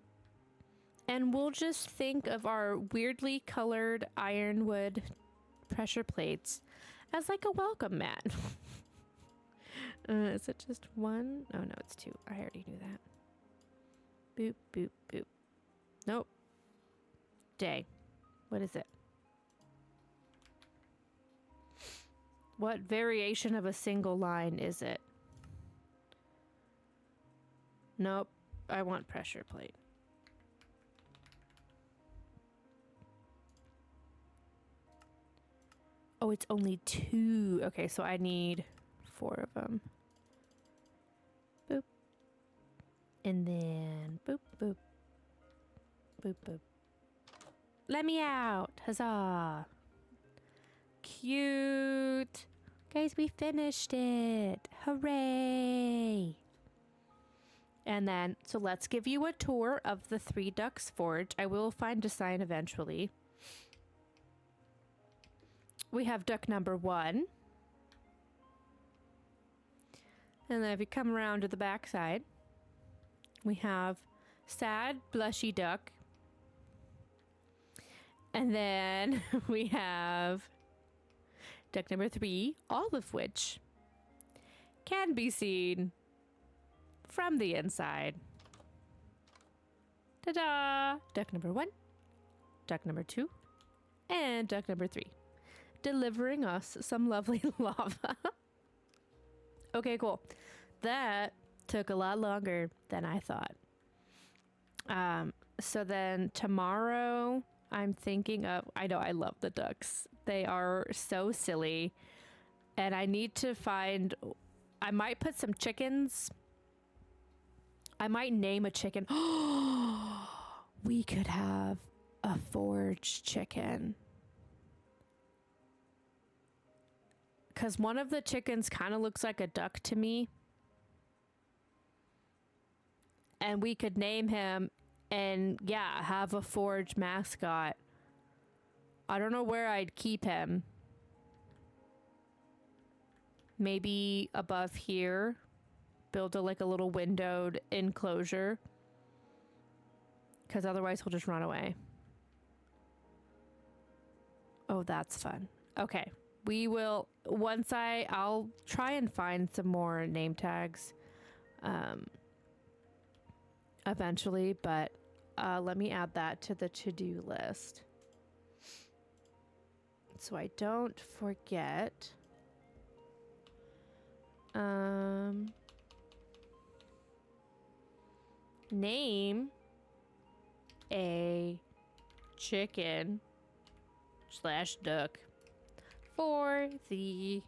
And we'll just think of our weirdly colored ironwood pressure plates as like a welcome mat. Is it just one? Oh no, it's two. I already knew that. Boop, boop, boop. Nope. Day. What is it? What variation of a single line is it? Nope. I want pressure plate. Oh, it's only two. Okay, so I need 4 of them. Boop. And then boop, boop. Boop, boop. Let me out. Huzzah. Cute. Guys, we finished it. Hooray. And then, so let's give you a tour of the Three Ducks Forge. I will find a sign eventually. We have duck number 1. And then if you come around to the back side, we have sad, blushy duck. And then we have duck number 3, all of which can be seen from the inside. Ta-da! Duck number 1, duck number 2, and duck number 3. Delivering us some lovely lava. Okay, cool. That took a lot longer than I thought. So then tomorrow I'm thinking of, I know I love the ducks. They are so silly. And I need to find, I might put some chickens. I might name a chicken. We could have a foraged chicken. Because one of the chickens kind of looks like a duck to me. And we could name him and, yeah, have a forge mascot. I don't know where I'd keep him. Maybe above here. Build like a little windowed enclosure. because otherwise he'll just run away. Oh, that's fun. Okay. We will, I'll try and find some more name tags eventually, but let me add that to the to-do list so I don't forget. Name a chicken/duck for the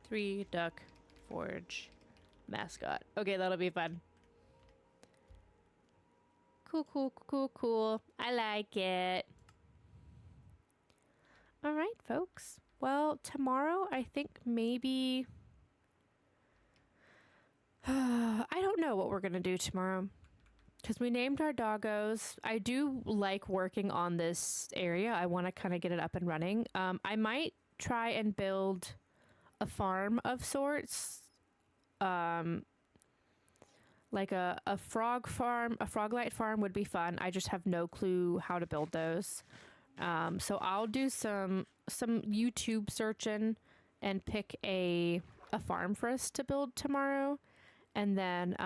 3 Duck Forge mascot. Okay, that'll be fun. Cool. I like it. All right, folks. Well, tomorrow, I think maybe... I don't know what we're going to do tomorrow. Because we named our doggos. I do like working on this area. I want to kind of get it up and running. I might try and build a farm of sorts. Like a frog farm, a froglight farm would be fun. I just have no clue how to build those. So I'll do some YouTube searching and pick a farm for us to build tomorrow. And then,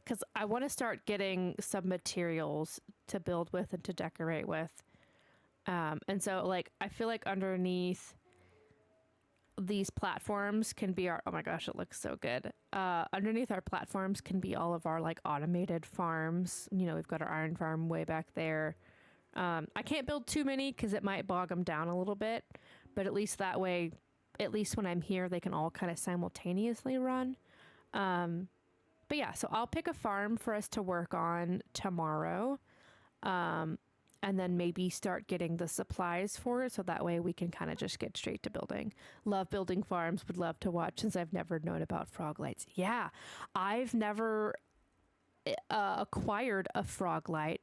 because I want to start getting some materials to build with and to decorate with. And so, like, I feel like underneath these platforms can be our, oh my gosh, it looks so good. Underneath our platforms can be all of our, like, automated farms. You know, we've got our iron farm way back there. I can't build too many because it might bog them down a little bit. But at least that way, at least when I'm here, they can all kind of simultaneously run. But yeah, so I'll pick a farm for us to work on tomorrow. And then maybe start getting the supplies for it. So that way we can kind of just get straight to building. Love building farms. Would love to watch since I've never known about frog lights. Yeah, I've never acquired a frog light.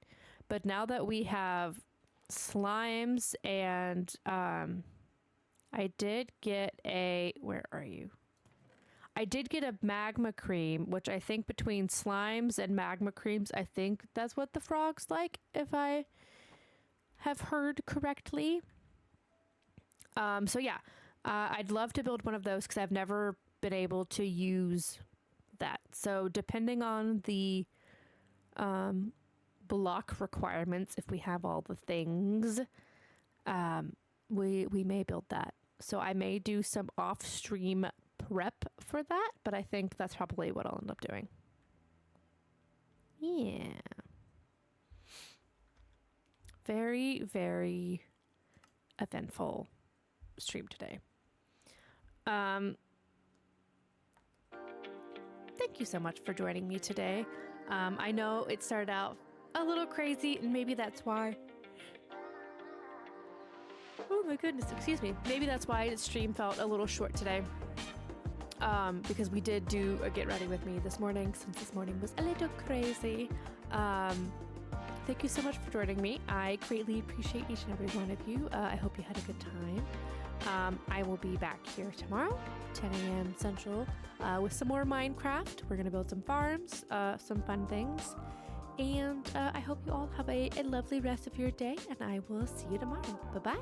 But now that we have slimes and I did get a... Where are you? I did get a magma cream, which I think between slimes and magma creams, I think that's what the frogs like, if I have heard correctly. So yeah, I'd love to build one of those because I've never been able to use that. So depending on the block requirements, if we have all the things, we may build that. So I may do some off-stream prep for that, but I think that's probably what I'll end up doing. Yeah. Very, very eventful stream today. Thank you so much for joining me today. I know it started out a little crazy, and maybe that's why. Oh my goodness, excuse me. Maybe that's why the stream felt a little short today. Because we did do a get ready with me this morning, since this morning was a little crazy. Thank you so much for joining me. I greatly appreciate each and every one of you. I hope you had a good time. I will be back here tomorrow, 10 a.m. Central, with some more Minecraft. We're going to build some farms, some fun things. And I hope you all have a lovely rest of your day, and I will see you tomorrow. Bye-bye.